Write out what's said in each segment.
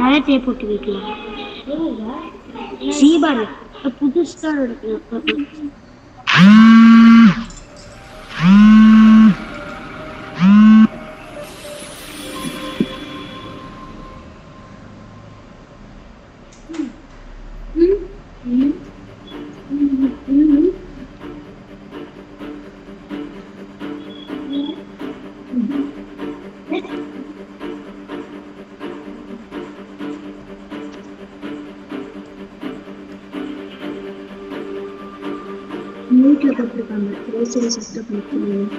ஆயத்தையே போட்டு வைக்கலாம். சீபாரு புதுசா இருக்கு. போட்டிருக்காங்க ரோசரி சட்ட படிக்கணும்.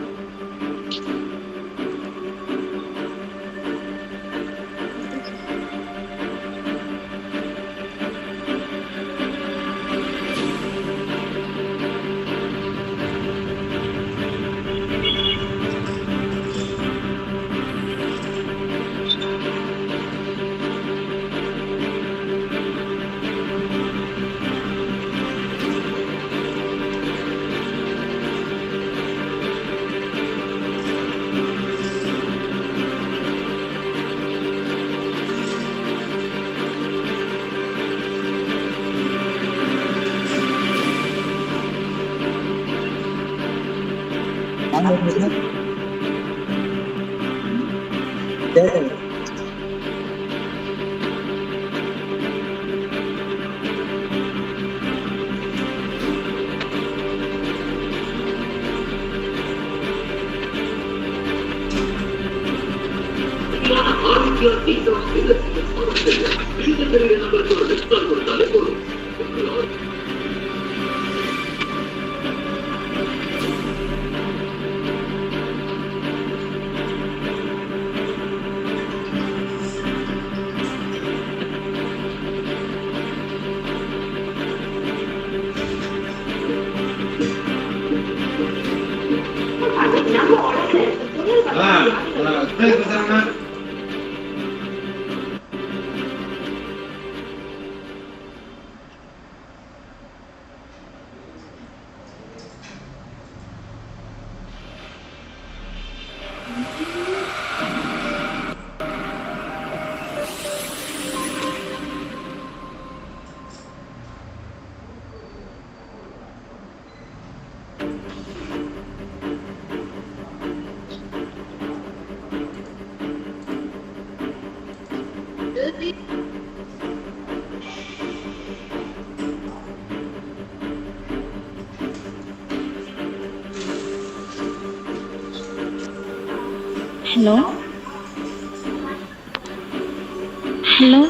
Hello hello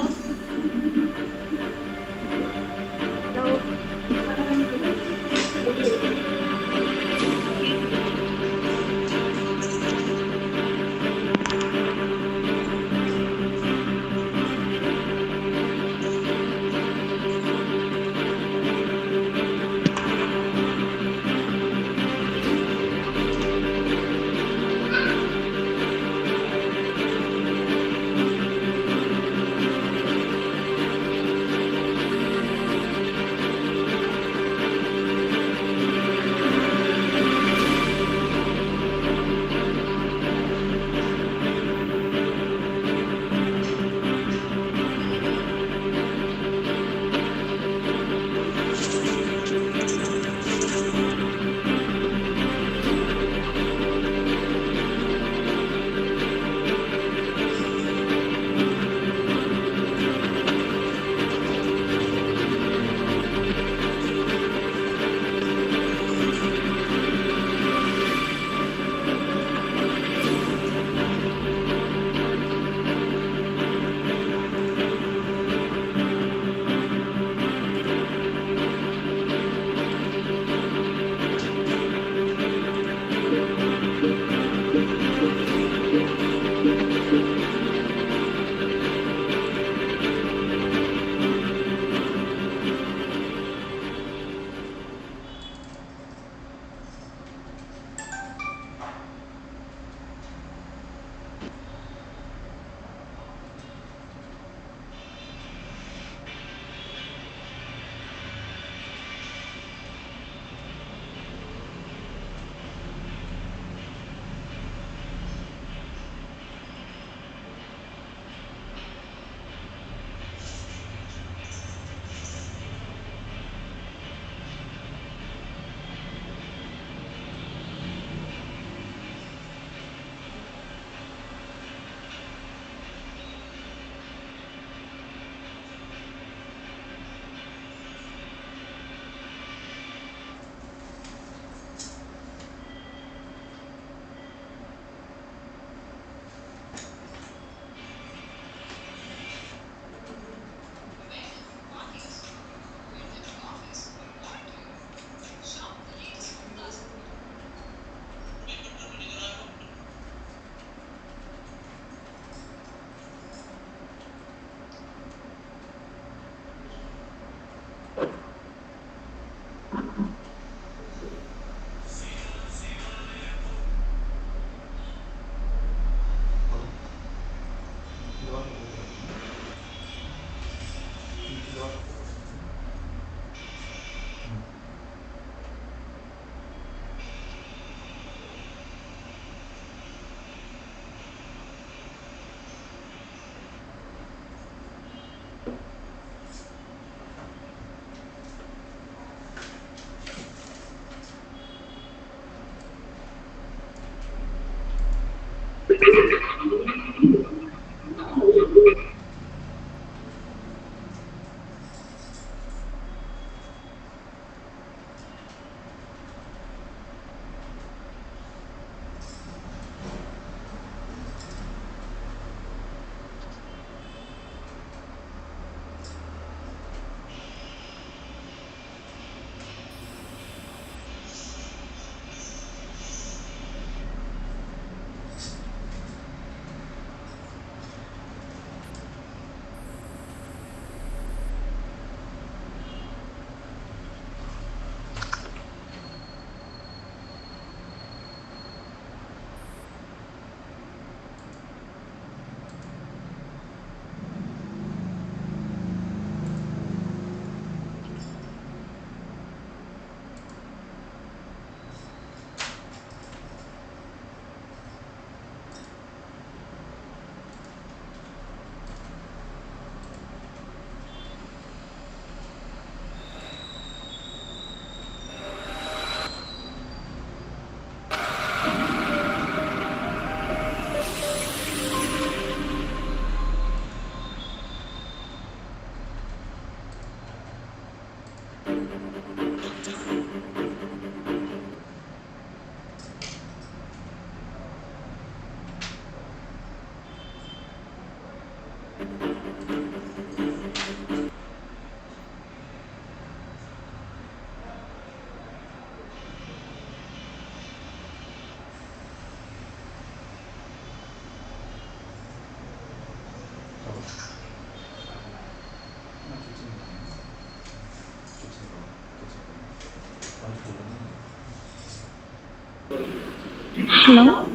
Hello.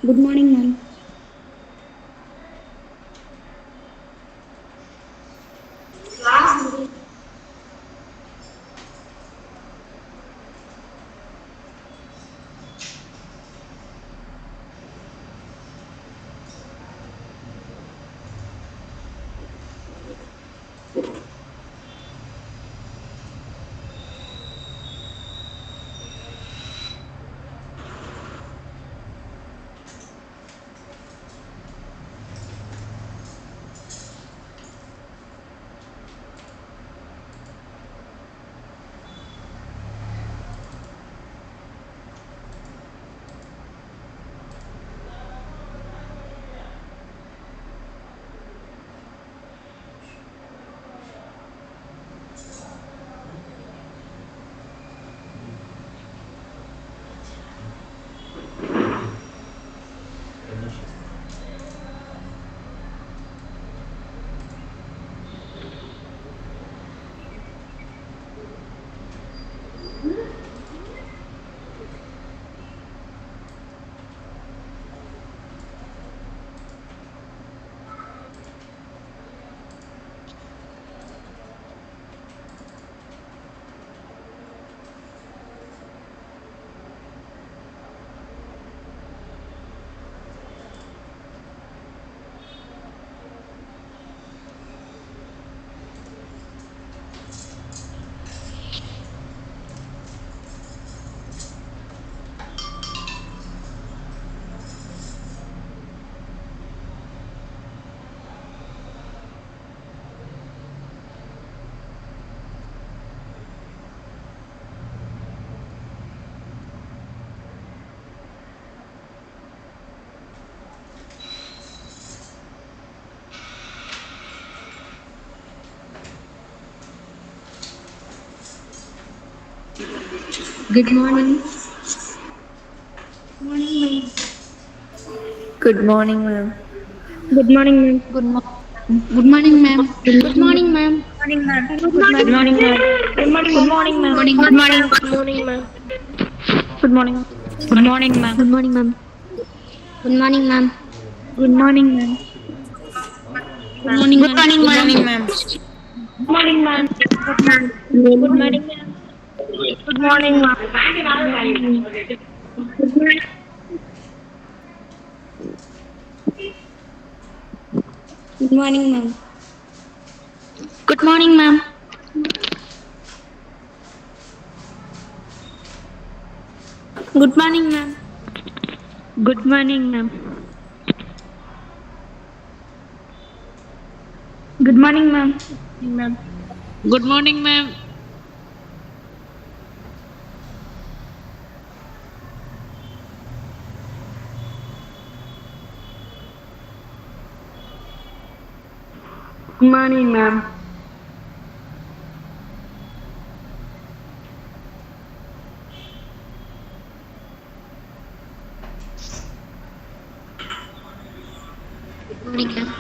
Good morning, ma'am. Good morning. Morning, ma'am. Good morning, ma'am. Good morning, ma'am. Good morning. Good morning, ma'am. Good morning, ma'am. Morning, ma'am. Good Good morning, morning, ma'am. ma'am. Good morning, Good ma'am. morning, ma'am. Morning. Good morning. Good morning, ma'am. Good morning. Good morning, ma'am. Good morning, ma'am. Good morning, ma'am. Good morning, ma'am. Good morning, Good ma'am. morning, Good ma'am. morning, ma'am. Good morning, ma'am. Good morning. Good morning, ma'am. Good morning, ma'am. Good morning, ma'am. Good morning, ma'am. Good morning, ma'am. Good morning, ma'am. Good morning, ma'am. Ma'am. Good morning, ma'am. Good morning, ma'am. Good morning, ma'am.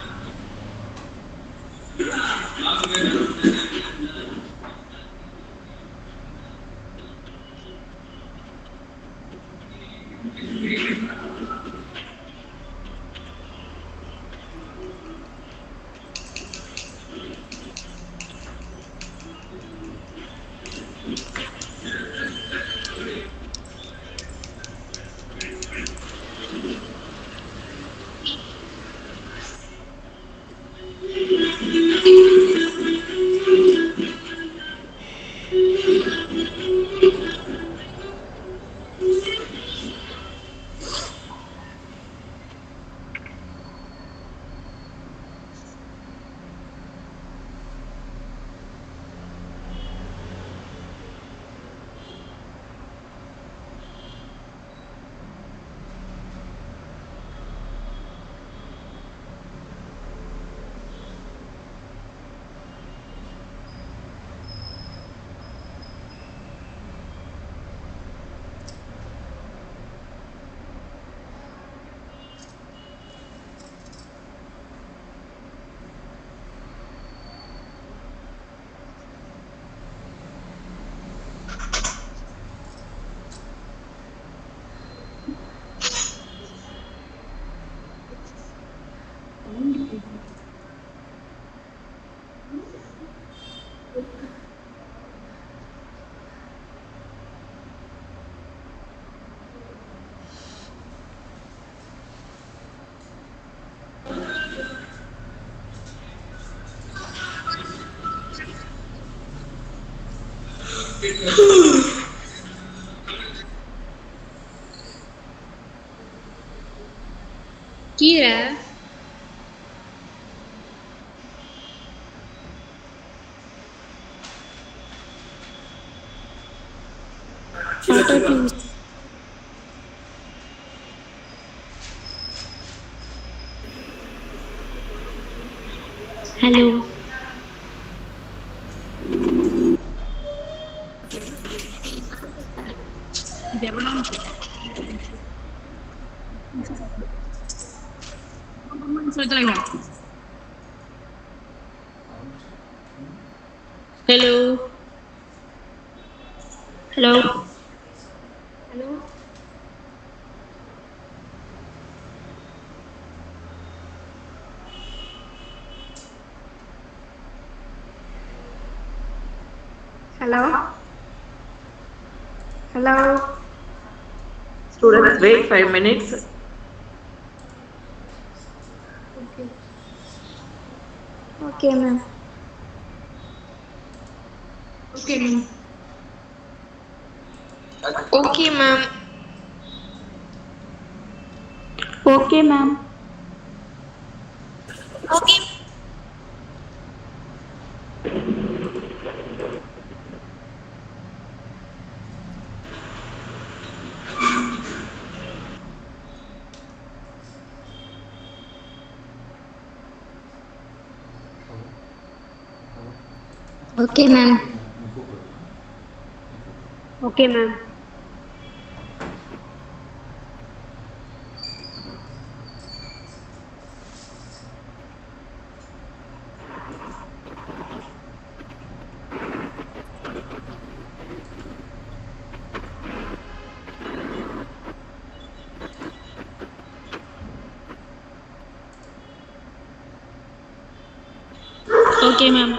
கீரை. Water, please. Hello. Hello. Hello. Hello? Hello? Students, wait 5 minutes. Okay, ma'am. Okay, ma'am. Okay, ma'am. Okay, ma'am. Okay, ma'am. Okay, ma'am.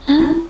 Huh?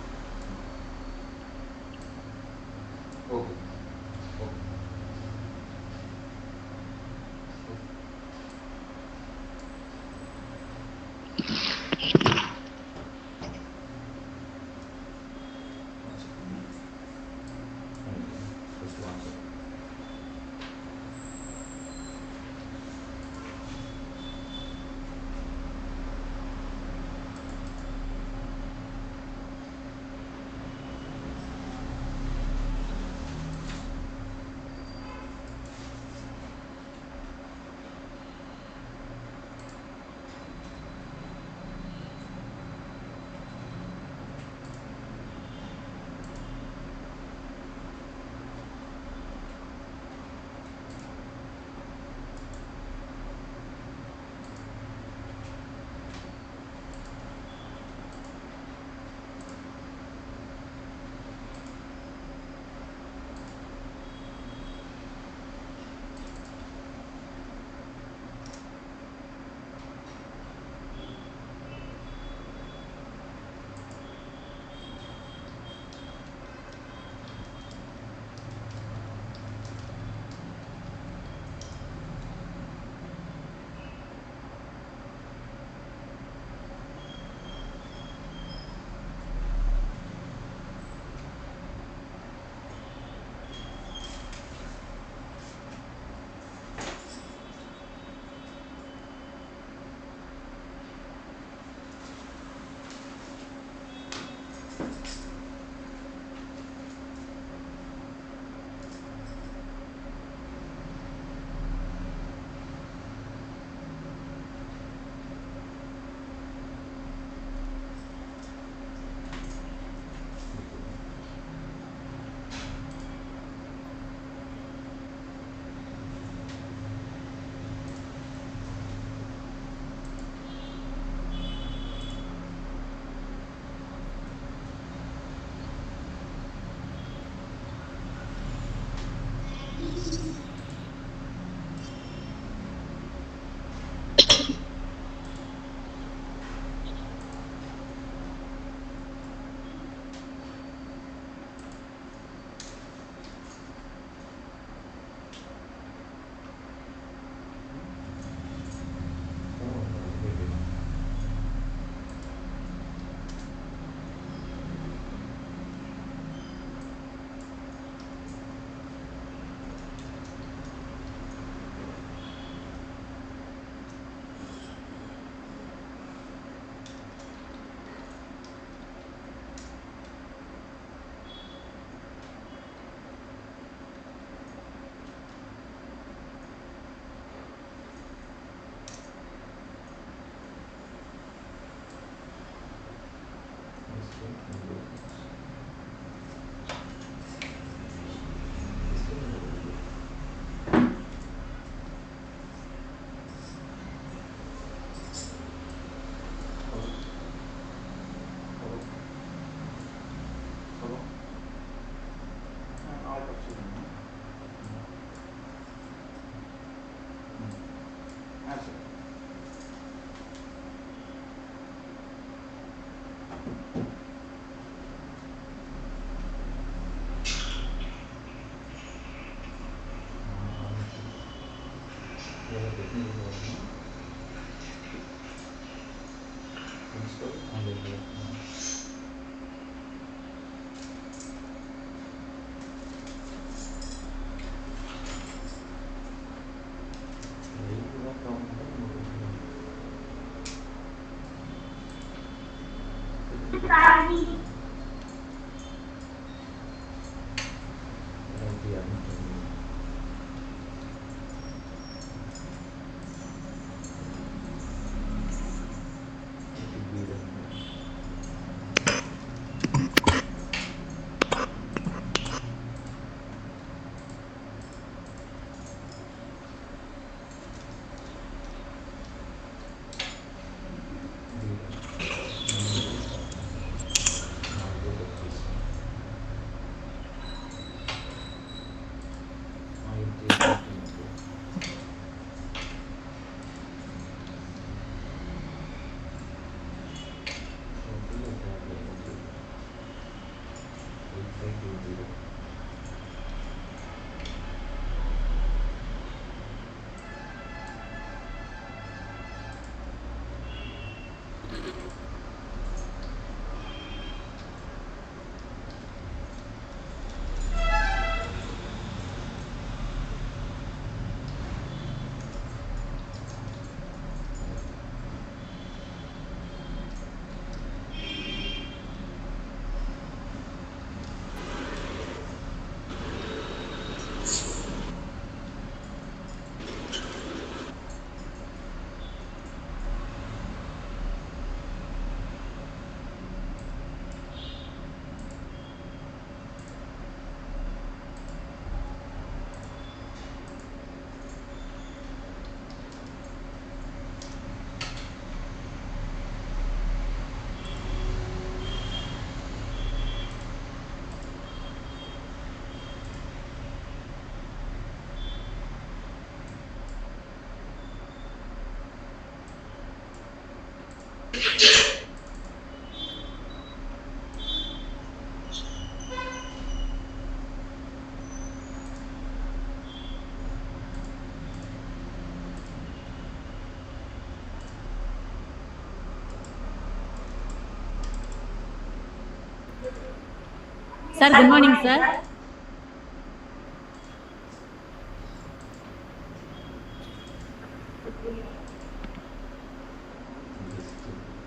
Sir, good morning, sir.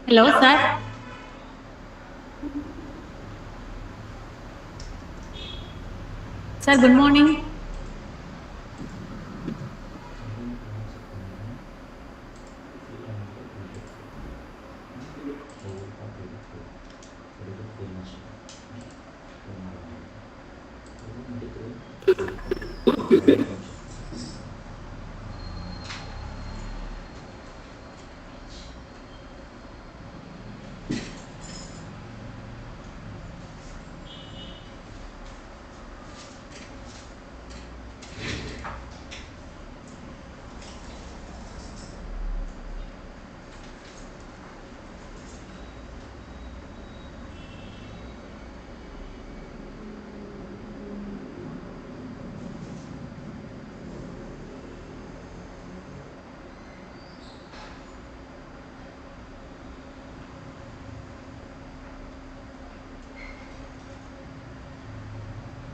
Hello, sir. Sir, good morning.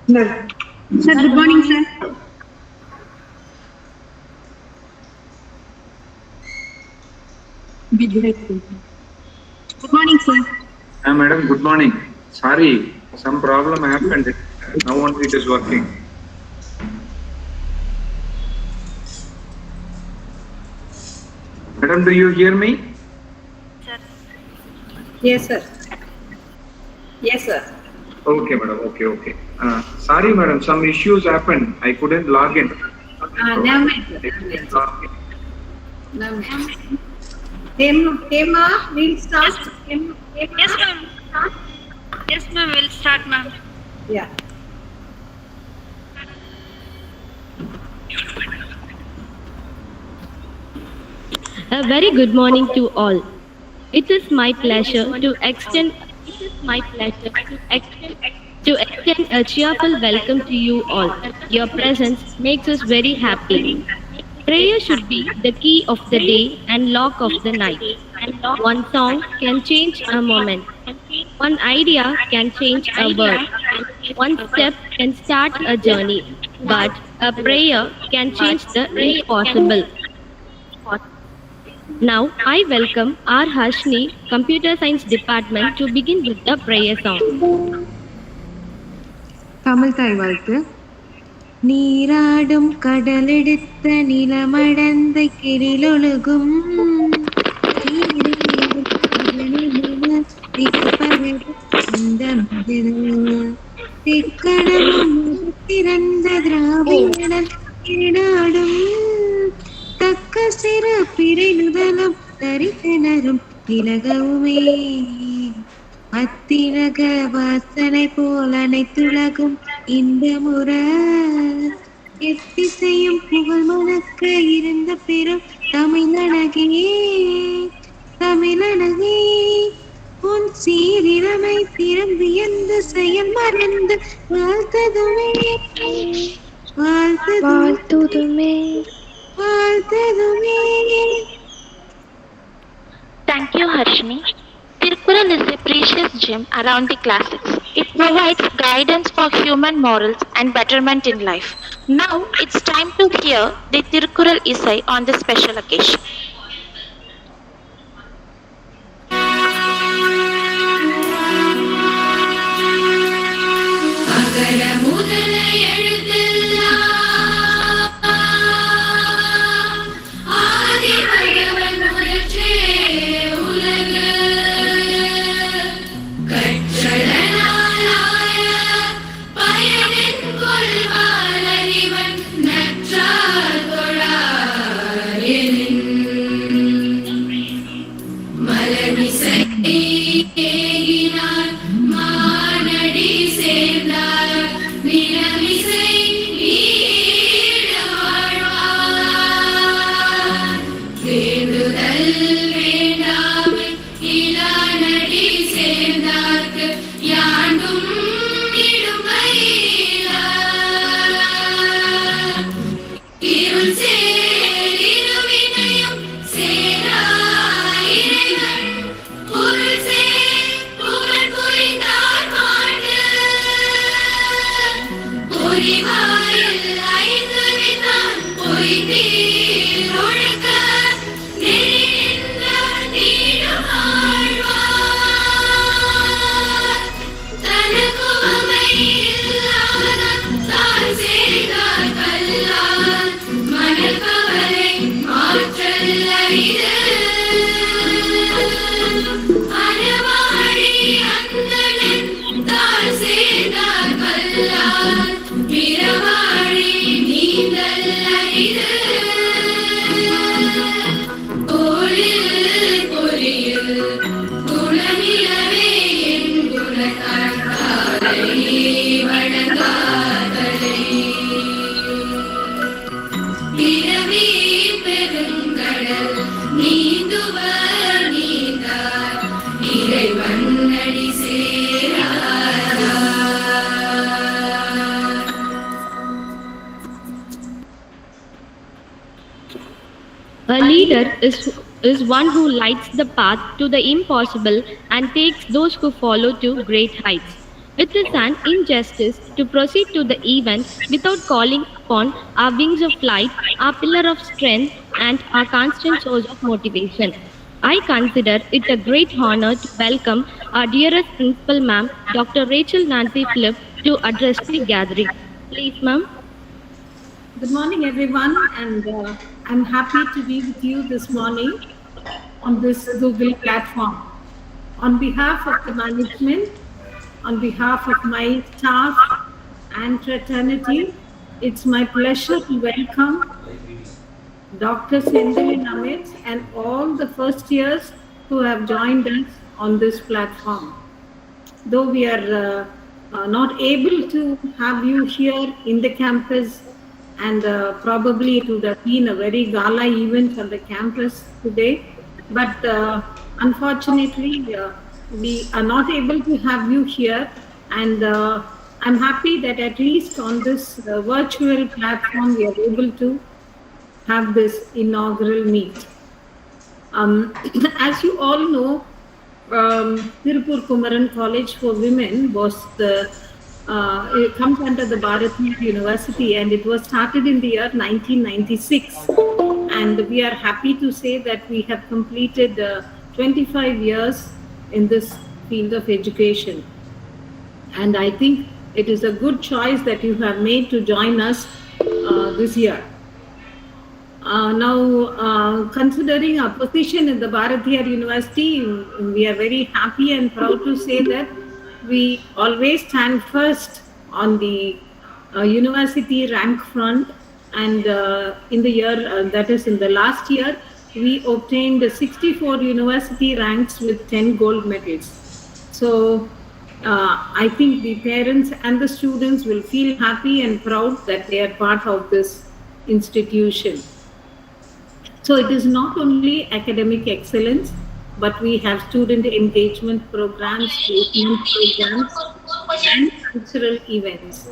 Sir, good morning, sir. Good morning, sir. Madam, good morning. Sorry, some problem happened. Now only it is working. Madam, do you hear me? Yes, sir. Yes, sir. Okay, madam. Okay. Sorry, madam. Some issues happened. I couldn't log in. Never mind, sir. Never mind. Hema, we'll start. Yes, ma'am. Yes, ma'am. We'll start, ma'am. Yeah. A very good morning to all. It is my pleasure to extend a cheerful welcome to you all. Your presence makes us very happy. Prayer should be the key of the day and lock of the night. One song can change a moment. One idea can change a word. One step can start a journey. But a prayer can change the impossible. Now I welcome R. Harshni, Computer Science Department, to begin with the prayer song. Tamil தாய் வாழ்த்து. நீராடும் கடலெடுத்த நிலமடந்த கிரிலொழுகும் திறந்த திராவிடல் நாடும் தக்க சிறு பிறை நுதலும் தரித்தினரும் திலகவுமே அத்திலக வாசனை போல் அனைத்துலகும் இந்த முறை எத்திசையும் புகழ் மணக்க இருந்த பெரும் தமிழனகே உன் சீரிழமை திரும்பி எந்த செயல் மறந்து வாழ்த்ததுமே வாழ்த்ததுமே வாழ்த்ததுமே. Thank you, Harshni. Tirukkural is a precious gem around the classics. It provides guidance for human morals and betterment in life. Now it's time to hear the Tirukkural Isai on this special occasion. A leader is one who lights the path to the impossible and takes those who follow to great heights. It is an injustice to proceed to the event without calling upon our wings of flight, our pillar of strength, and our constant source of motivation. I consider it a great honor to welcome our dearest Principal Ma'am, Dr. Rachel Nancy Philip, to address the gathering. Please, Ma'am. Good morning, everyone, and I'm happy to be with you this morning on this Google platform. On behalf of the management, on behalf of my staff and fraternity, it's my pleasure to welcome Dr. Sindhili Namit and all the first years who have joined us on this platform. Though we are not able to have you here in the campus, and probably it would have been a very gala event on the campus today, but unfortunately we are not able to have you here, and I'm happy that at least on this virtual platform we are able to have this inaugural meet. As you all know, Tirupur Kumaran College for Women was it comes under the Bharatiya University, and it was started in the year 1996. And we are happy to say that we have completed 25 years in this field of education. And I think it is a good choice that you have made to join us this year. Now, considering our position in the Bharatiya University, we are very happy and proud to say that we always stand first on the university rank front. And in the year, that is in the last year, we obtained 64 university ranks with 10 gold medals. So I think the parents and the students will feel happy and proud that they are part of this institution. So it is not only academic excellence, but we have student engagement programs, placement programs, and cultural events.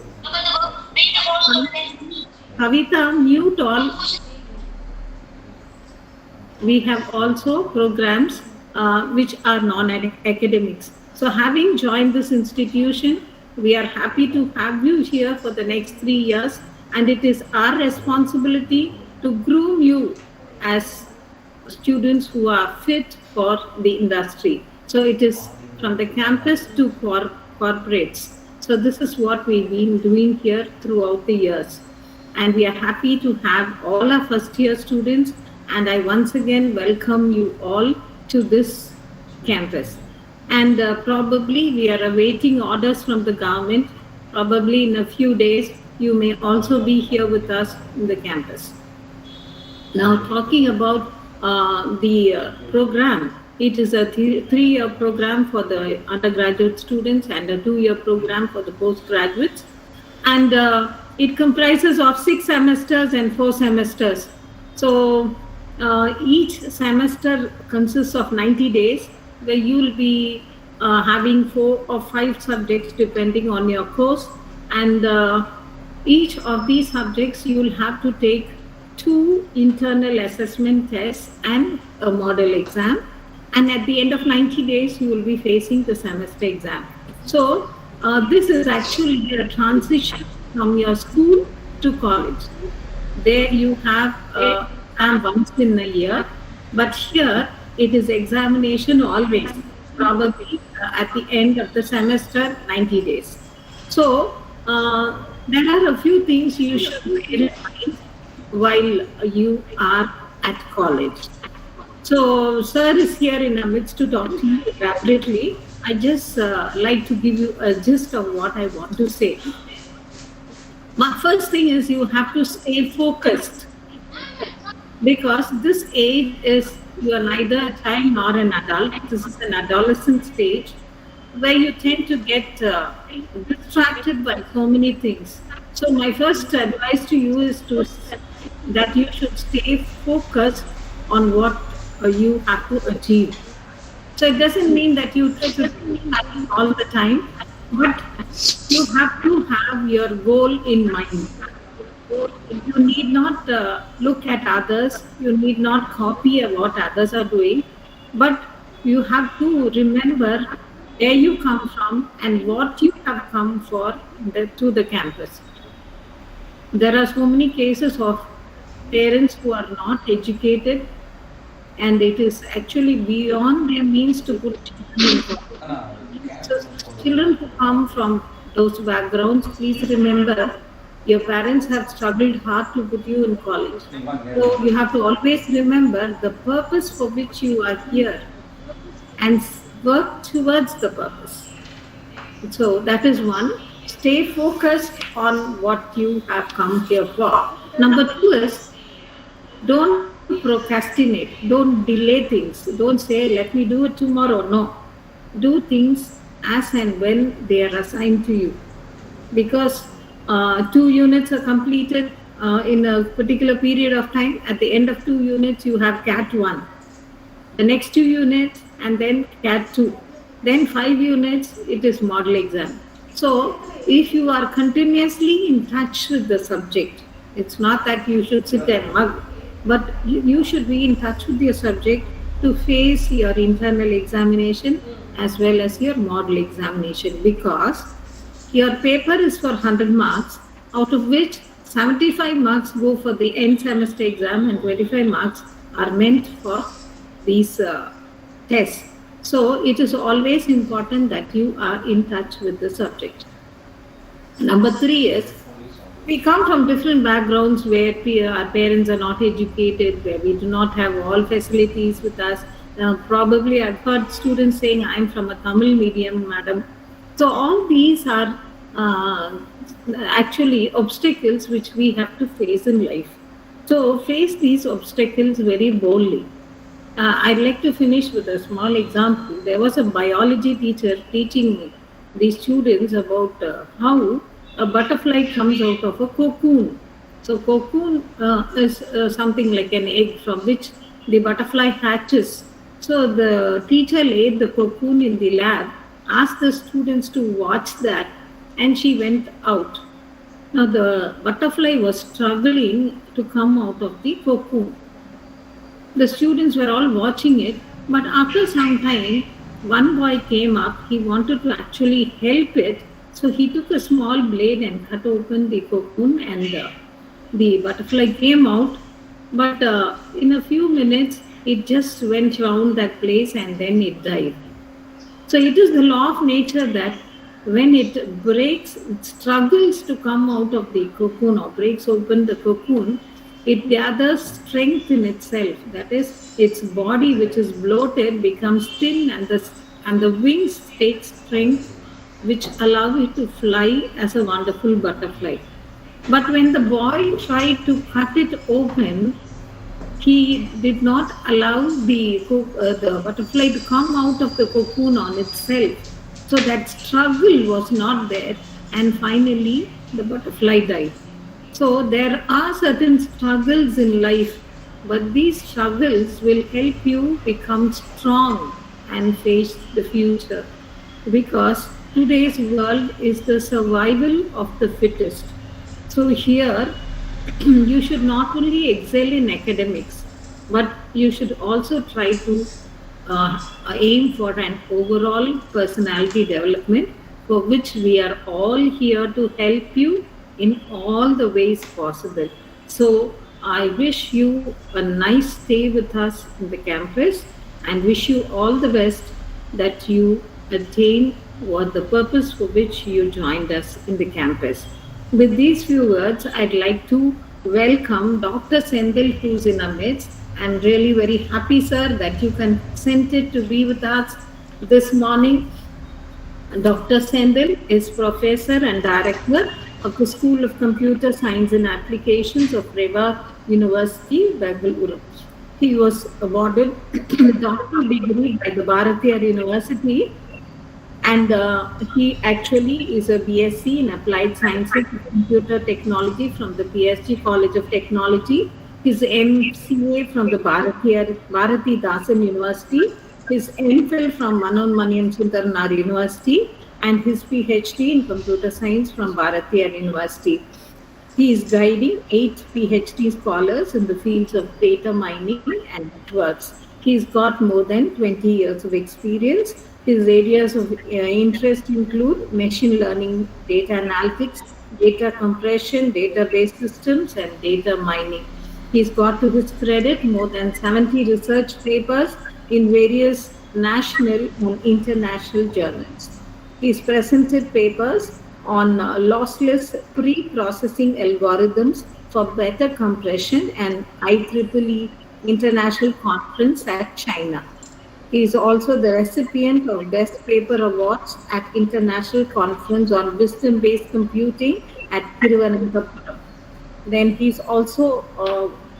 Kavita, mute all. We have also programs which are non-academics. So having joined this institution, we are happy to have you here for the next 3 years, and it is our responsibility to groom you as students who are fit for the industry. So it is from the campus to corporates. So this is what we've been doing here throughout the years. And we are happy to have all our first year students, and I once again welcome you all to this campus. And probably we are awaiting orders from the government. Probably in a few days, you may also be here with us in the campus. Now, talking about the program, it is a 3-year program for the undergraduate students and a 2-year program for the postgraduates. And it comprises of 6 semesters and 4 semesters. So each semester consists of 90 days, where you will be having 4 or 5 subjects depending on your course. And each of these subjects you will have to take 2 internal assessment tests and a model exam. And at the end of 90 days, you will be facing the semester exam. So this is actually a transition from your school to college. There you have exam once in a year, but here it is examination always, probably at the end of the semester, 90 days. So there are a few things you should bear in mind while you are at college. So sir is here in our midst to talk to you elaborately. I just like to give you a gist of what I want to say. My first thing is you have to stay focused, because this age is, you are neither a child nor an adult. This is an adolescent stage where you tend to get distracted by so many things. So my first advice to you is that you should stay focused on what you have to achieve. So it doesn't mean that you try to do that all the time, but you have to have your goal in mind. You need not look at others, you need not copy what others are doing, but you have to remember where you come from and what you have come for to the campus. There are so many cases of parents who are not educated, and it is actually beyond their means to put children in college. So children who come from those backgrounds, please remember, your parents have struggled hard to put you in college. So you have to always remember the purpose for which you are here and work towards the purpose. So that is one. Stay focused on what you have come here for. Number 2 is, don't procrastinate. Don't delay things. Don't say, let me do it tomorrow. No. Do things as and when they are assigned to you. Because 2 units are completed in a particular period of time. At the end of 2 units, you have CAT 1. The next 2 units, and then CAT 2. Then 5 units, it is model exam. So if you are continuously in touch with the subject, it's not that you should sit and mug. but you should be in touch with your subject to face your internal examination as well as your model examination, because your paper is for 100 marks, out of which 75 marks go for the end semester exam and 25 marks are meant for these tests. So it is always important that you are in touch with the subject. Number 3 is, we come from different backgrounds where our parents are not educated, where we do not have all facilities with us. Probably I've heard students saying, I'm from a Tamil medium, madam. So all these are actually obstacles which we have to face in life. So face these obstacles very boldly. I'd like to finish with a small example. There was a biology teacher teaching the students about how a butterfly comes out of a cocoon. So cocoon is something like an egg from which the butterfly hatches. So the teacher laid the cocoon in the lab, asked the students to watch that, and she went out. Now the butterfly was struggling to come out of the cocoon. The students were all watching it, but after some time, one boy came up. He wanted to actually help it, so he took a small blade and cut open the cocoon, and the butterfly came out. But in a few minutes, it just went around that place and then it died. So it is the law of nature that when it breaks, it struggles to come out of the cocoon or breaks open the cocoon, it gathers strength in itself. That is, its body, which is bloated, becomes thin, and the wings take strength, which allow it to fly as a wonderful butterfly. But when the boy tried to cut it open, he did not allow the butterfly to come out of the cocoon on itself. So that struggle was not there, and finally the butterfly died. So there are certain struggles in life, but these struggles will help you become strong and face the future, because today's world is the survival of the fittest. So here you should not only excel in academics, but you should also try to aim for an overall personality development, for which we are all here to help you in all the ways possible. So I wish you a nice stay with us in the campus, and wish you all the best, that you attain what the purpose for which you joined us in the campus. With these few words, I'd like to welcome Dr. Sendil, who's in our midst. I'm really very happy, sir, that you consented to be with us this morning. Dr. Sendil is Professor and Director of the School of Computer Science and Applications of Reva University, Bengaluru. He was awarded the doctoral degree by the Bharatiya University, and he actually is a BSc in Applied Sciences and Computer Technology from the PSG College of Technology. His MCA from the Bharati Dasan University, his MPhil from Manonmaniam Sundarnar University, and his PhD in Computer Science from Bharatiya University. He is guiding 8 PhD scholars in the fields of data mining and networks. He's got more than 20 years of experience. His areas of interest include machine learning, data analytics, data compression, database systems, and data mining. He's got to his credit more than 70 research papers in various national and international journals. He's presented papers on lossless pre-processing algorithms for better compression and IEEE International Conference at China. He is also the recipient of Best Paper Awards at International Conference on Wisdom-Based Computing at Thiruvananthapuram. Then he's also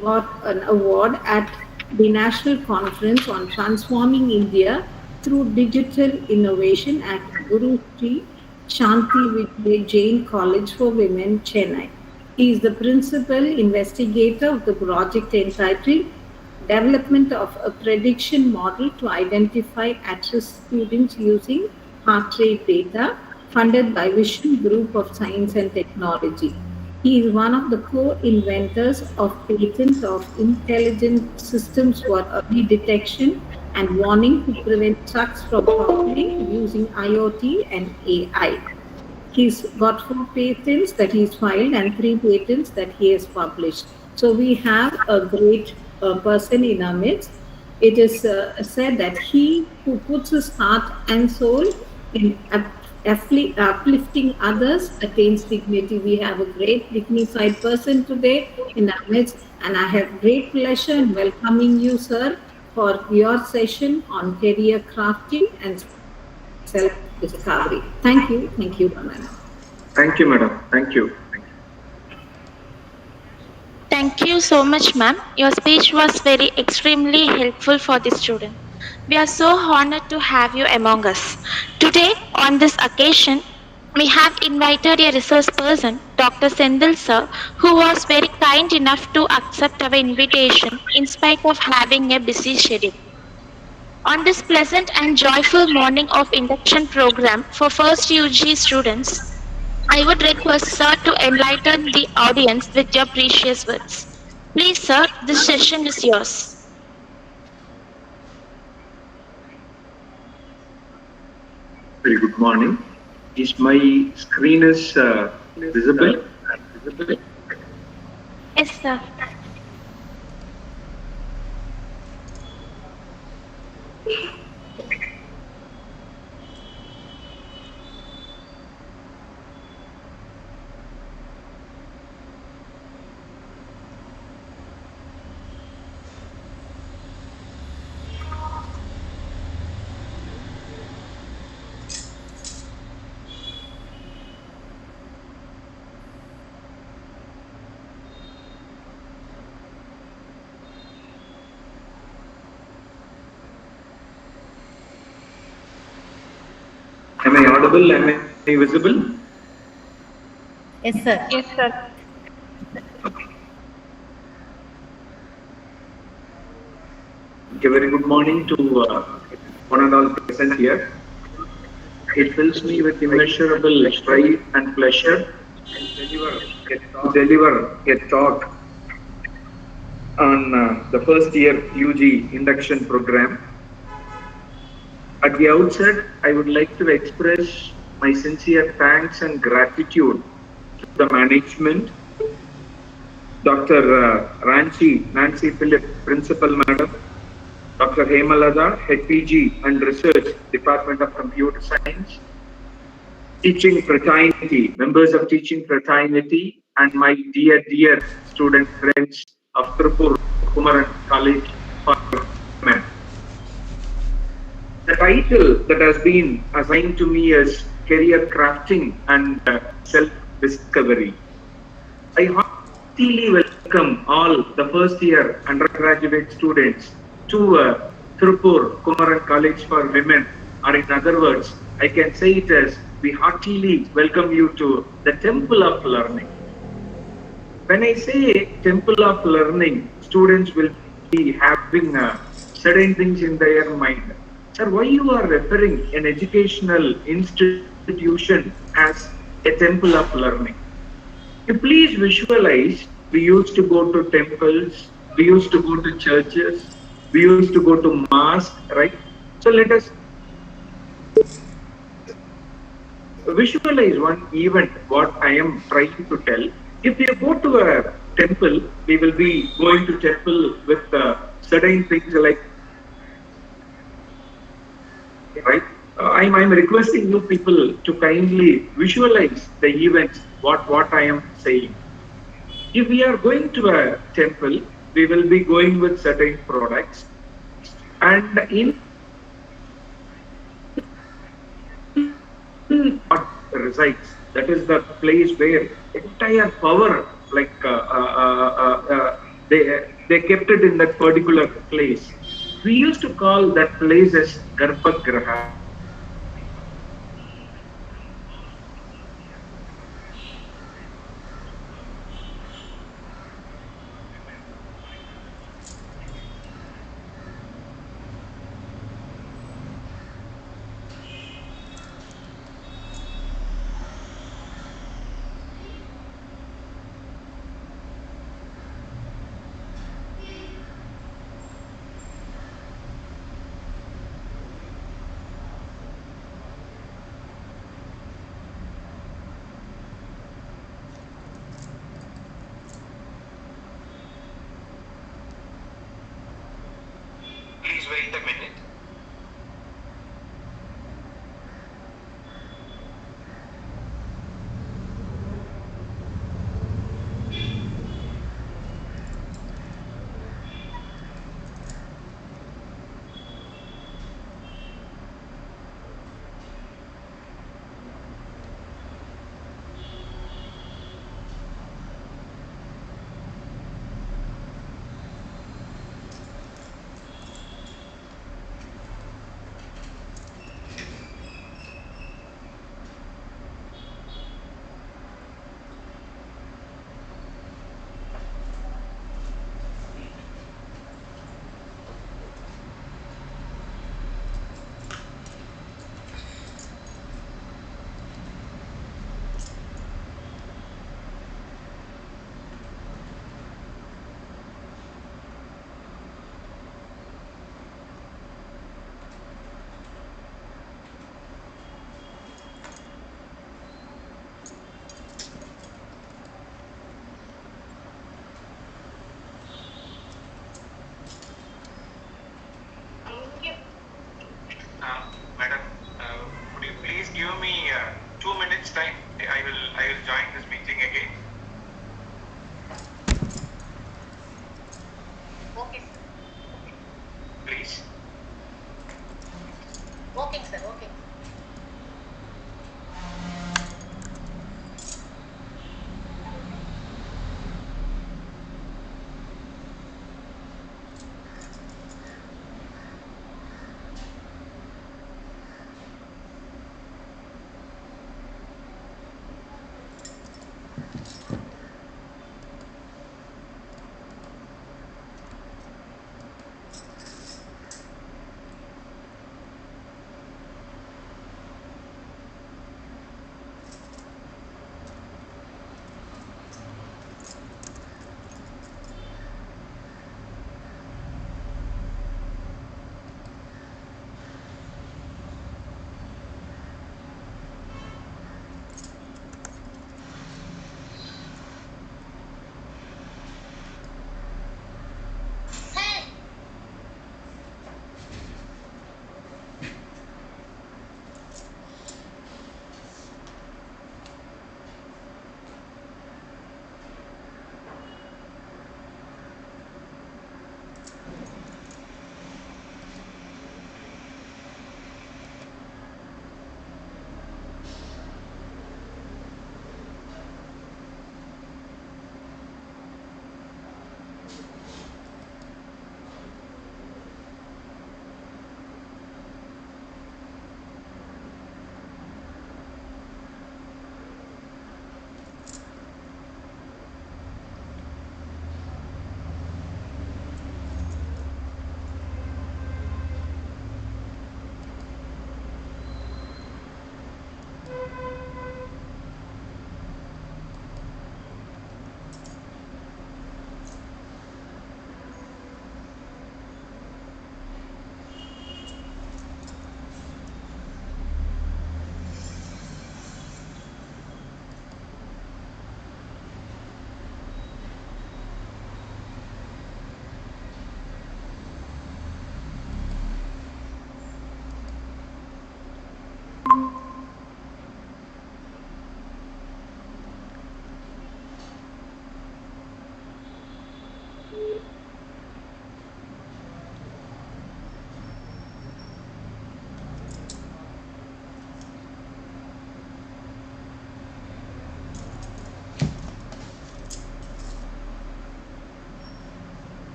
got an award at the National Conference on Transforming India through Digital Innovation at Guru Sri Shanti Vijay Jain College for Women, Chennai. He is the principal investigator of the project entitled Development of a Prediction Model to Identify at-risk Students Using Heart Rate Data, funded by Vision Group of Science and Technology. He is one of the co-inventors of patent of intelligent systems for early detection and warning to prevent trucks from toppling using IoT and AI. He's got 4 patents that he's filed and 3 patents that he has published. So we have a great person in our midst. It is said that he who puts his heart and soul in uplifting others attains dignity. We have a great dignified person today in our midst, and I have great pleasure in welcoming you, sir, for your session on career crafting and self-discovery. Thank you, Raman. Thank you, madam. Thank you. Thank you so much, ma'am. Your speech was very extremely helpful for the student. We are so honored to have you among us. Today, on this occasion, we have invited a resource person, Dr. Sendil sir, who was very kind enough to accept our invitation in spite of having a busy schedule. On this pleasant and joyful morning of induction program for first UG students, I would request sir to enlighten the audience with your precious words. Please, sir, this session is yours. Very good morning. Is my screen is visible? Yes, sir. Am I audible? Am I visible? Yes, sir. Yes, sir. A very good morning to one and all present here. It fills me with immeasurable pride and pleasure to deliver a talk on the first year UG induction program. At the outset, I would like to express my sincere thanks and gratitude to the management, Dr. Nancy Philip, Principal Madam, Dr. Hemalada, Head PG and Research, Department of Computer Science, teaching fraternity, members of teaching fraternity, and my dear student friends of Tripur Kumaran College for Women. The title that has been assigned to me is Career Crafting and Self-Discovery. I heartily welcome all the first year undergraduate students to Tripur Kumaran College for Women, or in other words, I can say it as we heartily welcome you to the Temple of Learning. When I say Temple of Learning, students will be having certain things in their mind. Sir, why you are referring an educational institution as a temple of learning? You please visualize, we used to go to temples, we used to go to churches, we used to go to mosque, right? So let us visualize one event, what I am trying to tell. If you go to a temple, we will be going to temple with certain things like, right? I'm requesting you people to kindly visualize the events, what I am saying. If we are going to a temple, we will be going with certain products, and in what resides, that is the place where entire power, like they kept it in that particular place. We used to call that place as Garbhagraha. wait a minute. Madam, could you please give me 2 minutes time? I will join this meeting again. Okay, sir. Please. Okay, sir. Okay.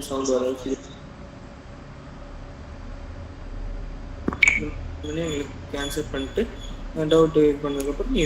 Sound வர cancel பண்ணிட்டு doubt பண்ணதுக்கப்புறம் நீ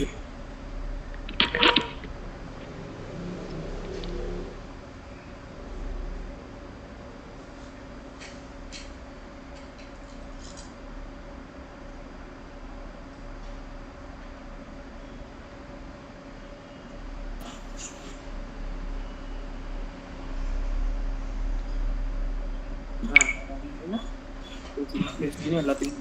எல்லாத்தையும்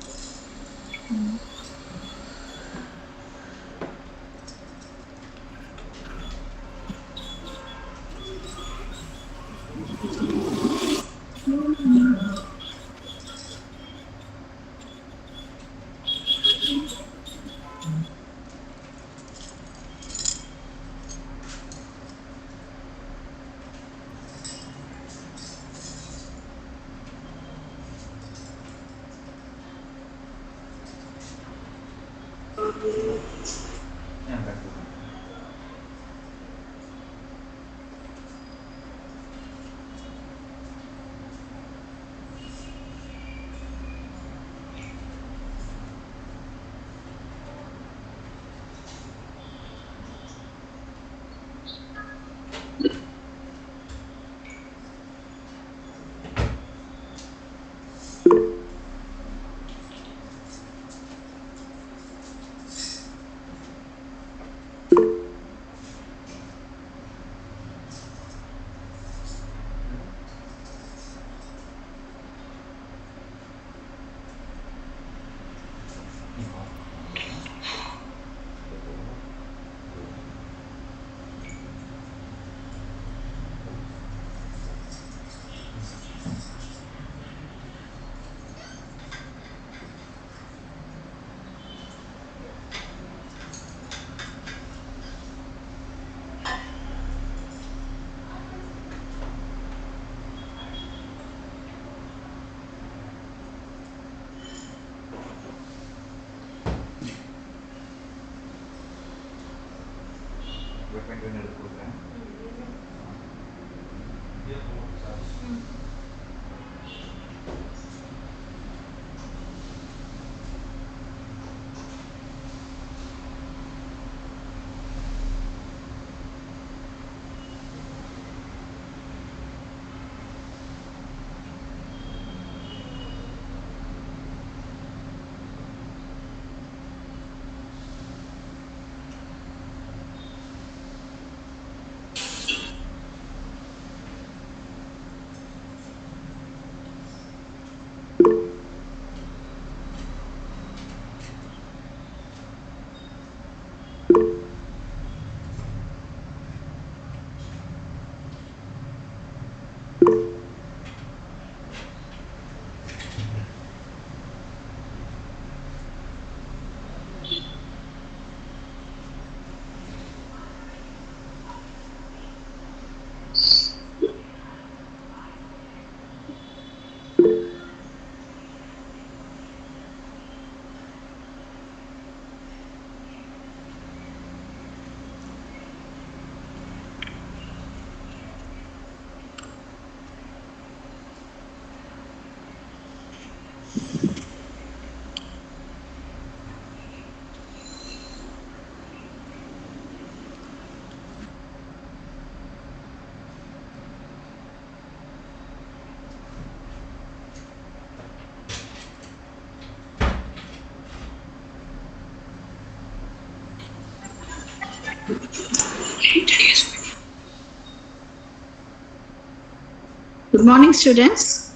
Good morning, students.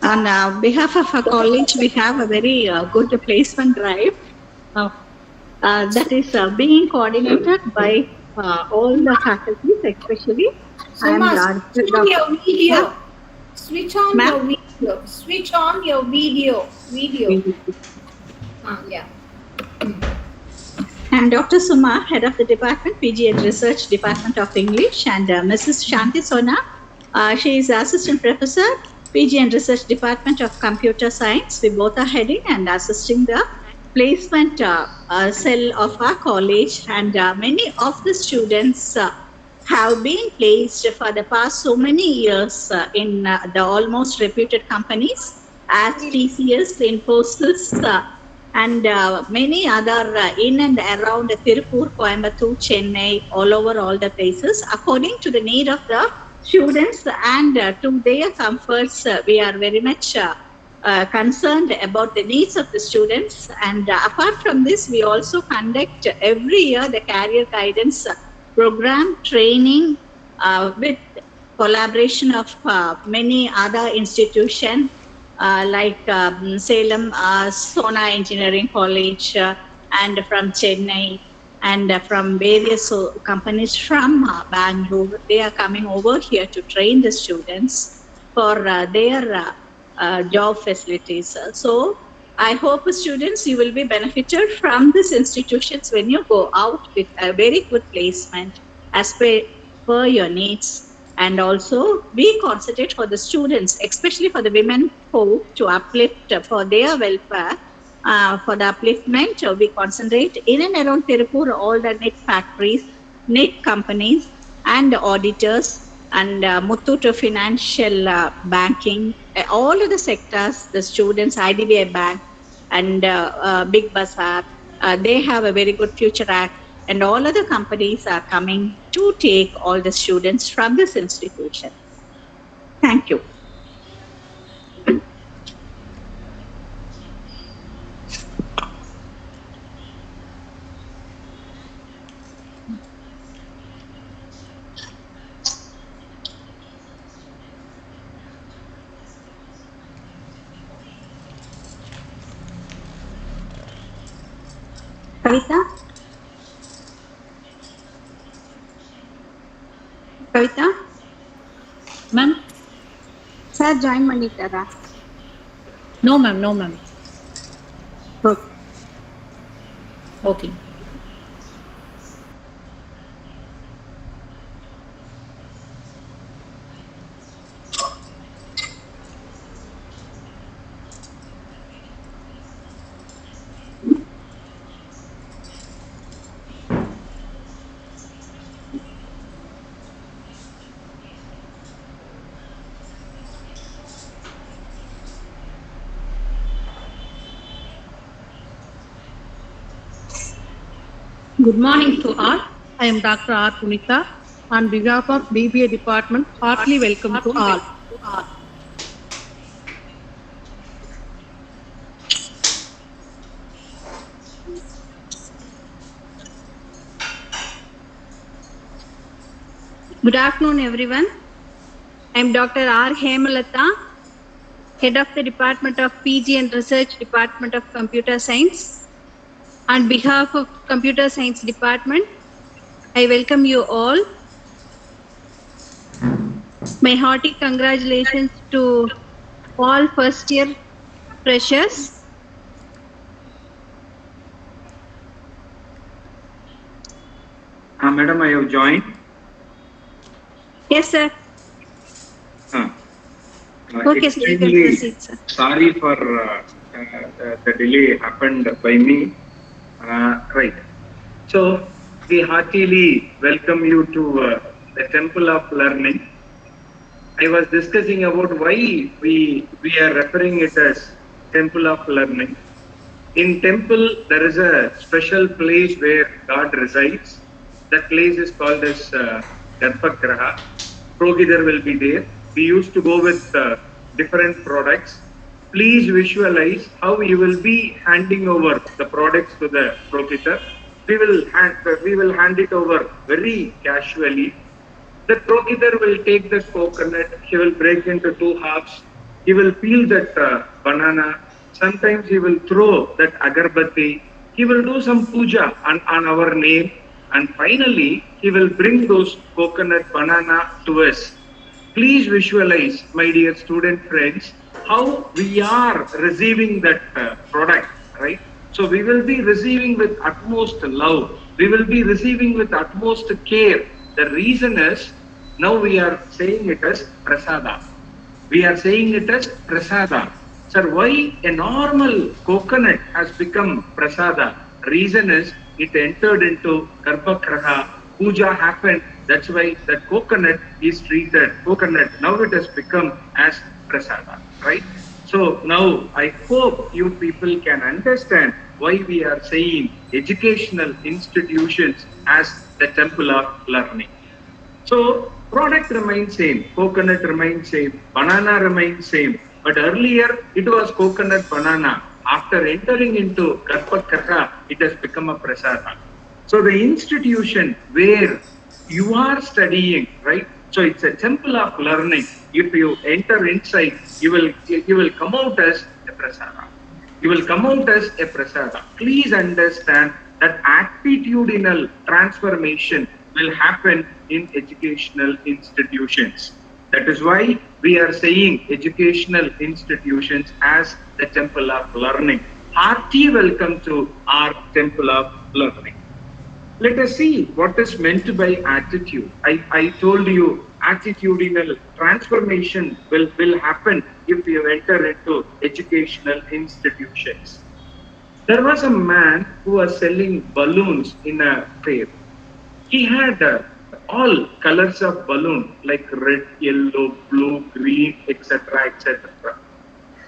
On behalf of our college, we have a very good placement drive that is being coordinated by all the faculties, especially. Suma, switch on your video. Switch on your video. Switch on your video. Yeah. And Dr. Suma, head of the department, PG and Research Department of English, and Mrs. Shanti Sona, she is assistant professor, PG and Research Department of Computer Science. We both are heading and assisting the placement cell of our college, and many of the students have been placed for the past so many years in the almost reputed companies as TCS, Infosys, and many other in and around Tirupur, Coimbatore, Chennai, all over all the places. According to the need of the students and to their comforts, we are very much concerned about the needs of the students. And apart from this, we also conduct every year the career guidance program training with collaboration of many other institutions like Salem Sona Engineering College and from Chennai and from various companies from Bangalore. They are coming over here to train the students for their job facilities. So I hope students you will be benefited from these institutions when you go out with a very good placement as per your needs, and also we concentrate for the students, especially for the women folk, to uplift for their welfare. For the upliftment, we concentrate in and around Tirupur, all the net factories, net companies, and auditors, and Muthoot Financial Banking, all of the sectors, the students, IDBI Bank, and Big Bazaar, they have a very good future act, and all other companies are coming to take all the students from this institution. Thank you. Kavita? Kavita? Ma'am? Sir, join ಮಾಡಿದ್ದಾರಾ? No, ma'am. No, ma'am. Okay. Okay. Good morning to all. I am Dr. R. Punitha. On behalf of BBA department, heartily welcome to all. Good afternoon, everyone. I am Dr. R. Hemalata, Head of the Department of PG and Research, Department of Computer Science. On behalf of Computer Science Department, I welcome you all. My hearty congratulations to all first year freshers. Madam, I have joined. Yes, sir. Okay, sir, you can proceed, sir. Sorry for the delay happened by me. Right. So we heartily welcome you to the Temple of Learning. I was discussing about why we are referring it as Temple of Learning. In temple, there is a special place where God resides. That place is called as Garbhagraha. Progidar will be there. We used to go with different products. Please visualize how you will be handing over the products to the Progidar. We will hand it over very casually. The Progidar will take the coconut. He will break into two halves. He will peel that banana. Sometimes he will throw that agarbatti. He will do some puja on our name. And finally, he will bring those coconut banana to us. Please visualize, my dear student friends, how we are receiving that product, right? So we will be receiving with utmost love. We will be receiving with utmost care. The reason is, now we are saying it as prasada. We are saying it as prasada. Sir, why a normal coconut has become prasada? Reason is, it entered into Garbhagraha, puja happened, that's why that coconut is treated coconut. Now it has become as prasada, right? So now I hope you people can understand why we are saying educational institutions as the temple of learning. So product remains same, coconut remains same, banana remains same, but earlier it was coconut banana. After entering into Garbhagraha, it has become a prasada. So the institution where you are studying, right? So it's a temple of learning. if you enter inside, you will come out as a prasada. You will come out as a prasada. Please understand that attitudinal transformation will happen in educational institutions. That is why we are saying educational institutions as the temple of learning. Hearty welcome to our temple of learning. Let us see what is meant by attitude. I told you attitudinal transformation will happen if you enter into educational institutions. There was a man who was selling balloons in a fair. He had all colors of balloon like red, yellow, blue, green, etc., etc.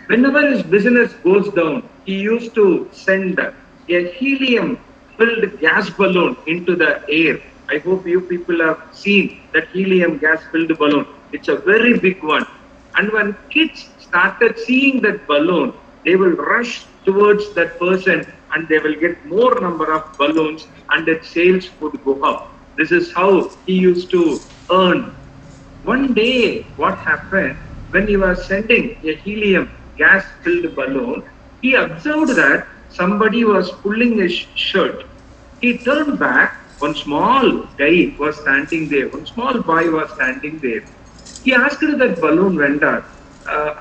Whenever his business goes down, he used to send a helium-filled gas balloon into the air. I hope you people have seen that helium gas-filled balloon. It's a very big one. And when kids started seeing that balloon, they will rush towards that person and they will get more number of balloons and that sales would go up. This is how he used to earn. One day, what happened, when he was sending a helium gas-filled balloon, he observed that somebody was pulling his shirt. He turned back, one small guy was standing there, one small boy was standing there. He asked that balloon vendor,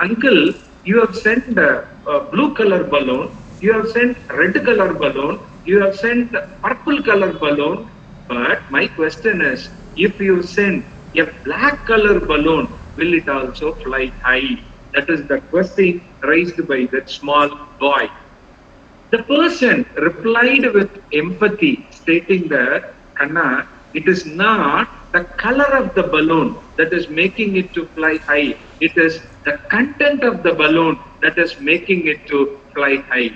uncle, you have sent a blue color balloon, you have sent red color balloon, you have sent purple color balloon, but my question is, if you send a black color balloon, will it also fly high? That is the question raised by that small boy. The person replied with empathy, stating that, Kanna, it is not the color of the balloon that is making it to fly high. It is the content of the balloon that is making it to fly high.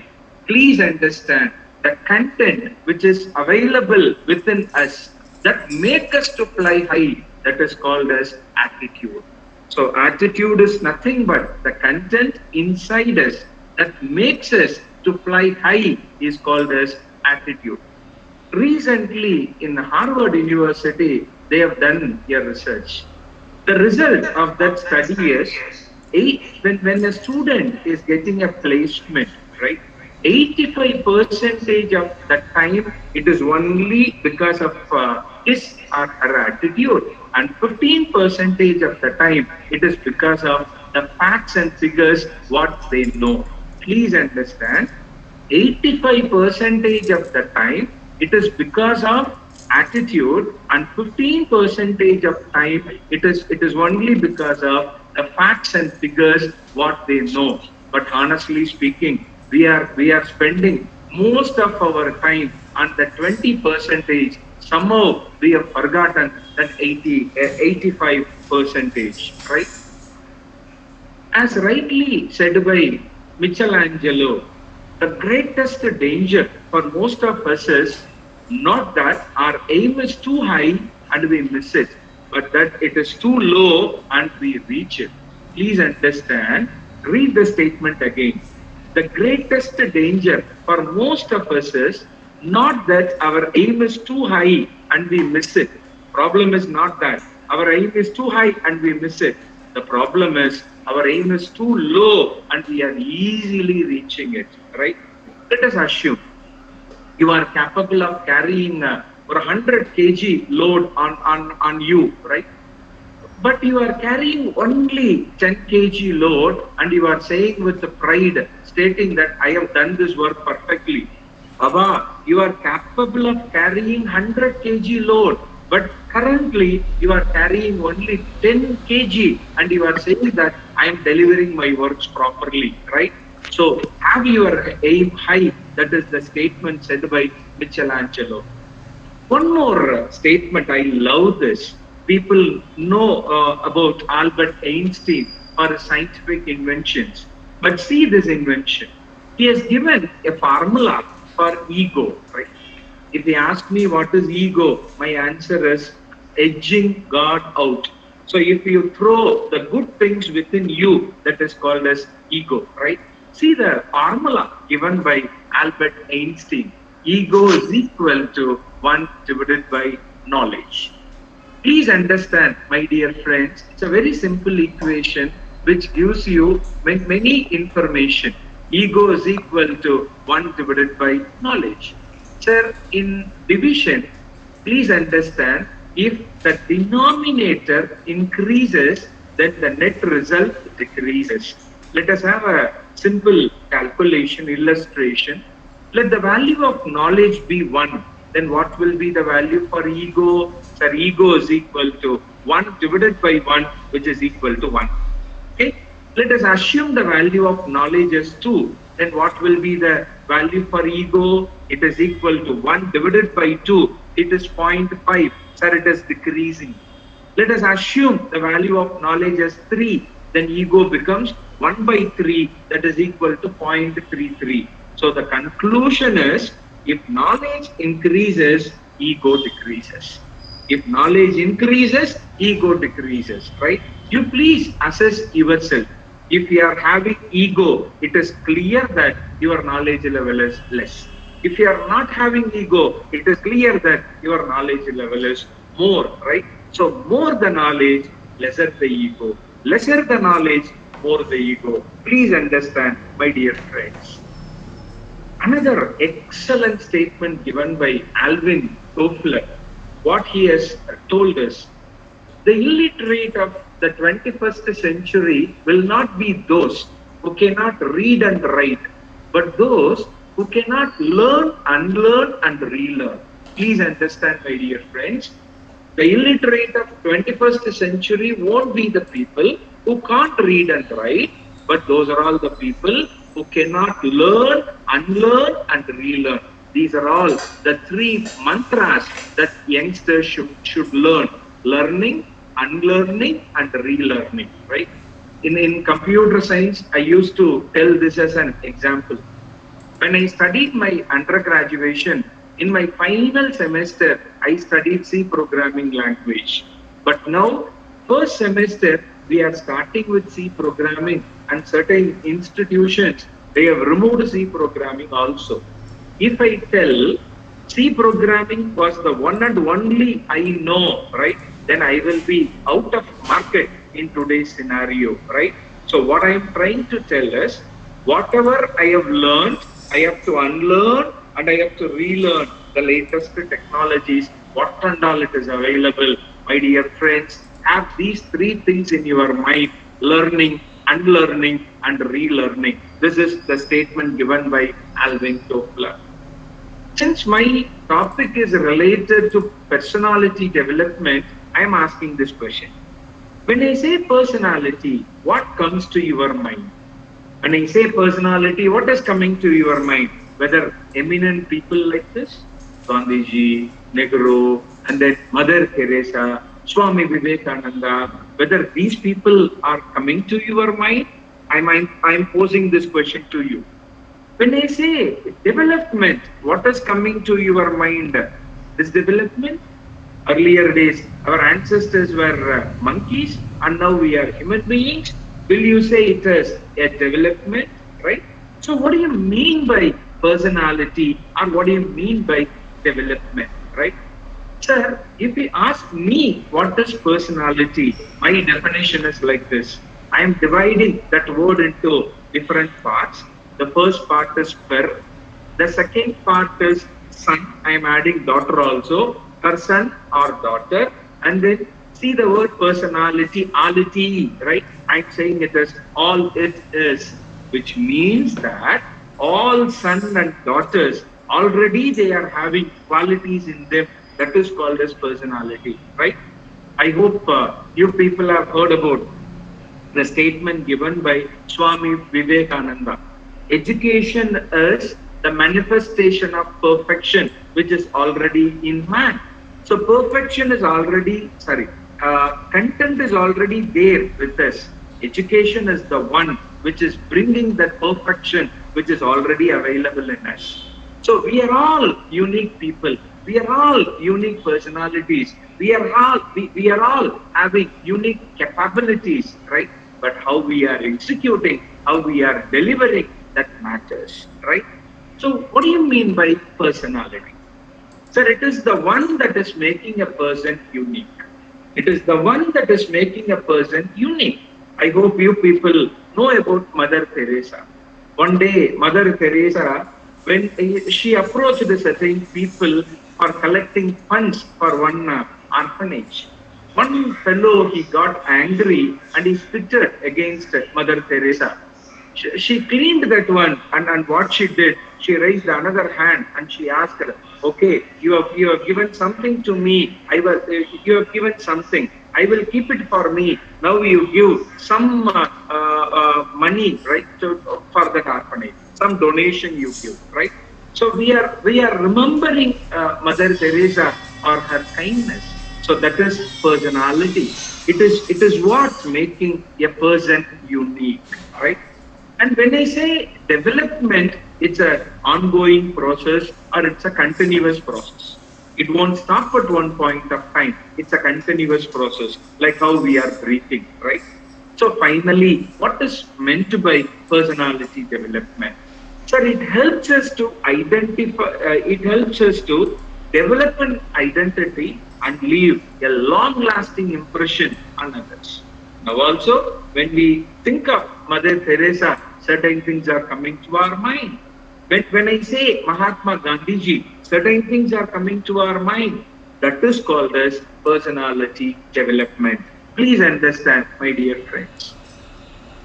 Please understand, the content which is available within us that make us to fly high, that is called as attitude. So attitude is nothing but the content inside us that makes us to fly high is called as attitude. Recently in Harvard University, they have done a research. The result of that study is, when a student is getting a placement, right, 85% of the time it is only because of his or her attitude, and 15% of the time it is because of the facts and figures what they know. Please understand, 85% of the time it is because of attitude, and 15% of time it is only because of the facts and figures what they know. But honestly speaking, we are spending most of our time on the 20%. Somehow we have forgotten that 85%, right? As rightly said by Michelangelo, the greatest danger for most of us is not that our aim is too high and we miss it, but that it is too low and we reach it. Please understand, read the statement again. The greatest danger for most of us is not that our aim is too high and we miss it. Problem is not that our aim is too high and we miss it. The problem is our aim is too low and we are easily reaching it, right? Let us assume you are capable of carrying a 100 kg load on you, right? But you are carrying only 10 kg load and you are saying with the pride, stating that I have done this work perfectly. Baba, you are capable of carrying 100 kg load, but currently you are carrying only 10 kg and you are saying that I am delivering my works properly, right? So have your aim high. That is the statement said by Michelangelo. One more statement, I love this. People know about Albert Einstein or scientific inventions, but see this invention. He has given a formula for ego, right? If they ask me what is ego, my answer is edging God out. So if you throw the good things within you, that is called as ego, right? See the formula given by Albert Einstein. Ego is equal to 1 divided by knowledge. Please understand, my dear friends, it's a very simple equation which gives you many information. Ego is equal to 1 divided by knowledge. Sir, in division, please understand, if the denominator increases, then the net result decreases. Let us have a simple calculation, illustration. Let the value of knowledge be 1. Then what will be the value for ego? Sir, ego is equal to 1 divided by 1, which is equal to 1. Okay? Let us assume the value of knowledge is 2. Then what will be the value for ego? It is equal to 1 divided by 2. It is 0.5. Sir, it is decreasing. Let us assume the value of knowledge is 3. Then ego becomes 1 by 3. That is equal to 0.33. So the conclusion is, if knowledge increases, ego decreases. If knowledge increases, ego decreases, right? You please assess yourself. If you are having ego, it is clear that your knowledge level is less. If you are not having ego, it is clear that your knowledge level is more, right? So more the knowledge, lesser the ego. Lesser the knowledge, more the ego. Please understand, my dear friends. Another excellent statement given by Alvin Toffler. What he has told us, the illiterate of the 21st century will not be those who cannot read and write, but those who cannot learn, unlearn and relearn. Please understand, my dear friends, the illiterate of 21st century won't be the people who can't read and write, but those are all the people who cannot learn, unlearn and relearn. These are all the 3 mantras that youngsters should learn. Learning, unlearning and relearning, right? In computer science, I used to tell this as an example. When I studied my undergraduation, in my final semester, I studied C programming language. But now, first semester, we are starting with C programming, and certain institutions, they have removed C programming also. If I tell C programming was the one and only I know, right, then I will be out of market in today's scenario, right? So what I am trying to tell is, whatever I have learned, I have to unlearn and I have to relearn the latest technologies, what and all it is available. My dear friends, have these 3 things in your mind: learning, unlearning and relearning. This is the statement given by Alvin Toffler. Since my topic is related to personality development, I am asking this question. When I say personality, what comes to your mind? When I say personality, what is coming to your mind? Whether eminent people like this, Gandhiji, Nehru, and then Mother Teresa, Swami Vivekananda, whether these people are coming to your mind? I'm posing this question to you. When I say development, what is coming to your mind? This development? Earlier days, our ancestors were monkeys and now we are human beings. Will you say it is a development, right? So what do you mean by personality, or what do you mean by development, right? Sir, if you ask me what is personality, my definition is like this. I am dividing that word into different parts. The first part is per. The second part is son. I am adding daughter also. Her son or daughter. And then see the word personality, ality, right? I'm saying it as all it is, which means that all son and daughters, already they are having qualities in them. That is called as personality, right? I hope you people have heard about the statement given by Swami Vivekananda. Education is the manifestation of perfection, which is already in man. So perfection is already, content is already there with us. Education is the one which is bringing that perfection, which is already available in us. So we are all unique people. We are all unique personalities. We are all having unique capabilities, right? But how we are executing, how we are delivering, that matters, right? So what do you mean by personality? Sir, it is the one that is making a person unique. It is the one that is making a person unique. I hope you people know about Mother Teresa. One day, Mother Teresa, when she approached certain people for collecting funds for one orphanage, one fellow, he got angry and he spitted against Mother Teresa. She cleaned that one, and what she did, she raised another hand and she asked her, okay, you have given something to me. You have given something. I will keep it for me. Now you give some money, right, for that orphanage. Some donation you give, right? So we are remembering Mother Teresa or her kindness. So that is personality. It is what making a person unique, right? And when I say development, it's an ongoing process or it's a continuous process. It won't stop at one point of time. It's a continuous process, like how we are breathing, right? So finally, what is meant by personality development? Sir, it helps us to identify, it helps us to develop an identity and leave a long-lasting impression on others. Now also, when we think of Mother Teresa, certain things are coming to our mind. When I say Mahatma Gandhiji, certain things are coming to our mind. That is called as personality development. Please understand, my dear friends.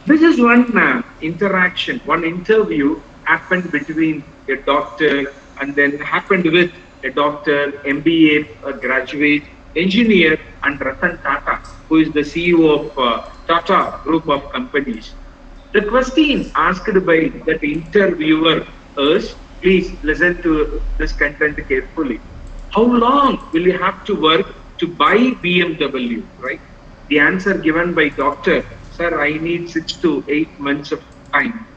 This is one interaction, one interview happened between a doctor and then happened with a doctor, MBA graduate, engineer, and Ratan Tata, who is the CEO of Tata Group of Companies. The question asked by that interviewer is, please listen to this content carefully. How long will you have to work to buy BMW, right? The answer given by doctor, sir, I need 6 to 8 months of time.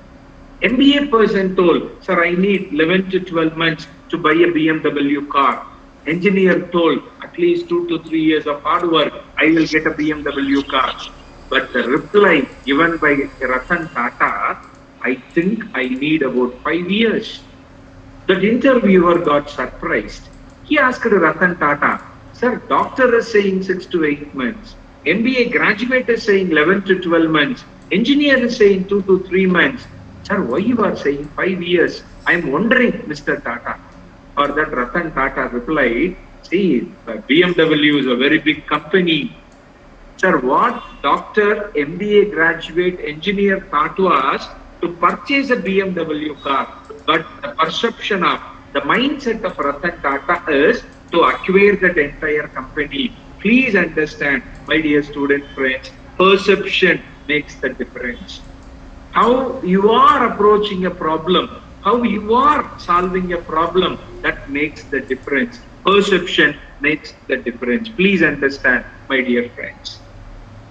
MBA person told, sir, I need 11 to 12 months to buy a BMW car. Engineer told, at least 2 to 3 years of hard work, I will get a BMW car. But the reply given by Ratan Tata, I think I need about 5 years. That interviewer got surprised. He asked Ratan Tata, sir, doctor is saying 6 to 8 months. MBA graduate is saying 11 to 12 months. Engineer is saying 2 to 3 months. Sir, why you are saying 5 years? I am wondering, Mr. Tata. For that, Ratan Tata replied, see, BMW is a very big company. Sir, what doctor, MBA graduate, engineer thought was to purchase a BMW car. But the perception of, the mindset of Ratan Tata is to acquire that entire company. Please understand, my dear student friends, perception makes the difference. How you are approaching a problem, how you are solving a problem, that makes the difference. Perception makes the difference. Please understand, my dear friends.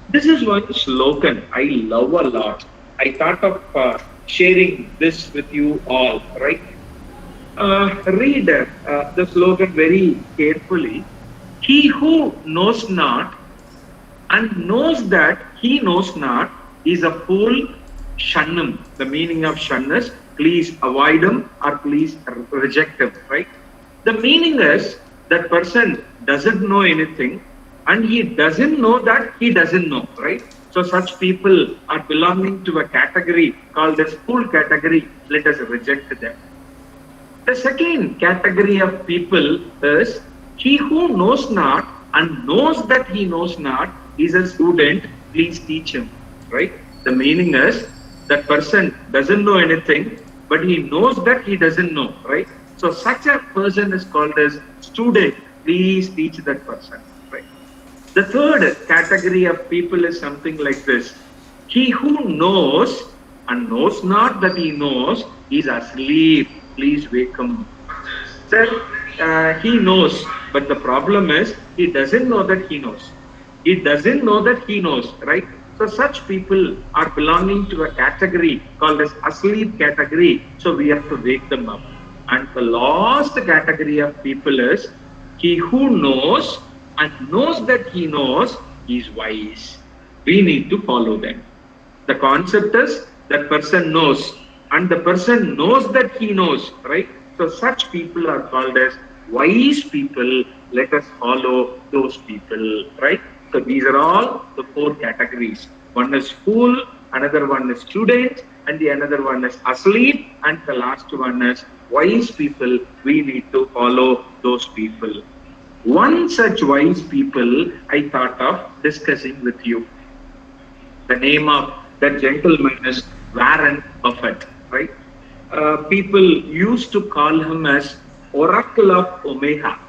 This is one slogan I love a lot. I thought of sharing this with you all, right? Read the slogan very carefully. He who knows not and knows that he knows not is a fool. Shun him. The meaning of shun is please avoid him or please reject him, right? The meaning is that person doesn't know anything and he doesn't know that he doesn't know, right? So such people are belonging to a category called as fool category. Let us reject them. The second category of people is he who knows not and knows that he knows not is a student. Please teach him, right? The meaning is that person doesn't know anything, but he knows that he doesn't know, right? So such a person is called as student. Please teach that person, right? The third category of people is something like this. He who knows and knows not that he knows is asleep. Please wake him. Sir, he knows, but the problem is he doesn't know that he knows. He doesn't know that he knows, right? So such people are belonging to a category called as asleep category. So we have to wake them up. And the last category of people is he who knows and knows that he knows is wise. We need to follow them. The concept is that person knows and the person knows that he knows, right? So such people are called as wise people. Let us follow those people, right? So these are all the four categories. One is fool, another one is student, and the another one is asleep, and the last one is wise people. We need to follow those people. One such wise people I thought of discussing with you. The name of that gentleman is Warren Buffett, right? People used to call him as Oracle of Omega.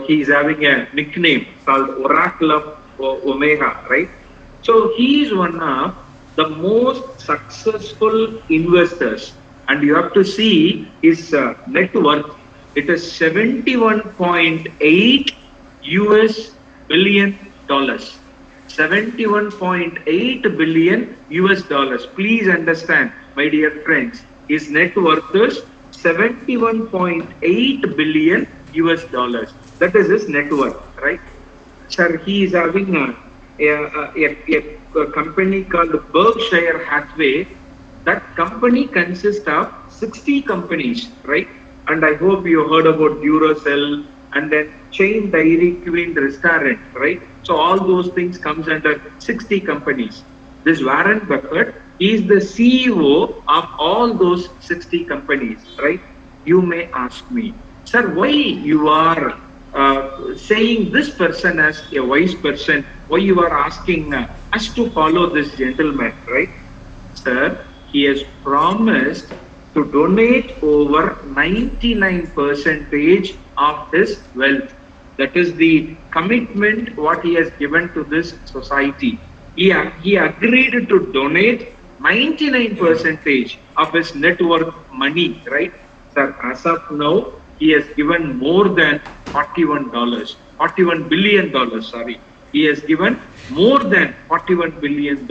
He is having a nickname called Oracle of Omega, right? So he is one of the most successful investors, and you have to see his net worth. It is 71.8 US billion dollars. 71.8 billion US dollars. Please understand, my dear friends, his net worth is 71.8 billion US dollars. That is his net worth, right? Sir, he is having a company called Berkshire Hathaway. That company consists of 60 companies, right? And I hope you heard about Duracell and then Chain Dairy Queen restaurant, right? So all those things comes under 60 companies. This Warren Buffett is the CEO of all those 60 companies, right? You may ask me, sir, why you are saying this person as a wise person? Why you are asking us to follow this gentleman, right? Sir, he has promised to donate over 99% of his wealth. That is the commitment what he has given to this society. He agreed to donate 99% of his net worth money, right? Sir, as of now, he has given more than $41 billion, sorry. He has given more than $41 billion.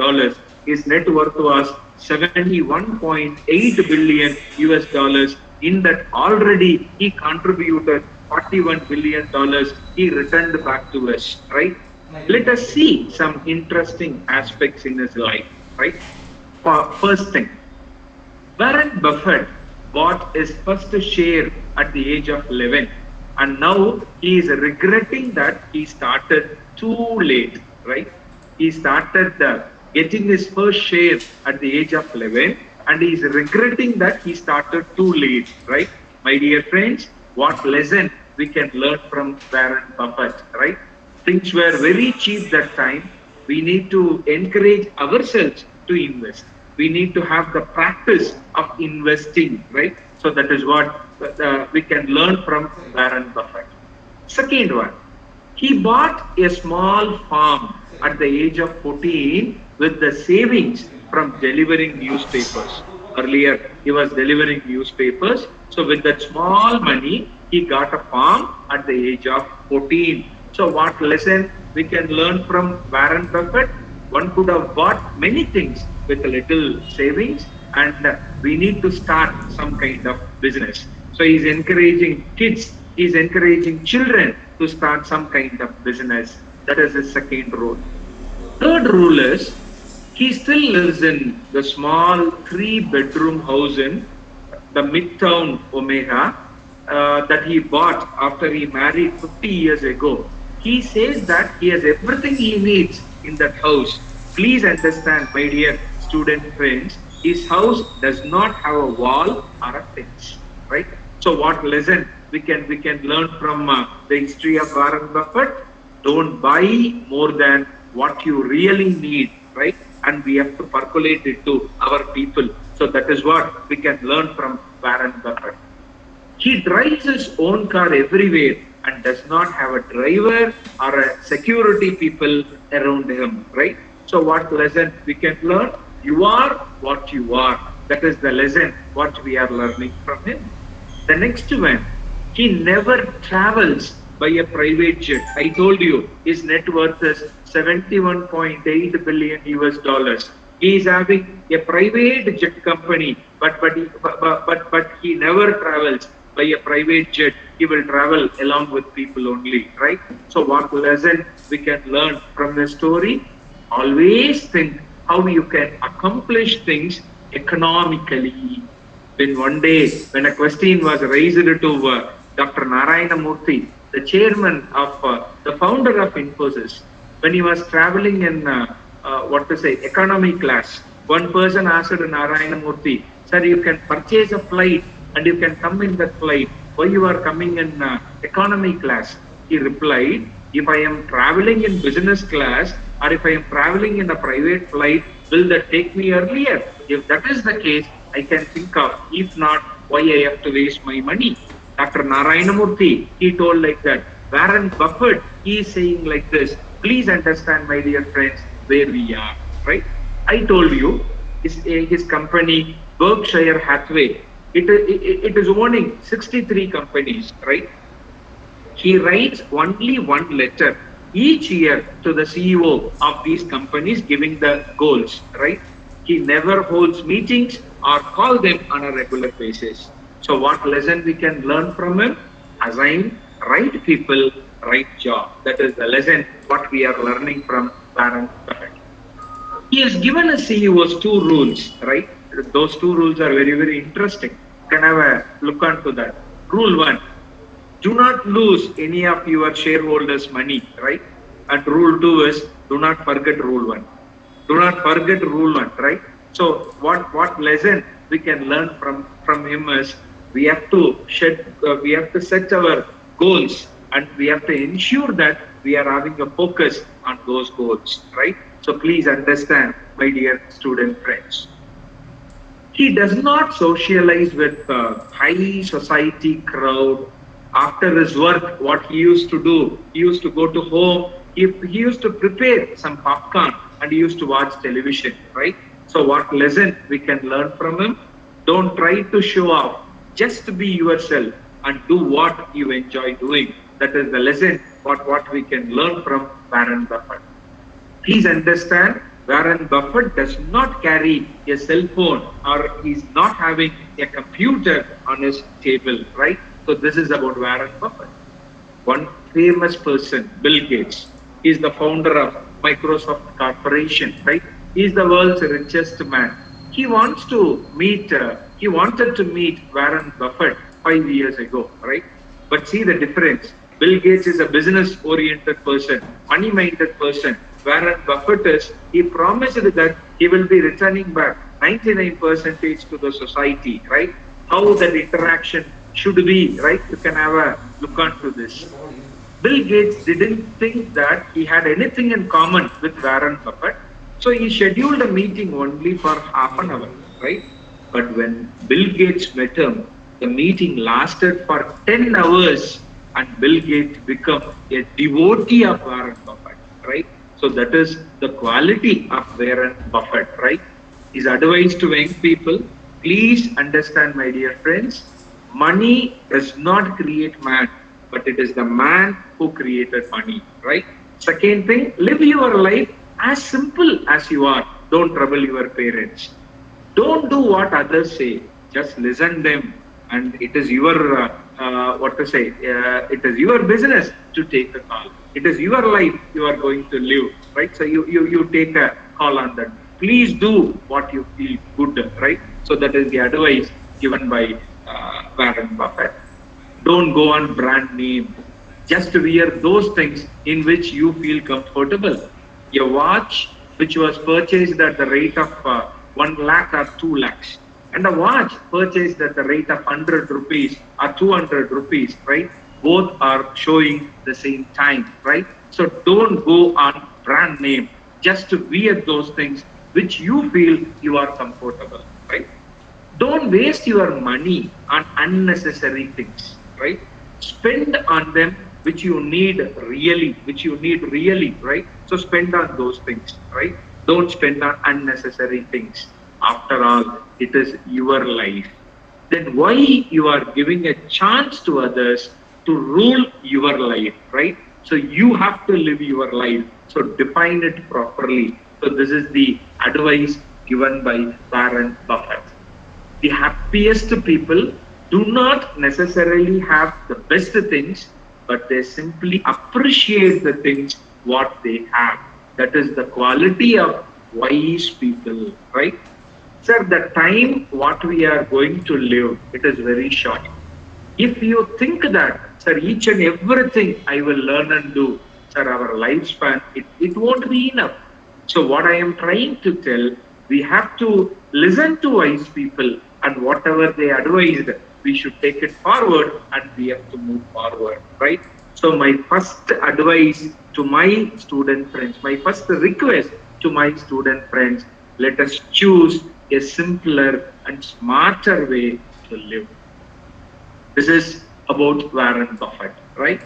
His net worth was 71.8 billion US dollars. In that already he contributed $41 billion. He returned back to us, right? Let us see some interesting aspects in his life, right? First thing, Warren Buffett bought his first share at the age of 11, and now he is regretting that he started too late, right? He started getting his first share at the age of 11, and he is regretting that he started too late, right? My dear friends, what lesson we can learn from Warren Buffett, right? Things were very cheap that time. We need to encourage ourselves to invest. We need to have the practice of investing, right? So that is what we can learn from Warren Buffett. Second one, he bought a small farm at the age of 14 with the savings from delivering newspapers. Earlier, he was delivering newspapers. So with that small money, he got a farm at the age of 14. So what lesson we can learn from Warren Buffett? One could have bought many things with a little savings, and we need to start some kind of business. So he's encouraging kids, he's encouraging children to start some kind of business. That is his second rule. Third rule is, he still lives in the small 3-bedroom house in the Midtown Omega that he bought after he married 50 years ago. He says that he has everything he needs in that house. Please understand, my dear student friends, his house does not have a wall or a fence, right? So what lesson we can learn from the history of Warren Buffett? Don't buy more than what you really need, right? And we have to percolate it to our people. So that is what we can learn from Warren Buffett. He drives his own car everywhere and does not have a driver or a security people around him, right? So what lesson we can learn? You are what you are. That is the lesson what we are learning from him. The next one, he never travels by a private jet. I told you his net worth is 71.8 billion US dollars. He is having a private jet company, but he never travels by a private jet. He will travel along with people only, right? So what lesson we can learn from the story? Always think how you can accomplish things economically. When one day, when a question was raised to Dr. Narayana Murthy, the chairman of the founder of Infosys, when he was traveling in economy class, one person asked Narayana Murthy, sir, you can purchase a flight and you can come in that flight. Why you are coming in economy class? He replied, if I am traveling in business class or if I am traveling in a private flight, will that take me earlier? If that is the case, I can think of. If not, why I have to waste my money? Dr. Narayana Murthy, he told like that. Warren Buffett, he is saying like this. Please understand, my dear friends, where we are, right? I told you, his company, Berkshire Hathaway, it is owning 63 companies, right? He writes only one letter each year to the CEO of these companies giving the goals, right? He never holds meetings or call them on a regular basis. So what lesson we can learn from him? Assign right people, right job. That is the lesson what we are learning from Warren Buffett. He has given his CEOs two rules, right? Those two rules are very, very interesting. You can have a look onto that. Rule 1, do not lose any of your shareholders' money, right? And rule 2 is, do not forget rule 1. Do not forget rule 1, right? So what lesson we can learn from him is, we have to set our goals and we have to ensure that we are having a focus on those goals, right? So please understand, my dear student friends. He does not socialize with high society crowd. After his work, what he used to do, he used to go to home, he used to prepare some popcorn and he used to watch television, right? So what lesson we can learn from him? Don't try to show off, just be yourself and do what you enjoy doing. That is the lesson what we can learn from Warren Buffett. Please understand, Warren Buffett does not carry a cell phone or he's not having a computer on his table, right? So this is about Warren Buffett. One famous person, Bill Gates, is the founder of Microsoft Corporation, right? He's the world's richest man. He wanted to meet Warren Buffett 5 years ago, right? But see the difference. Bill Gates is a business-oriented person, money-minded person. Warren Buffett is, he promised that he will be returning back 99% to the society, right? How that interaction should be, right? You can have a look onto this. Bill Gates didn't think that he had anything in common with Warren Buffett. So he scheduled a meeting only for half an hour, right? But when Bill Gates met him, the meeting lasted for 10 hours and Bill Gates became a devotee of Warren Buffett, right? So that is the quality of Warren Buffett, right? His advice to young people, please understand, my dear friends, money does not create man, but it is the man who created money, right? Second thing, live your life as simple as you are. Don't trouble your parents. Don't do what others say. Just listen them, and it is your it is your business to take a call. It is your life you are going to live, right? So you take a call on that. Please do what you feel good, right? So that is the advice given by Warren Buffett. Don't go on brand name. Just wear those things in which you feel comfortable. A watch which was purchased at the rate of 1 lakh or 2 lakhs, and a watch purchased at the rate of 100 rupees or 200 rupees, right? Both are showing the same time, right? So don't go on brand name. Just wear those things which you feel you are comfortable, right? Don't waste your money on unnecessary things, right? Spend on them which you need really, right? So spend on those things, right? Don't spend on unnecessary things. After all, it is your life. Then why you are giving a chance to others to rule your life, right? So you have to live your life. So define it properly. So this is the advice given by Warren Buffett. The happiest people do not necessarily have the best things, but they simply appreciate the things what they have. That is the quality of wise people, right? Sir, the time what we are going to live, it is very short. If you think that sir, each and everything I will learn and do, sir, our lifespan, it won't be enough. So what I am trying to tell, we have to listen to wise people, and whatever they advised, we should take it forward and we have to move forward, right? So my first advice to my student friends, my first request to my student friends, let us choose a simpler and smarter way to live. This is about Warren Buffett, right?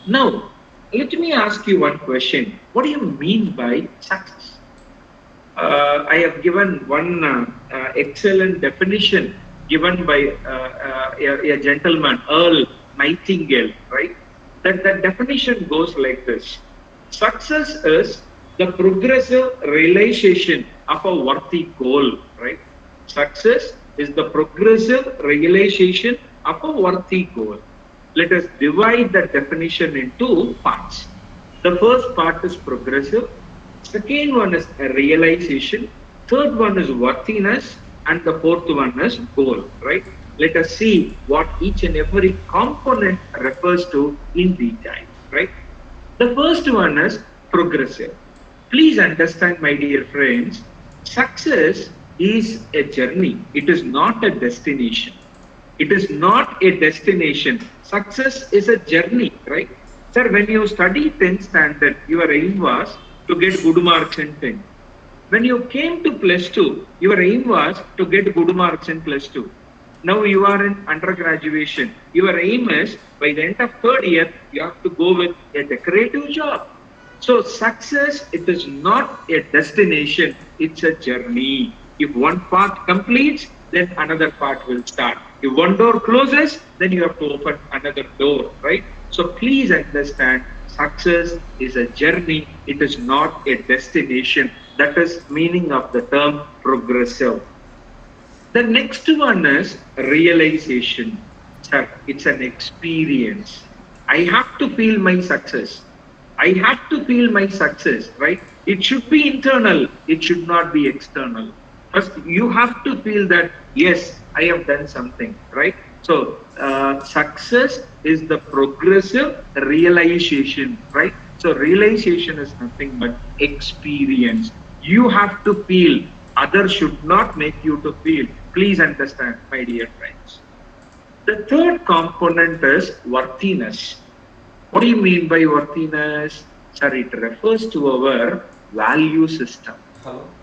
Now, let me ask you one question. What do you mean by success? I have given one excellent definition given by a gentleman, Earl Nightingale, right? That definition goes like this. Success is the progressive realization of a worthy goal, right? Success is the progressive realization of a worthy goal. Let us divide that definition into parts. The first part is progressive, second one is a realization, third one is worthiness, and the fourth one is goal, right? Let us see what each and every component refers to in detail, right? The first one is progressive. Please understand, my dear friends, success is a journey. It is not a destination. It is not a destination. Success is a journey, right? Sir, when you study 10th standard, your aim was to get good marks in 10th. When you came to plus 2, your aim was to get good marks in plus 2. Now you are in undergraduation. Your aim is, by the end of third year, you have to go with a decorative job. So success, it is not a destination, it's a journey. If one part completes, then another part will start. If one door closes, then you have to open another door, right? So please understand, success is a journey, it is not a destination. That is meaning of the term progressive. The next one is realization. Sir, it's an experience. I have to feel my success. I have to feel my success, right? It should be internal. It should not be external. First, you have to feel that, yes, I have done something, right? So, success is the progressive realization, right? So, realization is nothing but experience. You have to feel. Others should not make you to feel. Please understand, my dear friends. The third component is worthiness. What do you mean by worthiness? Sir, it refers to our value system.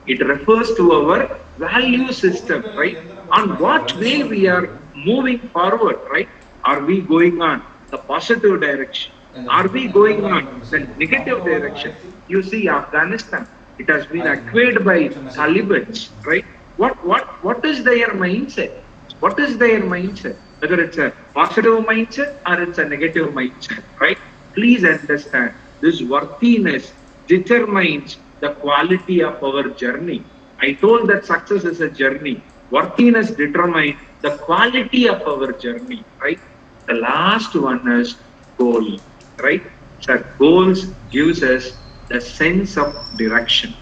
It refers to our value system, right? On what way we are moving forward, right? Are we going on the positive direction? Are we going on the negative direction? You see, Afghanistan, it has been acquired by Taliban, right? What is their mindset? What is their mindset? Whether it's a positive mindset or it's a negative mindset, right? Please understand, this worthiness determines the quality of our journey. I told that success is a journey. Worthiness determines the quality of our journey, right? The last one is goal, right? So goals gives us the sense of direction.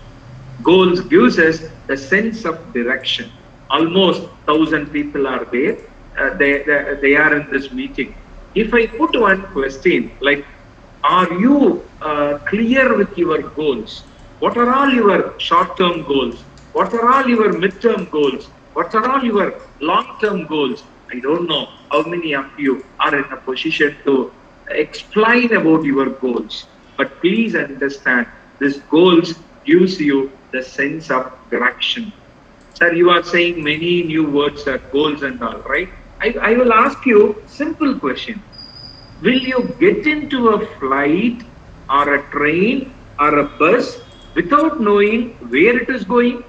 Goals gives us the sense of direction. Almost 1,000 people are there. They are in this meeting. If I put one question like, are you clear with your goals? What are all your short-term goals? What are all your mid-term goals? What are all your long-term goals? I don't know how many of you are in a position to explain about your goals. But please understand, this goals gives you the sense of direction. Sir, you are saying many new words, goals and all, right? I will ask you a simple question. Will you get into a flight or a train or a bus without knowing where it is going?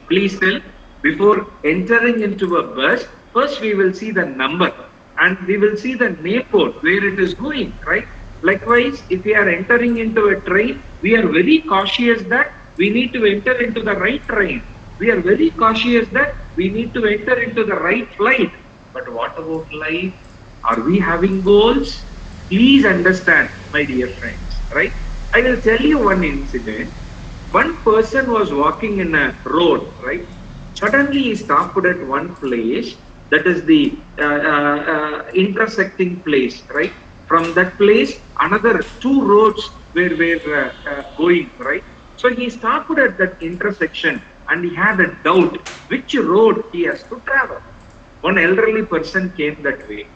Please tell. Before entering into a bus, first we will see the number and we will see the name board where it is going, right? Likewise, if we are entering into a train, we are very cautious that we need to enter into the right train. We are very cautious that we need to enter into the right flight. But what about life? Are we having goals? Please understand, my dear friends, right? I will tell you one incident. One person was walking in a road, right? Suddenly he stopped at one place That is the intersecting place, right? From that place, another two roads were going, right? So he stopped at that intersection and he had a doubt which road he has to travel. One elderly person came that way.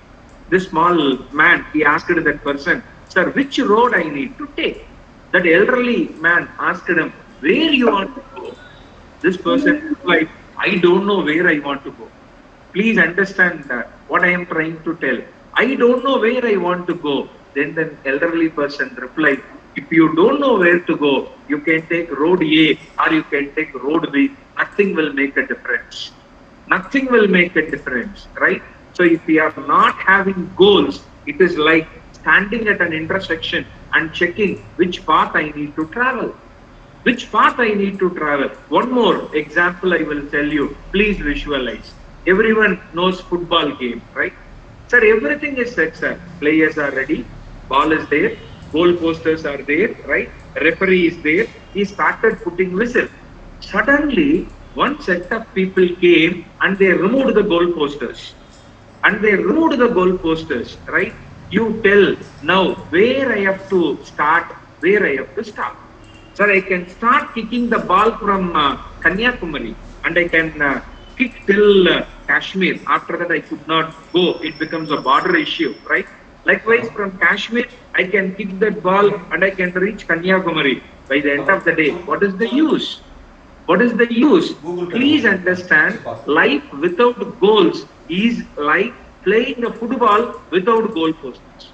This small man, he asked that person, sir, which road I need to take? That elderly man asked him, where you want to go? This person replied, I don't know where I want to go. Please understand what I am trying to tell. I don't know where I want to go. Then the elderly person replied, if you don't know where to go, you can take road A or you can take road B. Nothing will make a difference. Nothing will make a difference, right? So if we are not having goals, it is like standing at an intersection and checking which path I need to travel. Which path I need to travel. One more example I will tell you. Please visualize. Everyone knows football game, right? Sir, everything is set, sir. Players are ready. Ball is there. Goal posters are there, right? Referee is there. He started putting whistle. Suddenly, one set of people came and they removed the goal posters. And they removed the goal posters, right? You tell now where I have to start, where I have to stop. Sir, I can start kicking the ball from Kanyakumari and I can kick till Kashmir. After that, I could not go. It becomes a border issue, right? Likewise, from Kashmir, I can kick that ball and I can reach Kanyakumari. By the end of the day, what is the use? What is the use? Please understand, life without goals is like playing a football without goal posters.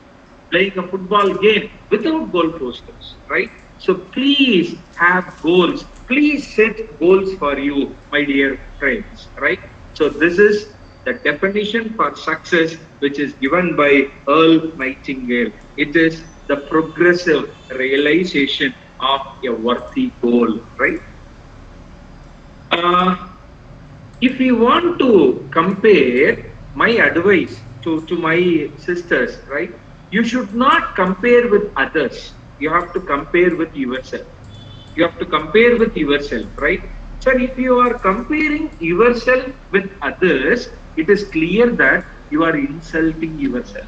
Playing a football game without goal posters, right? So please have goals. Please set goals for you, my dear friends, right? So this is the definition for success, which is given by Earl Nightingale. It is the progressive realization of a worthy goal, right? If you want to compare, my advice to my sisters, right? You should not compare with others. You have to compare with yourself. You have to compare with yourself, right? So if you are comparing yourself with others, it is clear that you are insulting yourself.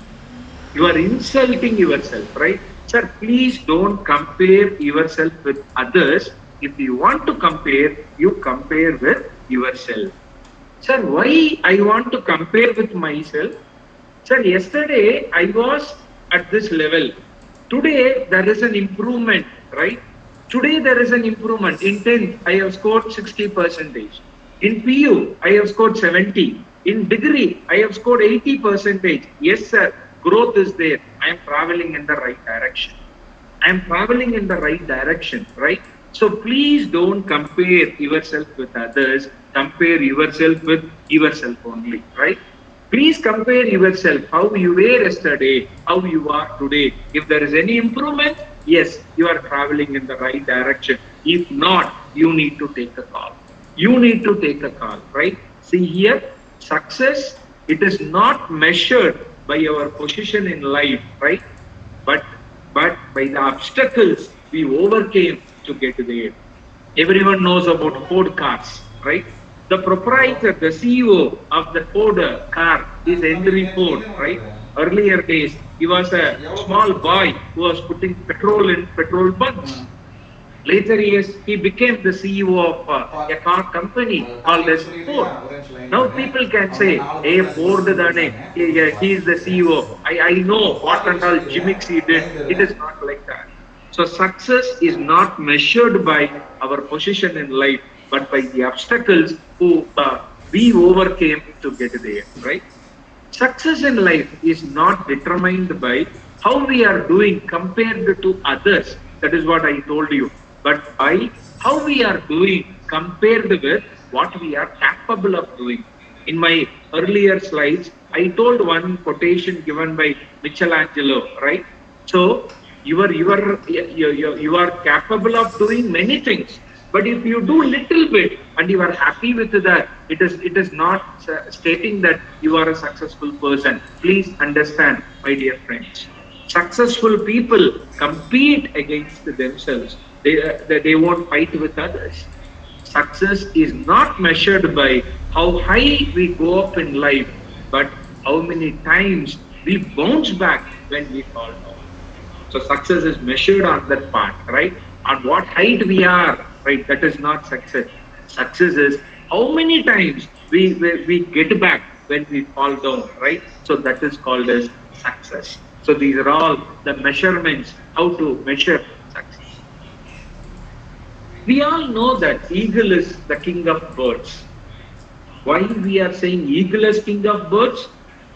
You are insulting yourself, right? Sir, please don't compare yourself with others. If you want to compare, you compare with yourself. Sir, why I want to compare with myself? Sir, yesterday I was at this level. Today there is an improvement, right? Today there is an improvement. In 10th, I have scored 60%. In PU, I have scored 70. In degree, I have scored 80%. Yes, sir, growth is there. I am traveling in the right direction. I am traveling in the right direction, right? So please don't compare yourself with others. Compare yourself with yourself only, right? Please compare yourself, how you were yesterday, how you are today. If there is any improvement, yes, you are traveling in the right direction. If not, you need to take a call. You need to take a call, right? See here, success, it is not measured by our position in life, right? But by the obstacles we overcame to get there. Everyone knows about Ford cars, right? The proprietor, the CEO of the Ford car is Henry Ford, right? Earlier days, he was a small boy who was putting petrol in petrol bunks. Later years, he became the CEO of a car company called as Ford. Now people can say, hey, Ford, he is the CEO. I know what and all gimmicks he did. It is not like that. So success is not measured by our position in life, but by the obstacles who we overcame to get there, right? Success in life is not determined by how we are doing compared to others. That is what I told you. But by how we are doing compared with what we are capable of doing. In my earlier slides, I told one quotation given by Michelangelo, right? So you are capable of doing many things. But if you do little bit and you are happy with that, it is not stating that you are a successful person. Please understand, my dear friends. Successful people compete against themselves. They won't fight with others. Success is not measured by how high we go up in life, but how many times we bounce back when we fall down. So success is measured on that part, right? On what height we are, right? That is not success. Success is how many times we get back when we fall down, right? So that is called as success. So these are all the measurements, how to measure success. We all know that eagle is the king of birds. Why we are saying eagle is king of birds?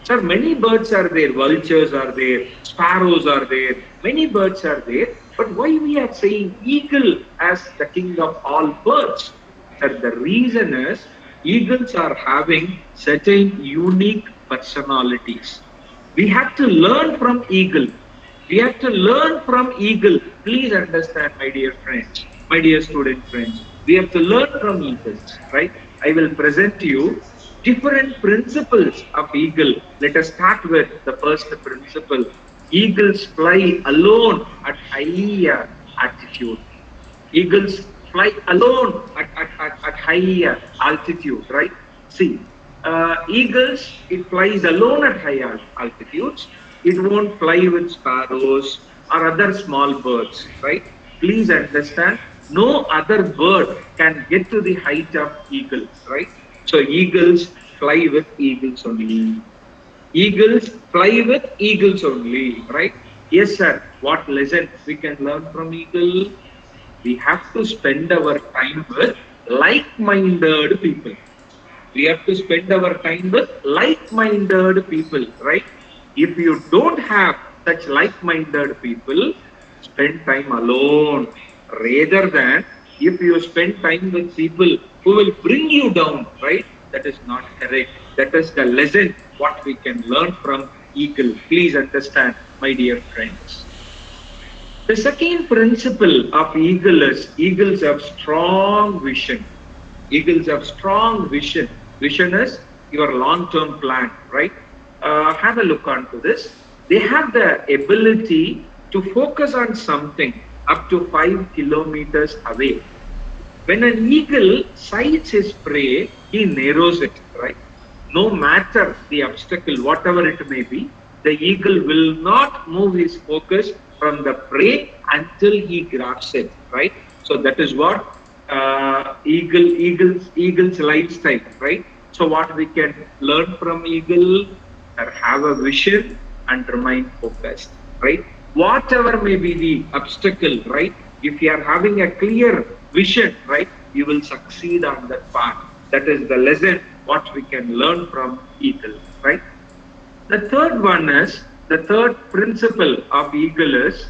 Sir, many birds are there, vultures are there, sparrows are there, many birds are there. But why we are saying eagle as the king of all birds? Sir, the reason is eagles are having certain unique personalities. We have to learn from eagle. We have to learn from eagle. Please understand, my dear friends, my dear student friends. We have to learn from eagles, right? I will present to you different principles of eagle. Let us start with the first principle. Eagles fly alone at high altitude. Eagles fly alone at high altitude, right? See, eagles, it flies alone at high altitudes. It won't fly with sparrows or other small birds, right? Please understand, no other bird can get to the height of eagle, right? So eagles fly with eagles only. Eagles fly with eagles only, right? Yes, sir. What lesson we can learn from eagle? We have to spend our time with like-minded people. We have to spend our time with like-minded people, right? If you don't have such like-minded people, spend time alone rather than if you spend time with people who will bring you down, right? That is not correct. That is the lesson what we can learn from eagle. Please understand, my dear friends. The second principle of eagle is eagles have strong vision. Eagles have strong vision. Vision is your long-term plan, right? Have a look onto this. They have the ability to focus on something up to 5 kilometers away. When an eagle sights his prey, he narrows it, right? No matter the obstacle, whatever it may be, the eagle will not move his focus from the prey until he grabs it, right? So that is what eagle's lifestyle, right? So what we can learn from eagle, have a vision and remain focused, right? Whatever may be the obstacle, right? If you are having a clear vision, right, you will succeed on that path. That is the lesson what we can learn from eagle, right? The third one is, the third principle of eagle is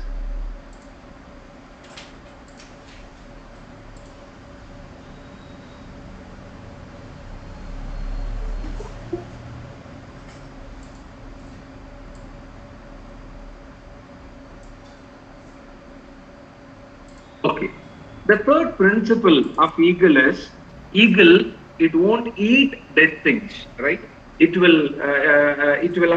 okay. The third principle of eagle is, eagle, it won't eat dead things, right? It will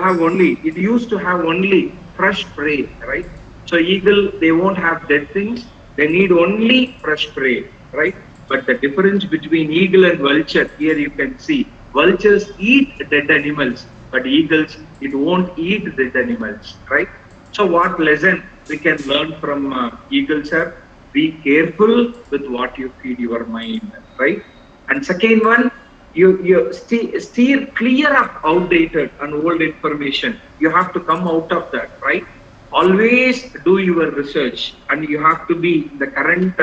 have only, it used to have only fresh prey, right? So eagle, they won't have dead things. They need only fresh prey, right? But the difference between eagle and vulture, here you can see, vultures eat dead animals, but eagles, it won't eat dead animals, right? So what lesson we can learn from eagle, sir? Be careful with what you feed your mind, right? And second one, you steer clear of outdated and old information. You have to come out of that, right? Always do your research, and you have to be in the current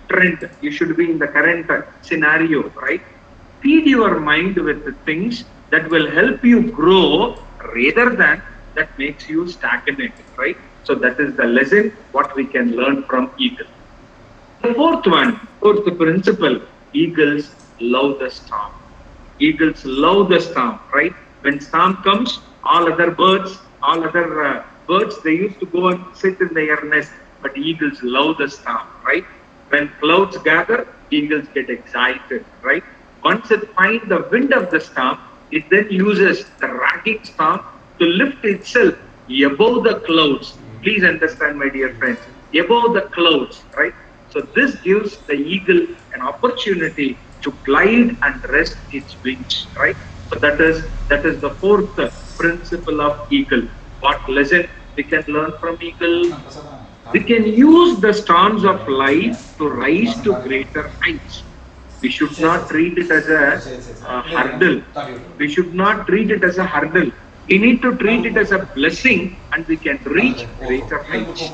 trend. You should be in the current scenario, right? Feed your mind with the things that will help you grow rather than that makes you stagnant, right? So that is the lesson what we can learn from eagle. The fourth principle, eagles love the storm. Eagles love the storm, right? When storm comes, all other birds, they used to go and sit in their nest, but eagles love the storm, right? When clouds gather, eagles get excited, right? Once it finds the wind of the storm, it then uses the raging storm to lift itself above the clouds. Please understand, my dear friends, above the clouds, right? So this gives the eagle an opportunity to glide and rest its wings, right? So that is the fourth principle of eagle. What lesson we can learn from eagle? We can use the storms of life to rise to greater heights. We should not treat it as a hurdle. We should not treat it as a hurdle. We need to treat it as a blessing, and we can reach greater heights.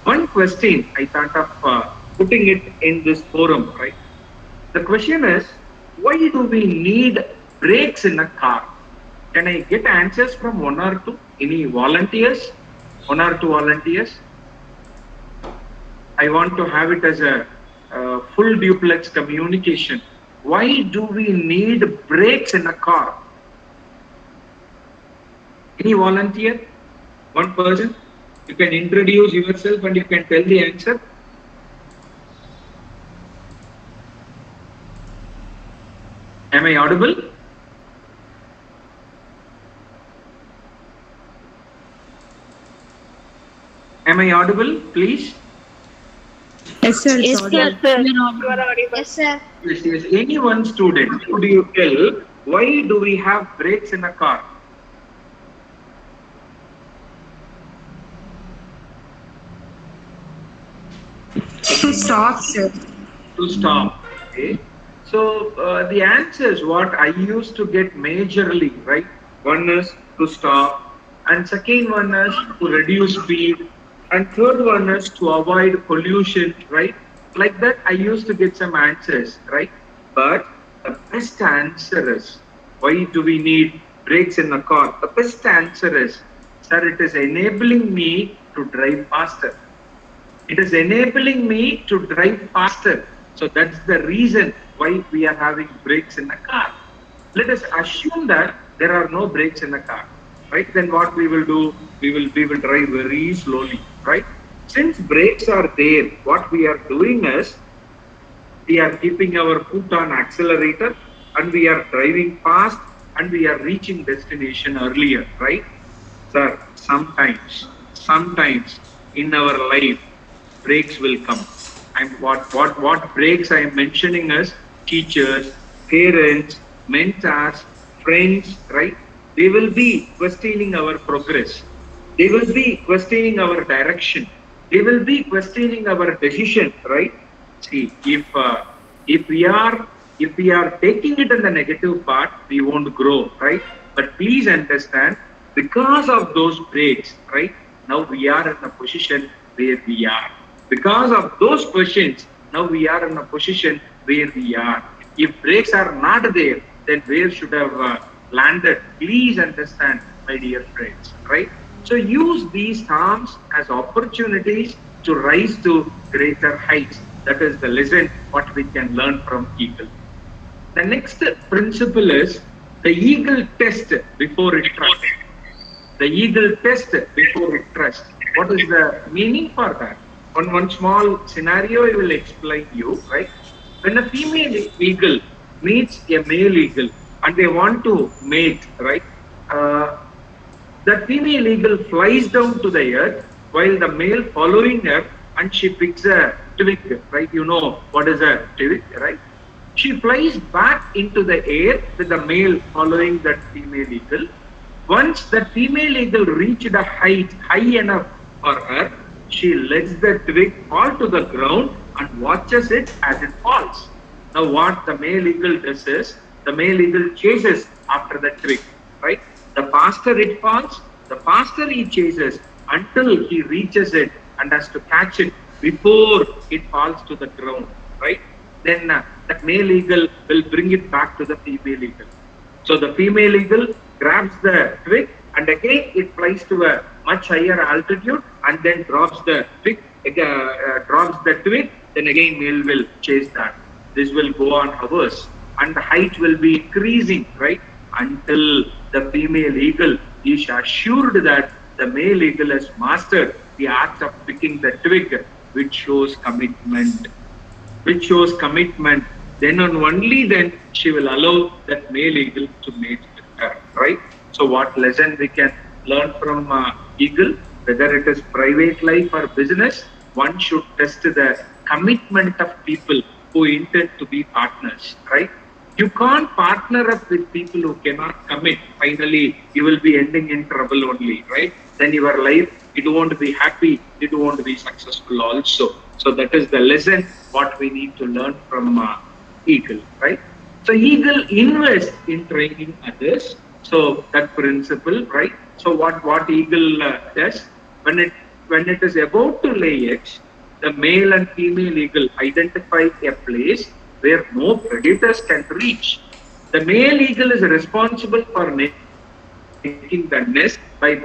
One question I thought of putting it in this forum, right? The question is, why do we need brakes in a car? Can I get answers from one or two? Any volunteers? One or two volunteers? I want to have it as a full duplex communication. Why do we need brakes in a car? Any volunteer? One person? You can introduce yourself and you can tell the answer. Am I audible? Am I audible, please? Yes, sir. Yes, sir. Yes, sir. Yes. Any one student, could you tell why do we have brakes in a car? To stop, sir. To stop. Okay. So the answers what I used to get majorly, right? One is to stop, and second one is to reduce speed, and third one is to avoid pollution, right? Like that, I used to get some answers, right? But the best answer is, why do we need brakes in a car? The best answer is, sir, it is enabling me to drive faster. It is enabling me to drive faster. So that's the reason why we are having brakes in a car. Let us assume that there are no brakes in a car, right? Then what we will do? We will drive very slowly, right? Since brakes are there, what we are doing is we are keeping our foot on accelerator and we are driving fast and we are reaching destination earlier, right? Sir, sometimes in our life, brakes will come. And what brakes I am mentioning is teachers, parents, mentors, friends, right? They will be questioning our progress. They will be questioning our direction. They will be questioning our decision, right? See, if we are taking it in the negative part, we won't grow, right? But please understand, because of those brakes, right? Now we are in a position where we are. Because of those questions, now we are in a position where we are. If brakes are not there, then where should have landed? Please understand, my dear friends, right? So use these terms as opportunities to rise to greater heights. That is the lesson what we can learn from eagle. The next principle is the eagle test before it trusts. The eagle test before it trusts. What is the meaning for that? One small scenario I will explain you, right? When a female eagle meets a male eagle and they want to mate, right? That female eagle flies down to the earth while the male following her, and she picks a twig, right? You know what is a twig, right? She flies back into the air with the male following that female eagle. Once the female eagle reached a height high enough for her, she lets the twig fall to the ground and watches it as it falls. Now what the male eagle does is, the male eagle chases after the twig, right? The faster it falls, the faster he chases until he reaches it and has to catch it before it falls to the ground, right? Then that male eagle will bring it back to the female eagle. So the female eagle grabs the twig and again it flies to a much higher altitude and then drops the twig, then again male will chase that. This will go on hours and the height will be increasing, right? Until the female eagle is assured that the male eagle has mastered the art of picking the twig, which shows commitment. Then and only then she will allow that male eagle to mate with her, right? So what lesson we can learn from eagle? Whether it is private life or business, one should test the commitment of people who intend to be partners, right? You can't partner up with people who cannot commit. Finally, you will be ending in trouble only, right? Then your life, it won't be happy, it won't be successful also. So that is the lesson what we need to learn from eagle, right? So eagle invests in training others. So that principle, right? So what eagle does when it is about to lay eggs, the male and female eagle identify a place where no predators can reach. The male eagle is responsible for making the nest by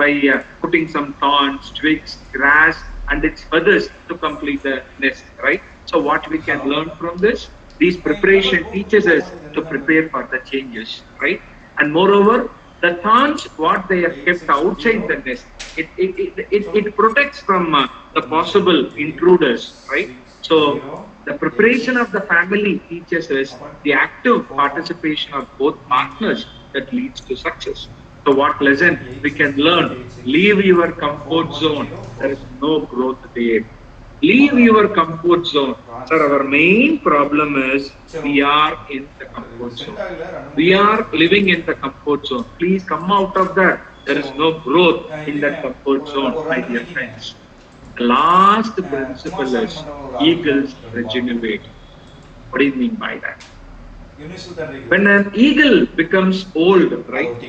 putting some thorns, twigs, grass, and its feathers to complete the nest, right? So what we can learn from this? These preparation teaches us to prepare for the changes, right? And moreover, the thorns, what they are kept outside the nest, it protects from the possible intruders, right? So the preparation of the family teaches us the active participation of both partners that leads to success. So what lesson we can learn? Leave your comfort zone. There is no growth there. Leave your comfort zone. Sir, our main problem is we are in the comfort zone. We are living in the comfort zone. Please come out of that. There is no growth in that comfort zone, my dear friends. The last principle is eagles regenerate. What do you mean by that? When an eagle becomes old, right,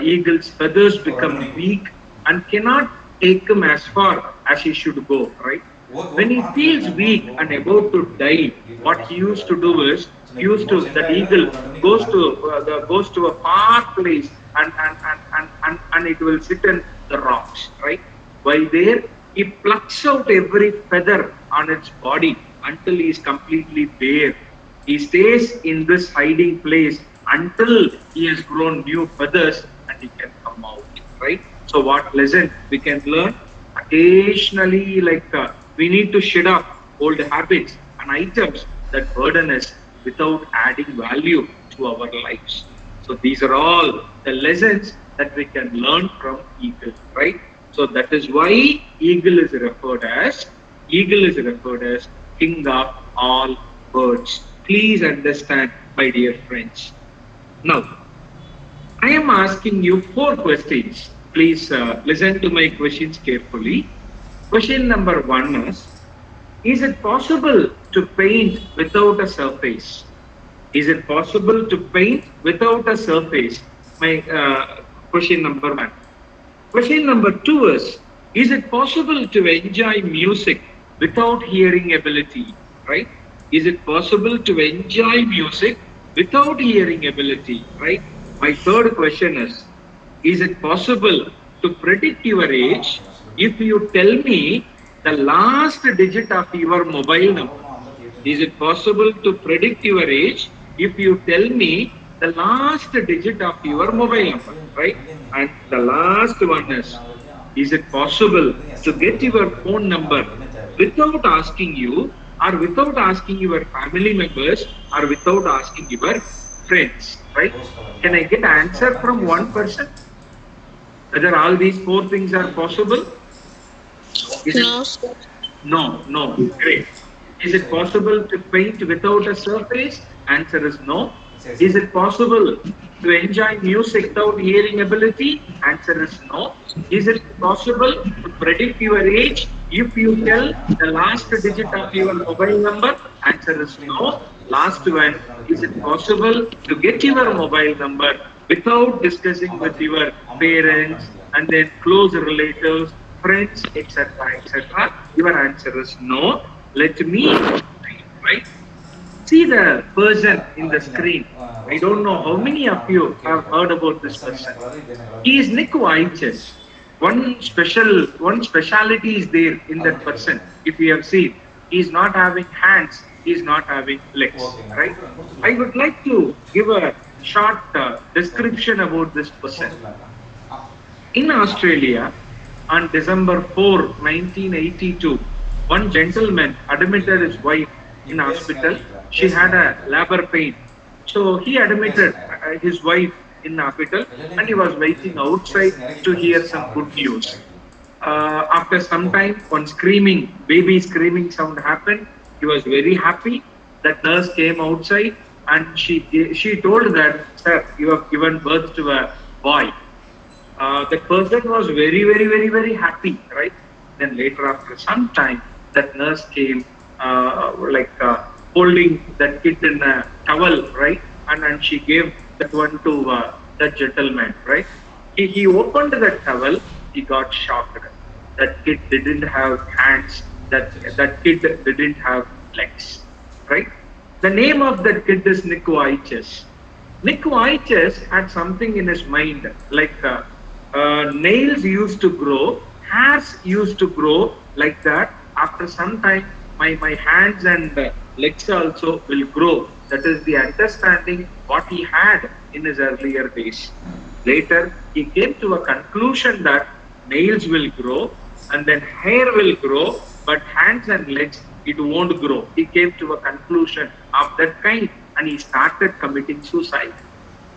eagle's feathers become weak and cannot take him as far as he should go, right? When he feels weak and about to die, what he used to do is, that eagle goes to a far place and it will sit in the rocks, right? While there, he plucks out every feather on its body until he is completely bare. He stays in this hiding place until he has grown new feathers and he can come out, right? So what lesson we can learn? Occasionally, we need to shed off old habits and items that burden us without adding value to our lives. So these are all the lessons that we can learn from eagle, right? So that is why eagle is referred as king of all birds. Please understand, my dear friends. Now, I am asking you 4 questions. Please listen to my questions carefully. Question number 1 is it possible to paint without a surface? Is it possible to paint without a surface? My question number 1. Question number 2 is it possible to enjoy music without hearing ability, right? Is it possible to enjoy music without hearing ability, right? My third question is it possible to predict your age if you tell me the last digit of your mobile number? Is it possible to predict your age if you tell me the last digit of your mobile number, right? And the last one is it possible to get your phone number without asking you, or without asking your family members, or without asking your friends, right? Can I get an answer from one person? Whether all these 4 things are possible? No. Great. Is it possible to paint without a surface? Answer is no. Is it possible to enjoy music without hearing ability? Answer is no. Is it possible to predict your age if you tell the last digit of your mobile number? Answer is no. Last one, is it possible to get your mobile number without discussing with your parents and then close relatives, friends, etc., etc.? Your answer is no. Let me, right? See the person in the screen. I don't know how many of you have heard about this person. He is Nick Vujicic. One speciality is there in that person. If you have seen, he is not having hands, he is not having legs, right? I would like to give a short description about this person. In Australia, on December 4, 1982, one gentleman admitted his wife in hospital. She had a labor pain. So he admitted his wife in hospital and he was waiting outside to hear some good news. After some time, one baby screaming sound happened. He was very happy. That nurse came outside and she told that, sir, you have given birth to a boy. That person was very happy, right? Then later, after some time, that nurse came, holding that kid in a towel, right? And she gave that one to that gentleman, right? He opened that towel, he got shocked. That kid didn't have hands, that kid didn't have legs, right? The name of that kid is Nick Vaiches. Nick Vaiches had something in his mind, nails used to grow, hairs used to grow like that. After some time, my hands and legs also will grow. That is the understanding what he had in his earlier days. Later, he came to a conclusion that nails will grow and then hair will grow, but hands and legs, it won't grow. He came to a conclusion of that kind and he started committing suicide.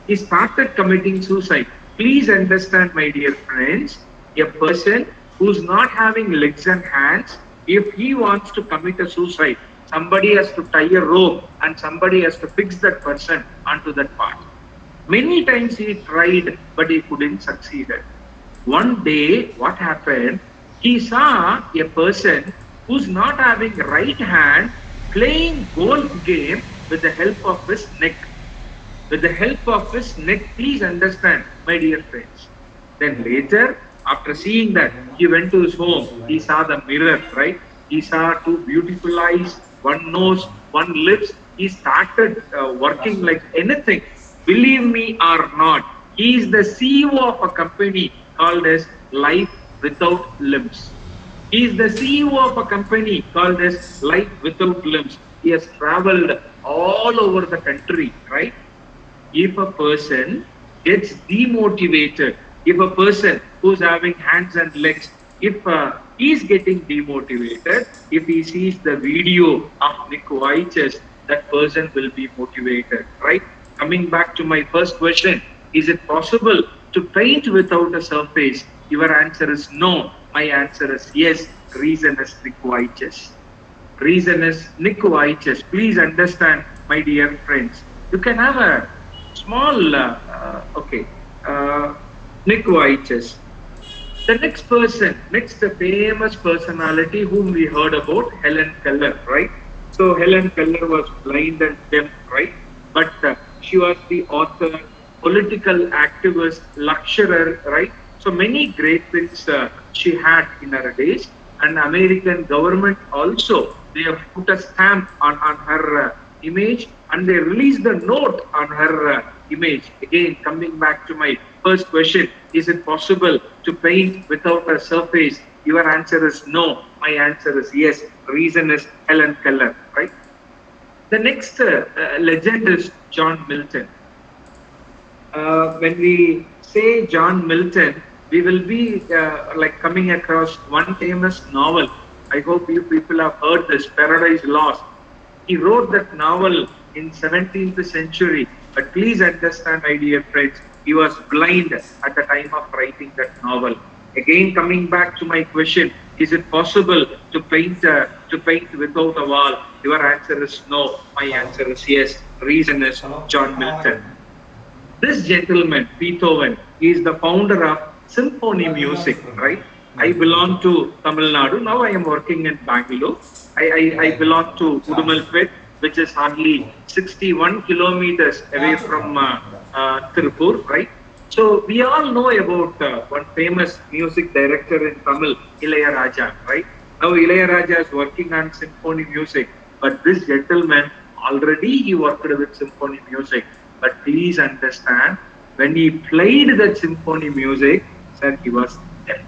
He started committing suicide. Please understand, my dear friends, a person who's not having legs and hands, if he wants to commit a suicide, somebody has to tie a rope and somebody has to fix that person onto that part. Many times he tried, but he couldn't succeed. One day, what happened? He saw a person who's not having right hand playing golf game with the help of his neck. With the help of his neck, please understand, my dear friends. Then later, after seeing that, he went to his home. He saw the mirror, right? He saw two beautiful eyes, one nose, one lips. He started working like anything. Believe me or not, he is the CEO of a company called as Life Without Limbs. He is the CEO of a company called as Life Without Limbs. He has traveled all over the country, right? If a person gets demotivated, if a person who's having hands and legs, if he's getting demotivated, if he sees the video of Nick Vaiches, that person will be motivated, right? Coming back to my first question, is it possible to paint without a surface? Your answer is no. My answer is yes. Reason is Nick Vaiches. Reason is Nick Vaiches. Please understand, my dear friends. You can have a small, Nick Vaiches. The next person, next famous personality whom we heard about, Helen Keller, right? So Helen Keller was blind and deaf, right? But she was the author, political activist, lecturer, right? So many great things she had in her days. And American government also, they have put a stamp on her image and they released a note on her image. Again, coming back to my first question, is it possible to paint without a surface? Your answer is no. My answer is yes. Reason is Helen Keller, right? The next legend is John Milton. When we say John Milton, we will be coming across one famous novel. I hope you people have heard this, Paradise Lost. He wrote that novel in 17th century. But please understand, my dear friends, he was blind at the time of writing that novel. Again, coming back to my question, is it possible to paint without a wall? Your answer is no. My answer is yes. Reason is John Milton. This gentleman, Beethoven, is the founder of symphony music, right? I belong to Tamil Nadu. Now I am working in Bangalore. I belong to Udumalpet, which is hardly 61 kilometers away from Tirupur, right? So we all know about one famous music director in Tamil, Ilayaraja, right? Now Ilayaraja is working on symphony music, but this gentleman already he worked with symphony music. But please understand, when he played that symphony music, sir, he was deaf.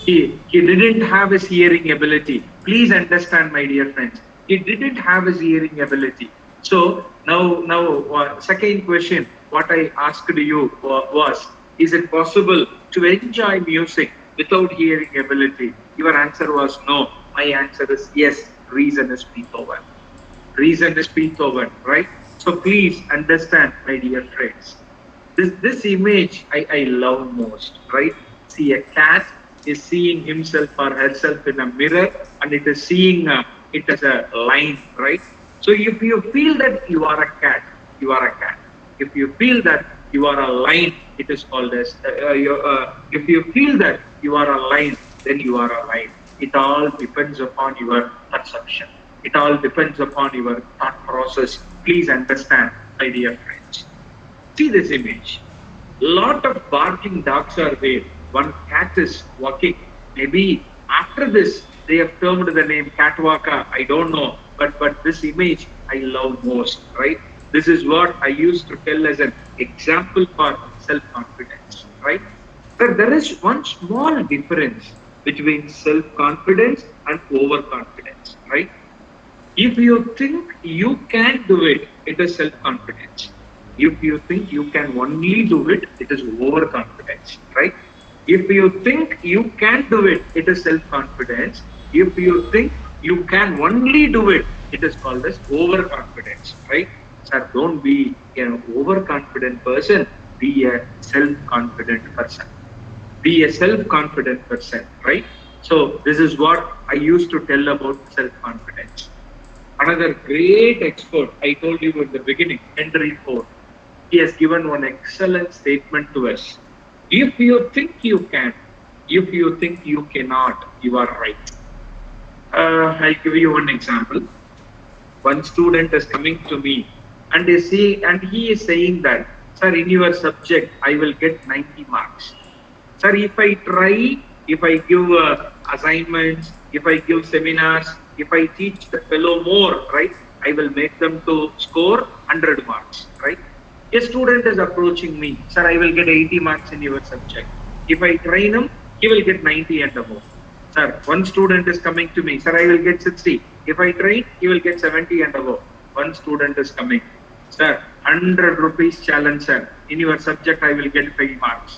He didn't have his hearing ability. Please understand, my dear friends. He didn't have his hearing ability. So now, second question, what I asked you was, is it possible to enjoy music without hearing ability? Your answer was no. My answer is yes. Reason is Beethoven. Reason is Beethoven, right? So please understand, my dear friends. This image I love most, right? See, a cat is seeing himself or herself in a mirror and it is seeing it as a line, right? So if you feel that you are a cat, you are a cat. If you feel that you are a lion, it is called as, if you feel that you are a lion, then you are a lion. It all depends upon your perception. It all depends upon your thought process. Please understand, my dear friends. See this image. Lot of barking dogs are there. One cat is walking. Maybe after this, they have termed the name catwalker. I don't know. But this image I love most, right? This is what I used to tell as an example for self-confidence, right? But there is one small difference between self-confidence and overconfidence, right? If you think you can do it, it is self-confidence. If you think you can only do it, it is overconfidence, right? If you think you can do it, it is self-confidence. If you think you can only do it, it is called as overconfidence, right? Sir, don't be an overconfident person, be a self-confident person. Be a self-confident person, right? So this is what I used to tell about self-confidence. Another great expert, I told you in the beginning, Henry Ford. He has given one excellent statement to us. If you think you can, if you think you cannot, you are right. I'll give you one example. One student is coming to me and he is saying that, sir, in your subject, I will get 90 marks. Sir, if I try, if I give assignments, if I give seminars, if I teach the fellow more, right, I will make them to score 100 marks, right? A student is approaching me, sir, I will get 80 marks in your subject. If I train him, he will get 90 and above. Sir, one student is coming to me, sir, I will get 60. If I train, he will get 70 and above. One student is coming, sir, 100 rupees challenge, sir. In your subject, I will get 5 marks.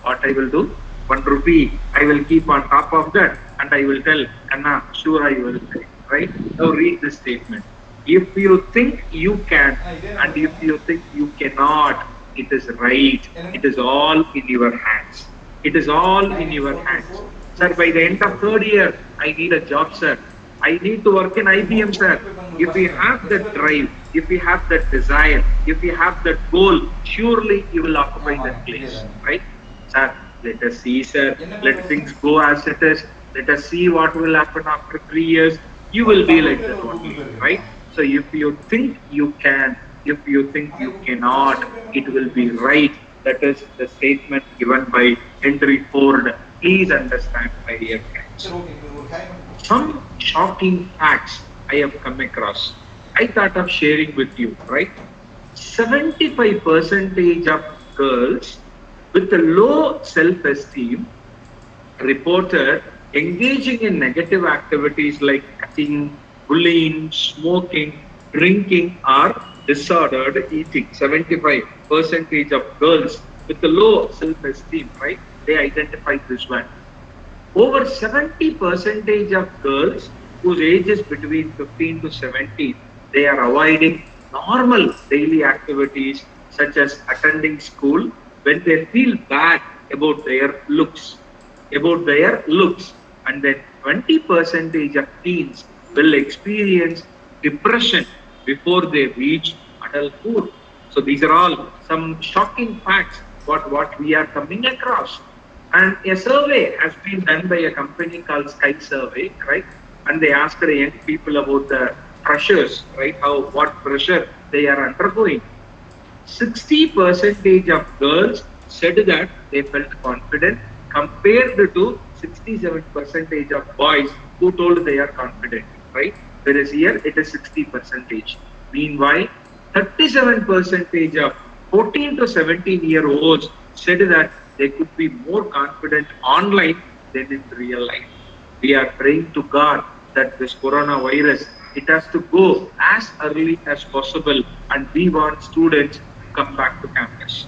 What I will do? 1 rupee, I will keep on top of that and I will tell, Anna, sure I will say, right? Now read this statement. If you think you can and if you think you cannot, it is right. It is all in your hands. It is all in your hands. Sir, by the end of 3rd year, I need a job, sir. I need to work in IBM, sir. If you have that drive, if you have that desire, if you have that goal, surely you will occupy that place, right? Sir, let us see, sir. Let things go as it is. Let us see what will happen after 3 years. You will be like that only, right? So if you think you can, if you think you cannot, it will be right. That is the statement given by Henry Ford. Please understand, my dear friends. Some shocking facts I have come across. I thought of sharing with you, right? 75% of girls with a low self-esteem reported engaging in negative activities like cutting, bullying, smoking, drinking, or disordered eating. 75% of girls with a low self-esteem, right? They identified this one. Over 70% of girls whose age is between 15 to 17, they are avoiding normal daily activities such as attending school when they feel bad about their looks. And then 20% of teens will experience depression before they reach adulthood. So these are all some shocking facts what we are coming across. And a survey has been done by a company called Sky Survey, right? And they asked the young people about the pressures, right? What pressure they are undergoing. 60% of girls said that they felt confident compared to 67% of boys who told they are confident, right? Whereas here it is 60%. Meanwhile, 37% of 14 to 17-year-olds said that they could be more confident online than in real life. We are praying to God that this coronavirus, it has to go as early as possible, and we want students to come back to campus.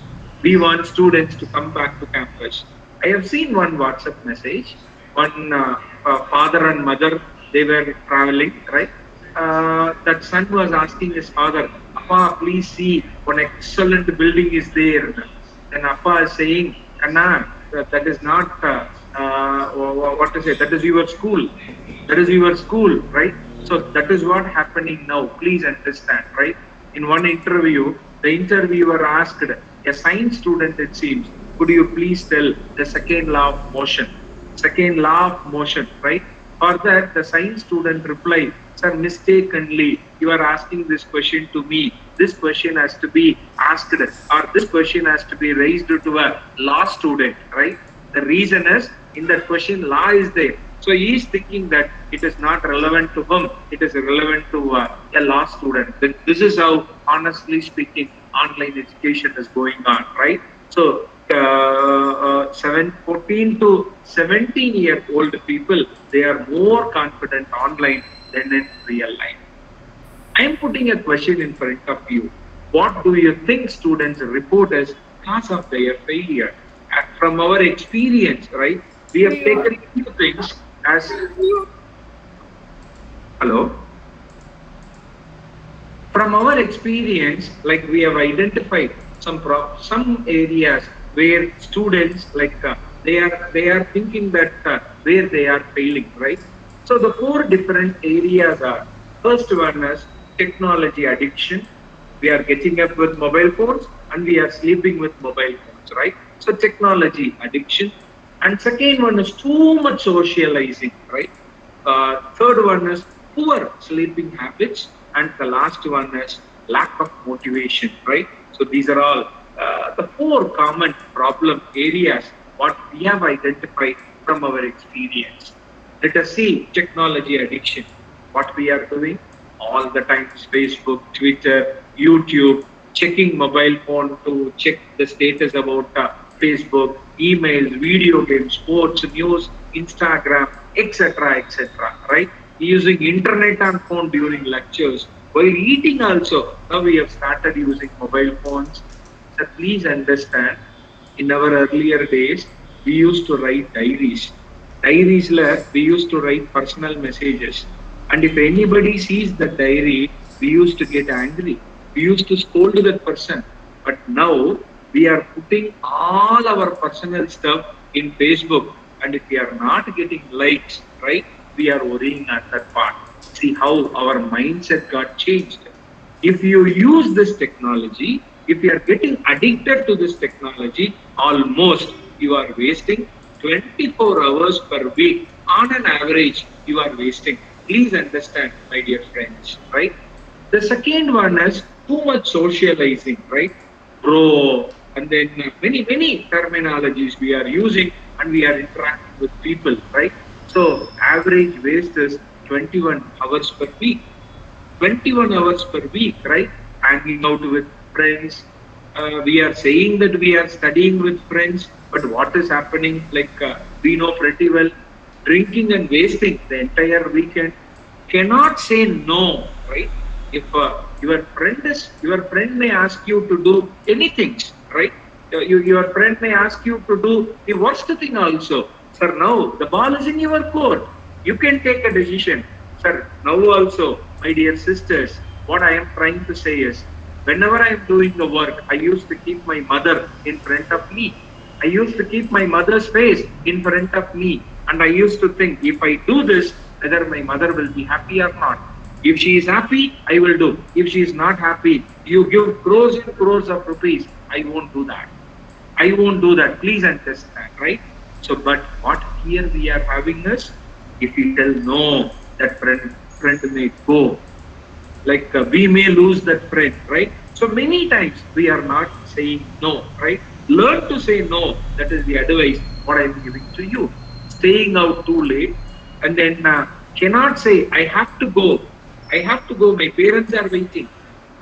I have seen one WhatsApp message. One father and mother, they were traveling, right? That son was asking his father, Appa, please see, one excellent building is there. Then Appa is saying, Anna, that is not, what to say, that is your school. Right? So that is what happening now. Please understand, right? In one interview, the interviewer asked a science student, it seems, could you please tell the second law of motion? Second law of motion, right? For that, the science student replied, sir, mistakenly, you are asking this question to me. This question has to be asked, or this question has to be raised to a law student, right? The reason is, in that question, law is there. So he is thinking that it is not relevant to him, it is relevant to a law student. This is how, honestly speaking, online education is going on, right? So 14 to 17-year-old people, they are more confident online than in real life. I am putting a question in front of you. What do you think students report as cause of their failure? From our experience, right? We have taken few things as hello. From our experience, like we have identified some areas where students they are thinking that where they are failing, right? So the four different areas are: first one is technology addiction. We are getting up with mobile phones and we are sleeping with mobile phones, right? So technology addiction. And second one is too much socializing, right? Third one is poor sleeping habits. And the last one is lack of motivation, right? So these are all the four common problem areas what we have identified from our experience. Let us see technology addiction. What we are doing all the time is Facebook, Twitter, YouTube, checking mobile phone to check the status about Facebook, emails, video games, sports, news, Instagram, etc., etc. Right? Using internet and phone during lectures. While eating also, now we have started using mobile phones. So please understand, in our earlier days, we used to write diaries. Diaries, we used to write personal messages. And if anybody sees the diary, we used to get angry. We used to scold that person. But now we are putting all our personal stuff in Facebook. And if we are not getting likes, right, we are worrying at that part. See how our mindset got changed. If you use this technology, if you are getting addicted to this technology, almost you are wasting 24 hours per week. On an average, you are wasting. Please understand, my dear friends, right? The second one is too much socializing, right? Bro, and then many terminologies we are using and we are interacting with people, right? So average waste is 21 hours per week. 21 hours per week, right? Hanging out with friends. We are saying that we are studying with friends, but what is happening? We know pretty well, drinking and wasting the entire weekend. Cannot say no, right? If your friend may ask you to do anything, right? Your friend may ask you to do the worst thing also. Sir, now the ball is in your court. You can take a decision. Sir, now also, my dear sisters, what I am trying to say is, whenever I am doing the work, I used to keep my mother in front of me. I used to keep my mother's face in front of me. And I used to think, if I do this, whether my mother will be happy or not. If she is happy, I will do. If she is not happy, you give crores and crores of rupees, I won't do that. I won't do that. Please understand, right? So, but what here we are having is, if you tell no, that friend may go. We may lose that friend, right? So many times we are not saying no, right? Learn to say no. That is the advice what I am giving to you. Staying out too late and then cannot say, I have to go. I have to go. My parents are waiting.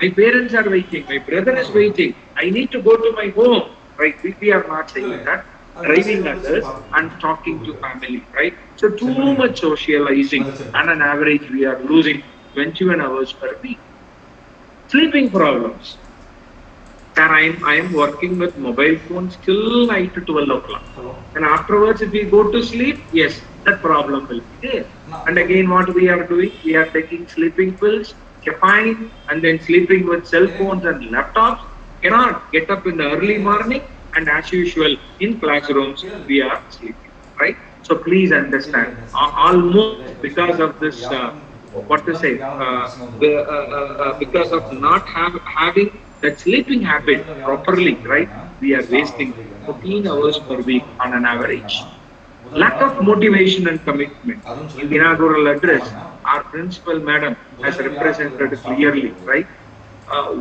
My parents are waiting. My brother is waiting. I need to go to my home, right? We are not saying that. Driving others and talking to family, right? So too much socializing. On an average, we are losing 21 hours per week. Sleeping problems. Sir, I am working with mobile phones till night to 12 o'clock. And afterwards, if we go to sleep, yes, that problem will be there. And again, what we are doing, we are taking sleeping pills, caffeine, and then sleeping with cell phones and laptops. Cannot get up in the early morning, and as usual, in classrooms, we are sleeping, right? So please understand, almost because of this what to say, because of not having that sleeping habit properly, right? We are wasting 14 hours per week on an average. Lack of motivation and commitment. In the inaugural address, our principal madam has represented clearly, right?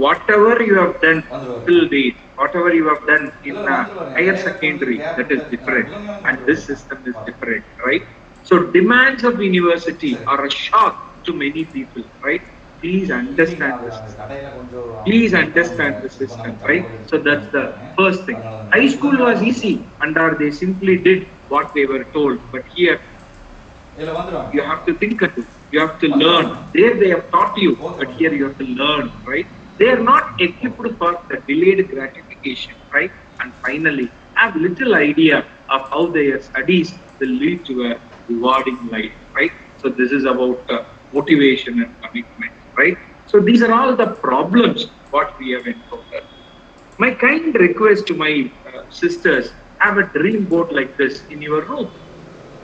Whatever you have done till date, whatever you have done in higher secondary, that is different, and this system is different, right? So demands of university are a shock to many people, right? Please understand this system. Please understand the system, right? So that's the first thing. High school was easy, and they simply did what they were told. But here, you have to think it. You have to learn. There they have taught you, but here you have to learn, right? They are not equipped for the delayed gratification, right? And finally, have little idea of how their studies will lead to a rewarding life, right? So this is about motivation and commitment, right? So these are all the problems what we have encountered. My kind request to my sisters, have a dream board like this in your room.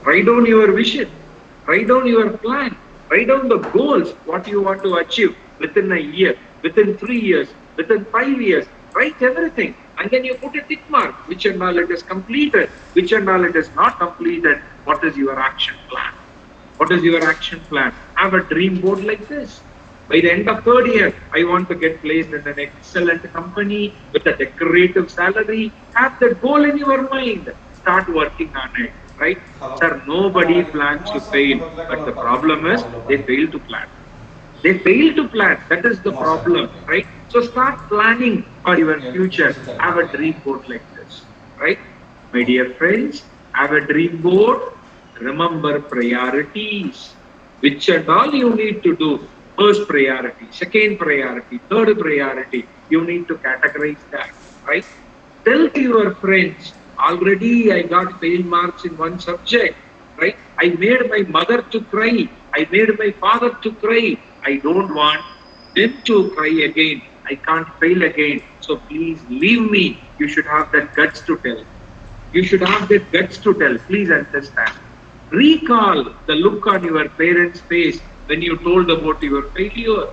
Write down your vision, write down your plan, write down the goals, what you want to achieve within a year, within 3 years, within 5 years, write everything. And then you put a tick mark, which and all it is completed, which and all it is not completed, what is your action plan? What is your action plan? Have a dream board like this. By the end of 3rd year, I want to get placed in an excellent company with a decorative salary. Have that goal in your mind. Start working on it, right? Sir, nobody plans to fail, but the problem is they fail to plan. They fail to plan. That is the problem, right? So start planning for your future. Have a dream board like this, right? My dear friends, have a dream board. Remember priorities, which and all you need to do. First priority, second priority, third priority. You need to categorize that, right? Tell to your friends, already I got fail marks in one subject, right? I made my mother to cry. I made my father to cry. I don't want them to cry again. I can't fail again. So please leave me. You should have that guts to tell. You should have that guts to tell. Please understand. Recall the look on your parents' face when you told about your failure.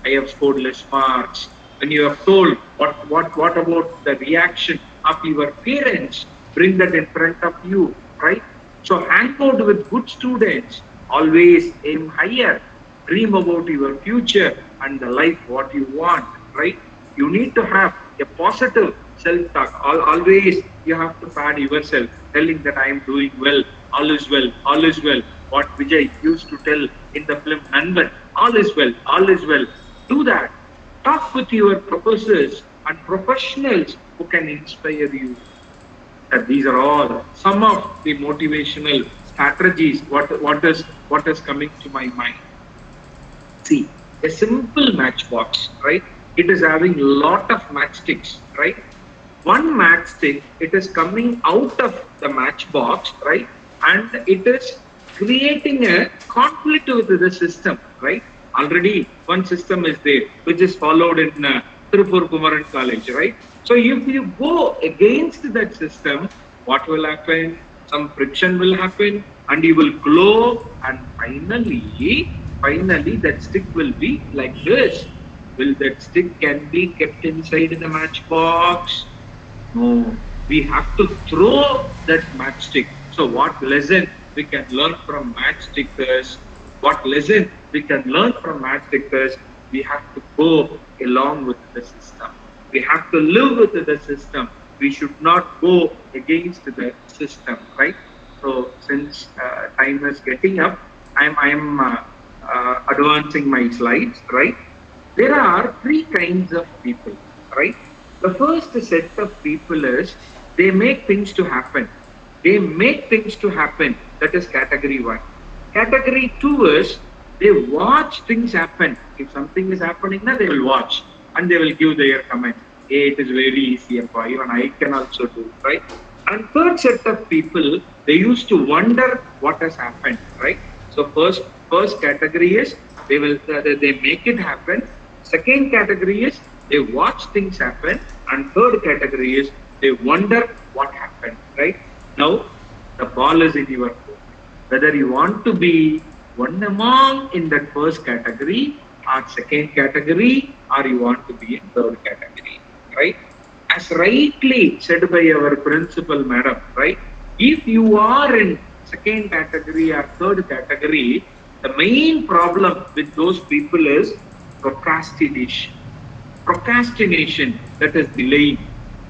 I have scored less marks. When you have told, what about the reaction of your parents? Bring that in front of you, right? So hang out with good students. Always aim higher. Dream about your future and the life what you want, right? You need to have a positive self-talk. Always you have to pad yourself, telling that I am doing well, all is well, all is well. What Vijay used to tell in the film Nanban, all is well, all is well. Do that. Talk with your professors and professionals who can inspire you. That these are all some of the motivational strategies. What is coming to my mind? See, a simple matchbox, right? It is having a lot of matchsticks, right? One matchstick, it is coming out of the matchbox, right? And it is creating a conflict with the system, right? Already one system is there, which is followed in Tirupur Kumaran College, right? So if you go against that system, what will happen? Some friction will happen and you will glow, and finally that stick will be like this. Will that stick can be kept inside the matchbox? No, we have to throw that matchstick. So what lesson we can learn from matchstickers? What lesson we can learn from matchstickers? We have to go along with the system. We have to live with the system. We should not go against the system, right? So since time is getting up, I'm advancing my slides, right? There are 3 kinds of people, right? The first set of people is they make things to happen. They make things to happen. That is category 1. Category 2 is they watch things happen. If something is happening, now they will watch and they will give their comment. Hey, it is very easy, even I can also do, right? And third set of people, they used to wonder what has happened, right? So first category is they make it happen. Second category is they watch things happen, and third category is they wonder what happened, right? Now the ball is in your court. Whether you want to be one among in that first category or second category, or you want to be in third category, right? As rightly said by our principal madam, right? If you are in second category or third category, the main problem with those people is procrastination. Procrastination, that is delaying.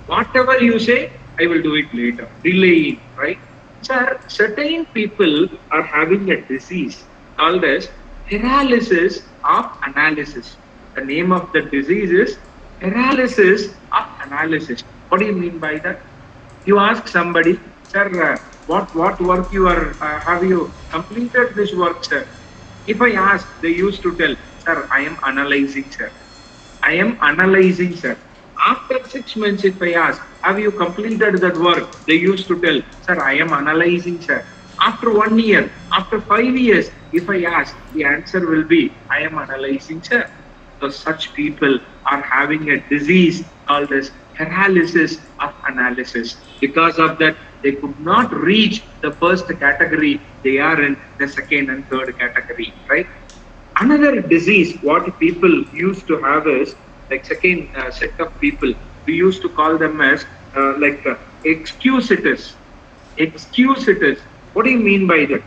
Whatever you say, I will do it later. Delaying, right? Sir, certain people are having a disease called as paralysis of analysis. The name of the disease is paralysis of analysis. What do you mean by that? You ask somebody, sir, what work you are, have you completed this work, sir? If I ask, they used to tell, sir, I am analyzing, sir. I am analyzing, sir. After 6 months, if I ask, have you completed that work? They used to tell, sir, I am analyzing, sir. After 1 year, after 5 years, if I ask, the answer will be, I am analyzing, sir. So such people are having a disease called as paralysis of analysis. Because of that, they could not reach the first category. They are in the second and third category, right? Another disease what people used to have is like second set of people. We used to call them as excusitous. Excusitous. What do you mean by that?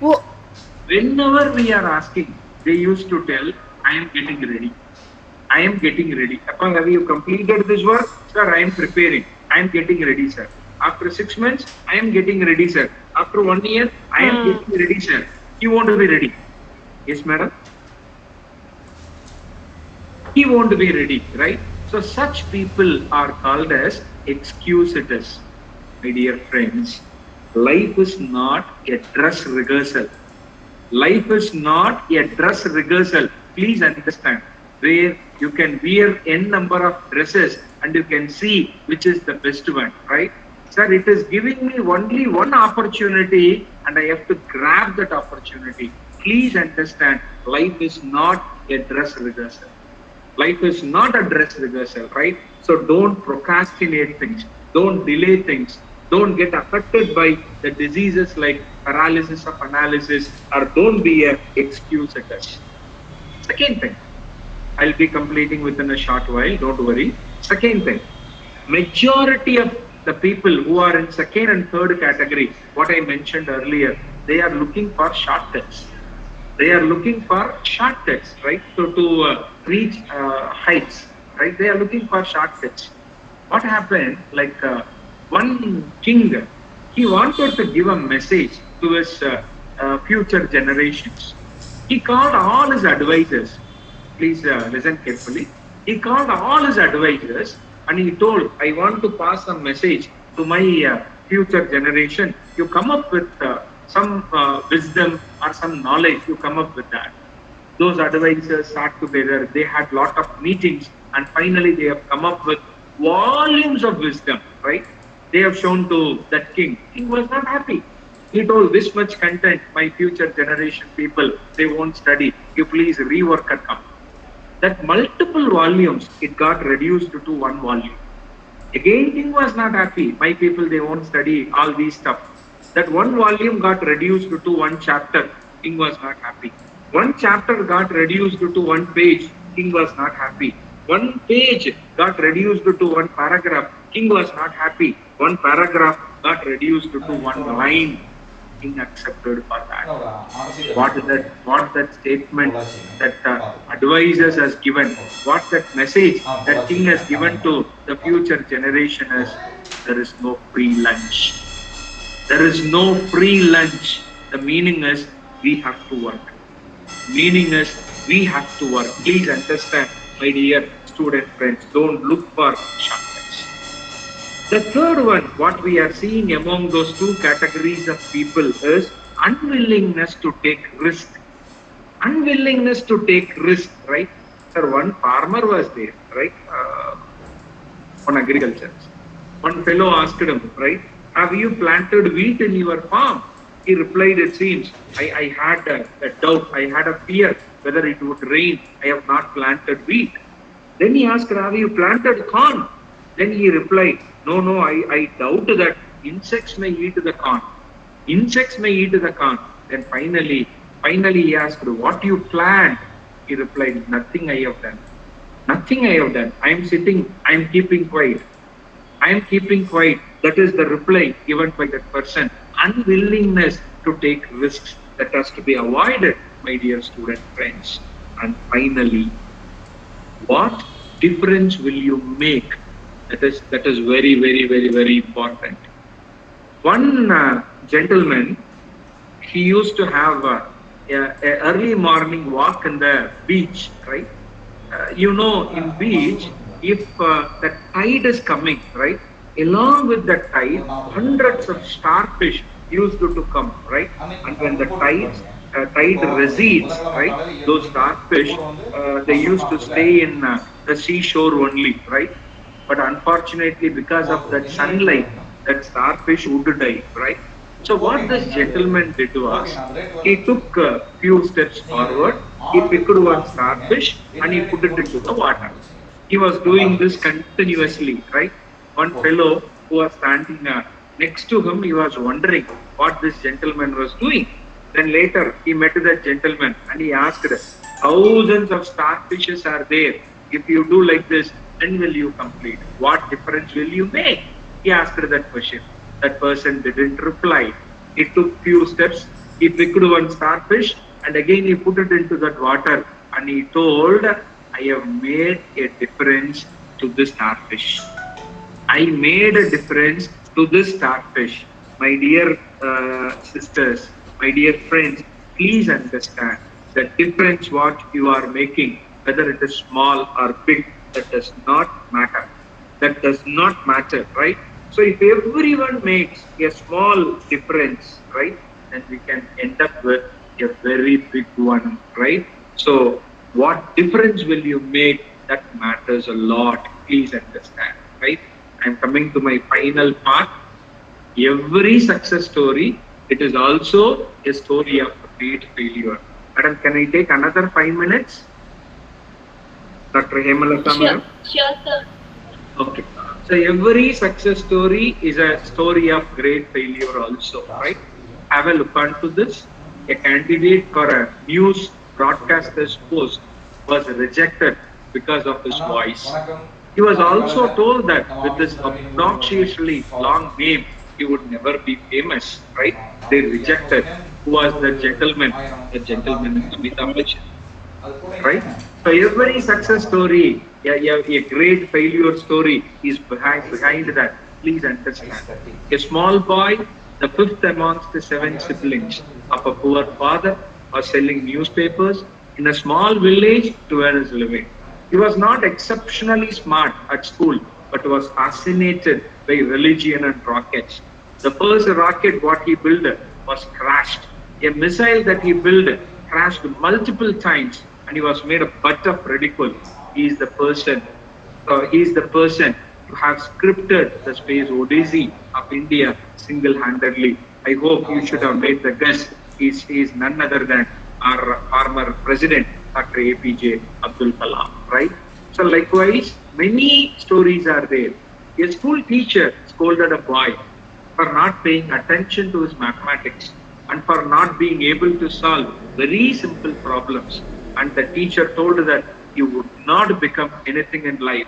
Whenever we are asking, they used to tell, I am getting ready. I am getting ready. Upon have you completed this work? Sir, I am preparing. I am getting ready, sir. After 6 months, I am getting ready, sir. After 1 year, I am getting ready, sir. You want to be ready? Yes, madam? He won't be ready, right? So such people are called as excusitous. My dear friends, life is not a dress rehearsal. Life is not a dress rehearsal. Please understand, where you can wear n number of dresses and you can see which is the best one, right? Sir, it is giving me only one opportunity and I have to grab that opportunity. Please understand, life is not a dress rehearsal. Life is not a dress rehearsal, right? So don't procrastinate things. Don't delay things. Don't get affected by the diseases like paralysis of analysis, or don't be an excusitous. Second thing, I'll be completing within a short while, don't worry. Second thing, majority of the people who are in second and third category, what I mentioned earlier, they are looking for shortcuts. They are looking for shortcuts, right? So to reach heights, right? They are looking for shortcuts. What happened? Like one king, he wanted to give a message to his future generations. He called all his advisors. Please listen carefully. He called all his advisors and he told, I want to pass a message to my future generation. You come up with some wisdom or some knowledge, you come up with that. Those advisors sat together, they had lot of meetings, and finally they have come up with volumes of wisdom, right? They have shown to that king. King was not happy. He told, this much content, my future generation people, they won't study. You please rework and come. That multiple volumes, it got reduced to one volume. Again, king was not happy. My people, they won't study all these stuff. That one volume got reduced to one chapter. King was not happy. One chapter got reduced to one page. King was not happy. One page got reduced to one paragraph. King was not happy. One paragraph got reduced to one line. King accepted for that. What that statement that advisors has given, what that message that king has given to the future generation is, there is no free lunch. There is no free lunch. The meaning is we have to work. Meaning is we have to work. Please understand, my dear student friends, don't look for shortcuts. The third one, what we are seeing among those two categories of people is unwillingness to take risk. Unwillingness to take risk, right? Sir, one farmer was there, right? On agriculture. One fellow asked him, right? Have you planted wheat in your farm? He replied, it seems, I had a doubt, I had a fear whether it would rain. I have not planted wheat. Then he asked, have you planted corn? Then he replied, no, I doubt that insects may eat the corn. Insects may eat the corn. Then finally Finally, he asked, what you planned? He replied, nothing I have done. Nothing I have done. I am sitting, I am keeping quiet. I am keeping quiet. That is the reply given by that person. Unwillingness to take risks that has to be avoided, my dear student friends. And finally, what difference will you make? That is very, very, very, very important. One gentleman, he used to have a early morning walk in the beach, right? In beach, if the tide is coming, right? Along with the tide, hundreds of starfish used to come, right? And when the tide recedes, right? Those starfish, they used to stay in the seashore only, right? But unfortunately, because of that sunlight, that starfish would die, right? So what this gentleman did was, he took a few steps forward, he picked one starfish and he put it into the water. He was doing this continuously, right? One fellow who was standing next to him, he was wondering what this gentleman was doing. Then later, he met that gentleman and he asked, thousands of starfishes are there. If you do like this, when will you complete? What difference will you make? He asked that question. That person didn't reply. He took few steps, he picked one starfish and again he put it into that water and he told, I have made a difference to this starfish. I made a difference to this starfish. My dear sisters, my dear friends, please understand the difference what you are making, whether it is small or big, that does not matter. That does not matter, right? So if everyone makes a small difference, right, then we can end up with a very big one, right? So what difference will you make? That matters a lot. Please understand, right? I'm coming to my final part. Every success story, it is also a story of great failure. Madam, can I take another 5 minutes? Dr. Hemalata, madam? Sure, sir. Okay. So every success story is a story of great failure also, right? Have a look onto this. A candidate for a news broadcaster's post was rejected because of his voice. He was also told that with this obnoxiously long name, he would never be famous, right? They rejected. Who was the gentleman? The gentleman is Amitabh Bachchan, right? So every success story, a great failure story is behind that. Please understand. A small boy, the fifth amongst the 7 siblings of a poor father, was selling newspapers in a small village to earn his living. He was not exceptionally smart at school, but was fascinated by religion and rockets. The first rocket what he built was crashed. A missile that he built crashed multiple times and he was made a butt of ridicule. He is the person to have scripted the space odyssey of India single-handedly. I hope you should have made the guess. He is none other than our former president, Dr. APJ Abdul Kalam, right? So likewise, many stories are there. A school teacher scolded a boy for not paying attention to his mathematics and for not being able to solve very simple problems. And the teacher told that he would not become anything in life.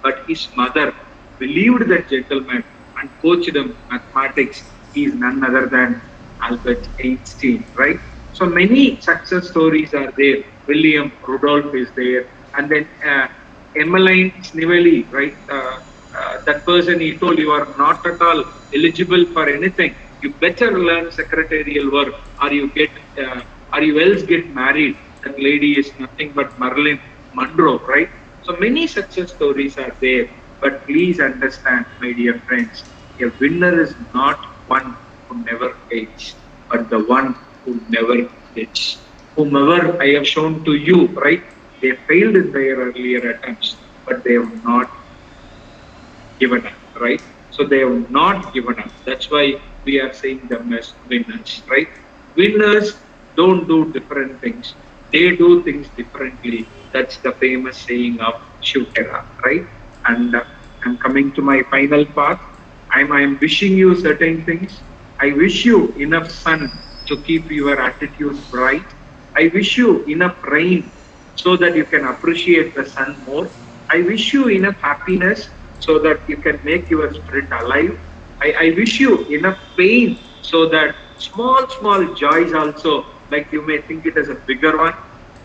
But his mother believed that gentleman and coached him mathematics. He is none other than Albert Einstein, right? So many success stories are there. William Rudolph is there. And then Emmeline Snivelli, right? That person, he told, you are not at all eligible for anything. You better learn secretarial work or you else get married. That lady is nothing but Marilyn Monroe, right? So many success stories are there. But please understand, my dear friends, a winner is not one who never fails, but the one who never quits. Whomever I have shown to you, right? They failed in their earlier attempts, but they have not given up, right? So they have not given up. That's why we are saying them as winners, right? Winners don't do different things. They do things differently. That's the famous saying of Shiv Khera, right? And I'm coming to my final part. I'm wishing you certain things. I wish you enough sun to keep your attitude bright. I wish you enough rain so that you can appreciate the sun more. I wish you enough happiness so that you can make your spirit alive. I wish you enough pain so that small joys also, like you may think it as a bigger one.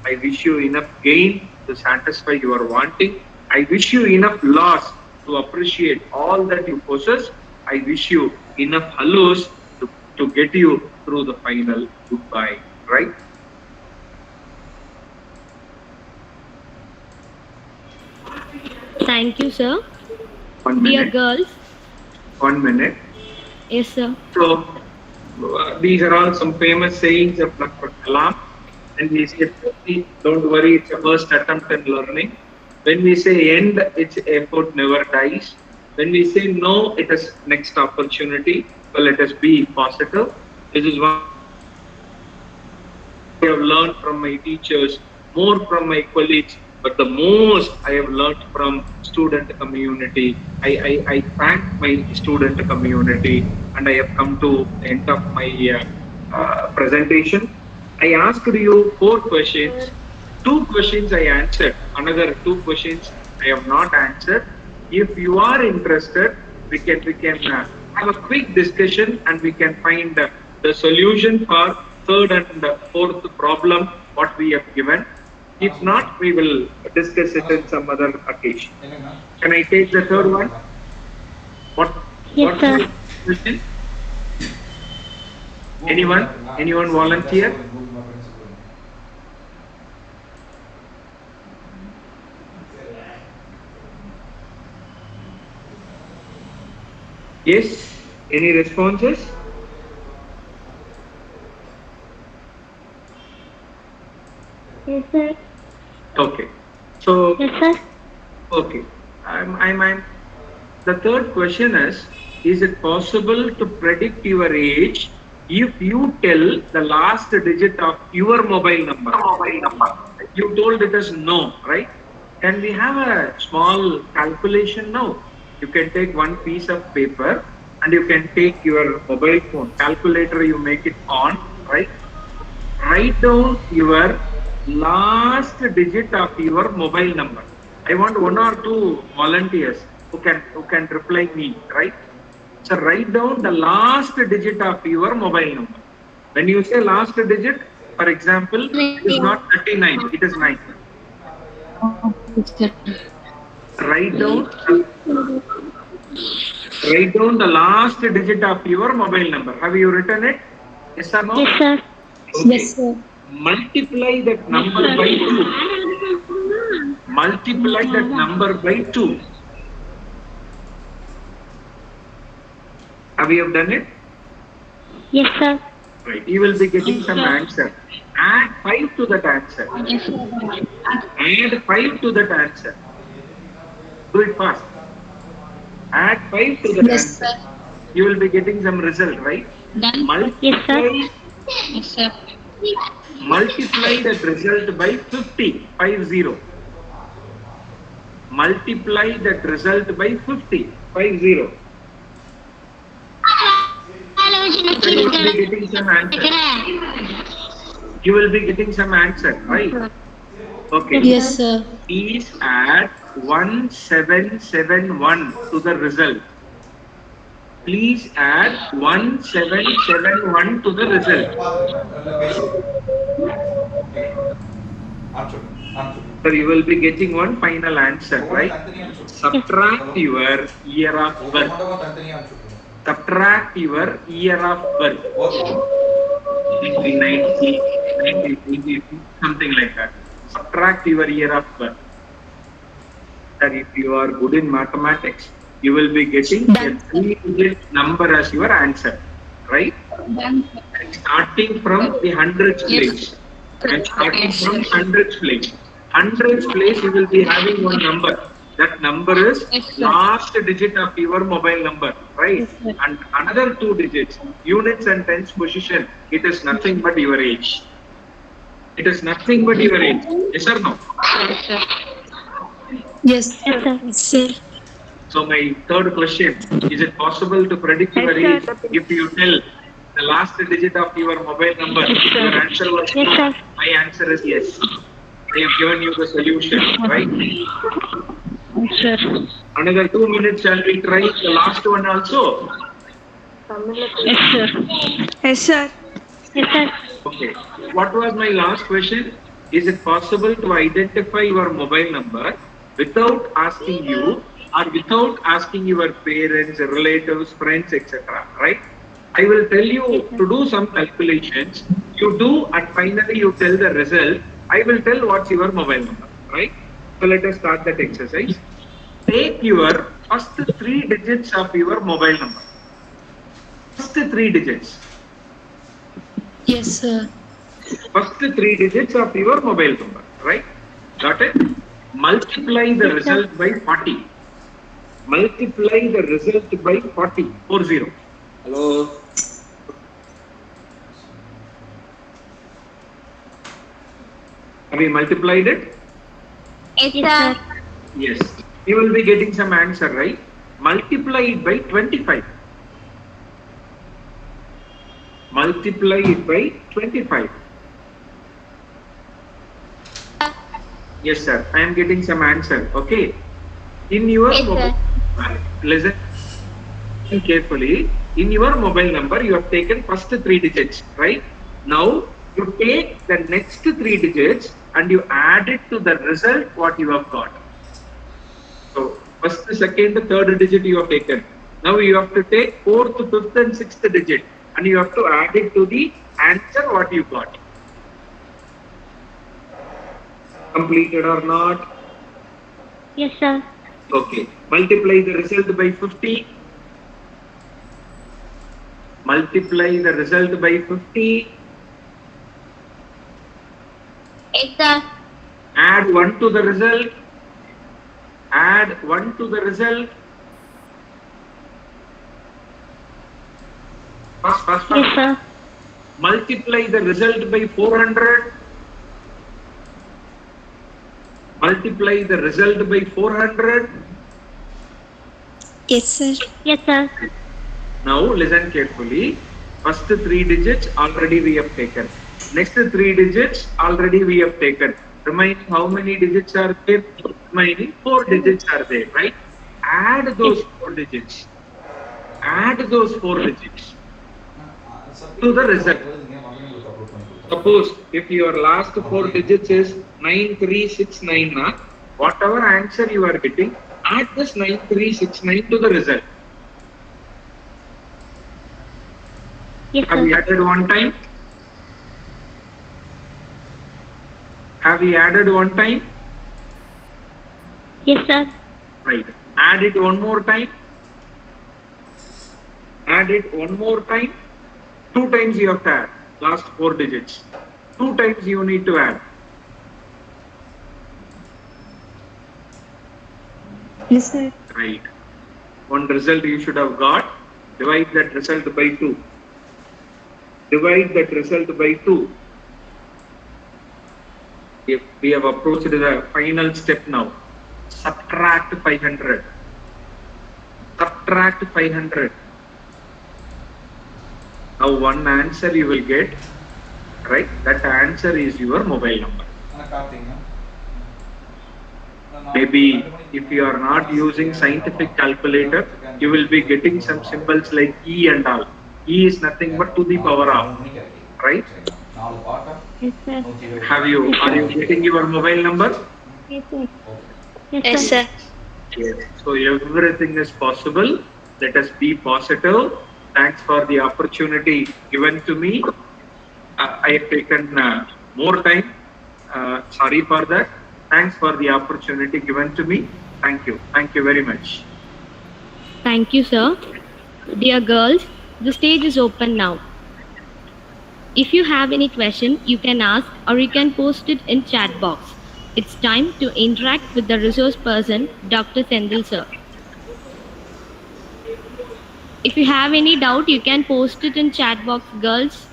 I wish you enough gain to satisfy your wanting. I wish you enough loss to appreciate all that you possess. I wish you enough hellos to get you through the final goodbye, right? Thank you, sir. 1 Dear minute. girls. 1 minute. Yes, sir. So these are all some famous sayings of Dr. Kalam. And we say, don't worry, it's a first attempt in learning. When we say end, it's effort never dies. When we say no, it is next opportunity. So let us be positive. This is one I have learned from my teachers, more from my colleagues, but the most I have learned from student community. I thank my student community, and I have come to the end of my presentation. I asked you 4 questions. 2 questions I answered. Another 2 questions I have not answered. If you are interested, we can have a quick discussion and we can find the solution for 3rd and 4th problem what we have given. If not, we will discuss it in some other occasion. Can I take the 3rd one? What's the question? Anyone volunteer? Yes? Any responses? Yes, sir. Okay. So, Yes, sir. okay. The 3rd question is it possible to predict your age if you tell the last digit of your mobile number? You told it is no, right? Can we have a small calculation now? You can take one piece of paper and you can take your mobile phone calculator, you make it on, right? Write down your last digit of your mobile number. I want 1 or 2 volunteers who can reply me, right? So write down the last digit of your mobile number. When you say last digit, for example, it is not 39, it is 9. Write down the last digit of your mobile number. Have you written it? Yes or no? Yes, sir. Okay. Yes, sir. Multiply that number by 2. Multiply that number by 2. Have you done it? Yes, sir. Right. You will be getting some answer. Add 5 to that answer. Add 5 to that answer. Do it fast. Add 5 to that answer. sir. You will be getting some result, right? Done. Yes, sir. Yes, sir. Multiply that result by 50. 50. Multiply that result by 50. 50. So you will be getting some answer. You will be getting some answer, right? Okay. Yes, sir. Please add 1771 to the result. Please add 1771 to the result. So you will be getting one final answer, right? Subtract your year of birth. Subtract your year of birth. 1990, 1980, something like that. Subtract your year of birth. And if you are good in mathematics, you will be getting a 3-digit number as your answer, right? And starting from the hundredth place. And starting from hundredth place. Hundredth place, you will be having one number. That number is last digit of your mobile number, right? And another 2 digits, units and tens position, it is nothing but your age. It is nothing but your age. Yes or no? Yes, sir. So my 3rd question, is it possible to predict your age if you tell the last digit of your mobile number. Your answer was Yes, no. sir. My answer is yes. I have given you the solution, right? Yes, sir. Another 2 minutes, shall we try the last one also? Yes, sir. Yes, sir. Yes, sir. Okay. What was my last question? Is it possible to identify your mobile number without asking you or without asking your parents, relatives, friends, etc. Right? I will tell you to do some calculations. You do and finally you tell the result. I will tell what's your mobile number. Right? So let us start that exercise. Take your first 3 digits of your mobile number. First 3 digits. Yes, sir. First 3 digits of your mobile number, right? Got it? Multiply the result by 40. Multiply the result by 40. 40. Hello. Have you multiplied it? Yes, sir. Yes. You will be getting some answer, right? Multiply it by 25. Multiply it by 25. Yes, sir. I am getting some answer. Okay. In your Yes, mobile number, listen carefully. In your mobile number, you have taken first 3 digits, right? Now, you take the next 3 digits and you add it to the result what you have got. So, first, second, third digit you have taken. Now, you have to take fourth, fifth and sixth digit and you have to add it to the answer what you got. Completed or not? Yes, sir. Okay. Multiply the result by 50. Multiply the result by 50. Yes, sir. Add 1 to the result. Add 1 to the result. Fast. Yes, sir. Multiply the result by 400. Multiply the result by 400. Yes, sir. Yes, sir. Now listen carefully. First 3 digits already we have taken. Next 3 digits already we have taken. Remaining how many digits are there? Remaining 4 digits are there, right? Add those 4 digits. Add those 4 digits to the result. Suppose if your last 4 digits is 9369, whatever answer you are getting, add this 9369 to the result. Yes, Have you sir. added one time? Have you added one time? Yes, sir. Right. Add it one more time. Add it one more time. 2 times you have to add. Last 4 digits. 2 times you need to add. Yes, sir. Right. One result you should have got. Divide that result by 2. Divide that result by 2. If we have approached the final step now. Subtract 500. Subtract 500. Now one answer you will get, right? That answer is your mobile number. Maybe if you are not using scientific calculator, you will be getting some symbols like E and all. E is nothing but to the power of, right? Yes, sir. Are you getting your mobile number? Yes, sir. Yes, sir. Yes. So everything is possible. Let us be positive. Thanks for the opportunity given to me. I have taken more time. Sorry for that. Thanks for the opportunity given to me. Thank you. Thank you very much. Thank you, sir. Dear girls, the stage is open now. If you have any question, you can ask or you can post it in chat box. It's time to interact with the resource person, Dr. Sendil sir. If you have any doubt, you can post it in chat box, girls.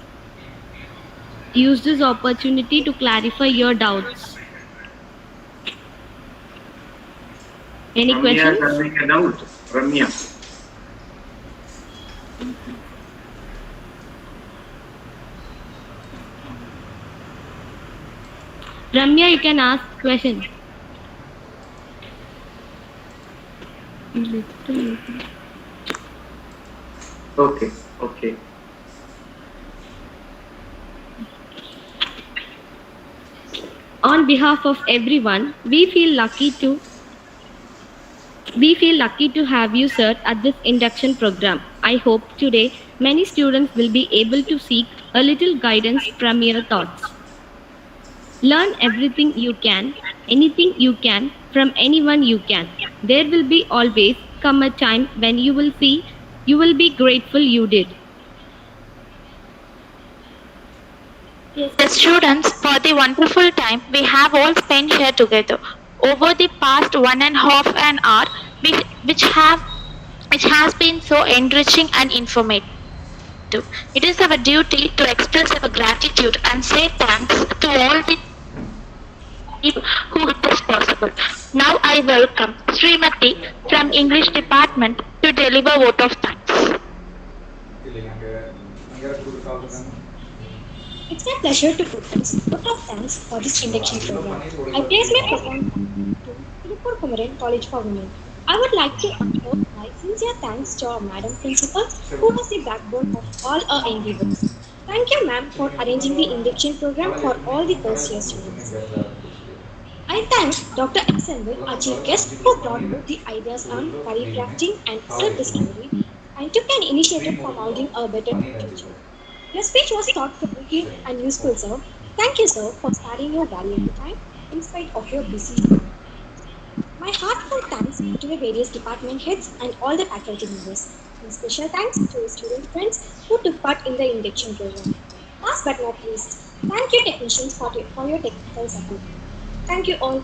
Use this opportunity to clarify your doubts. Any Ramya questions? is having a doubt. Ramya. Ramya, you can ask question. Okay, okay. On behalf of everyone, we feel lucky to have you, sir, at this induction program. I hope today many students will be able to seek a little guidance from your thoughts. Learn everything you can, anything you can, from anyone you can. There will be always come a time when you will be grateful you did. The students, for the wonderful time we have all spent here together over the past 1.5 an hour, which has been so enriching and informative. It is our duty to express our gratitude and say thanks to all the people who made this possible. Now I welcome Srimati from English Department to deliver vote of thanks. It's my pleasure to put this vote of thanks for this induction program. I place my profound thanks to Tirupur Kumaran College for Women. I would like to offer my sincere thanks to our Madam Principal, who was the backbone of all our endeavors. Thank you, ma'am, for arranging the induction program for all the first year students. I thank Dr. Exenville, our chief guest, who brought both the ideas on career crafting and self-discovery and took an initiative for molding a better future. Your speech was thought-provoking and useful, sir. Thank you, sir, for sparing your valuable time in spite of your busy schedule. My heartfelt thanks to the various department heads and all the faculty members. And special thanks to the student friends who took part in the induction program. Last but not least, thank you technicians for your technical support. Thank you all.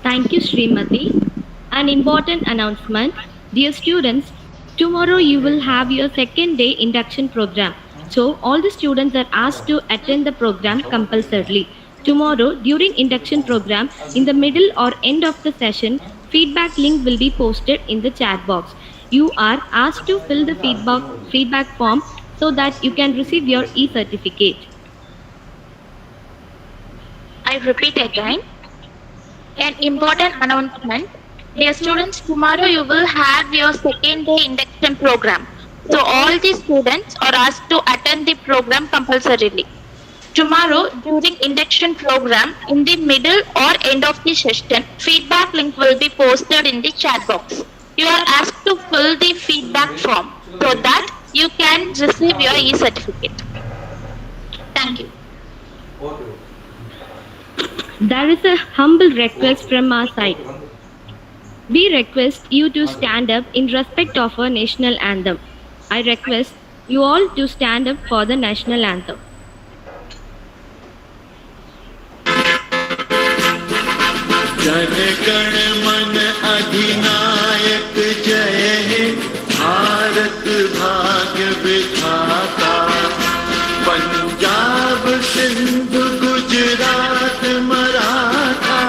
Thank you, Srimati. An important announcement. Dear students, tomorrow you will have your second day induction program. So all the students are asked to attend the program compulsorily. Tomorrow, during induction program, in the middle or end of the session, feedback link will be posted in the chat box. You are asked to fill the feedback form so that you can receive your e-certificate. I repeat again, an important announcement. Dear students, tomorrow you will have your second day induction program. So all the students are asked to attend the program compulsorily. Tomorrow, during induction program, in the middle or end of the session, feedback link will be posted in the chat box. You are asked to fill the feedback form so that you can receive your e-certificate. Thank you. There is a humble request from our side. We request you to stand up in respect of our national anthem. I request you all to stand up for the national anthem. Jana Gana मन अधिनायक जय हे भारत भाग्य विधाता पंजाब सिंध गुजरात मराठा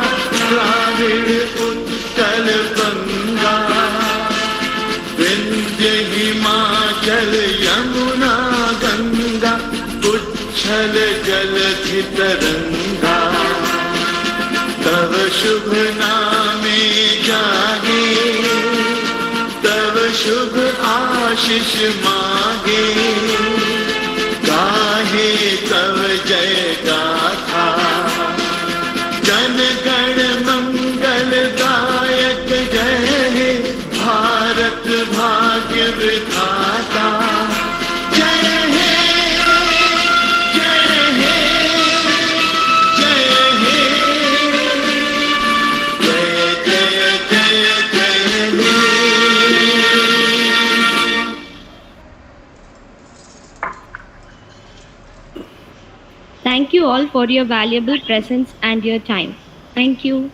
द्राविड़ उत्कल बंगा विंध्य हिमाचल यमुना गंगा उच्छल जलधि तरंगा तव शुभ नामे जागे तव शुभ आशीष मांगे गाहे तव जय गाथा जन गण मंगल दायक जय हे भारत भाग्य विधाता जय हे Thank you all for your valuable presence and your time. Thank you.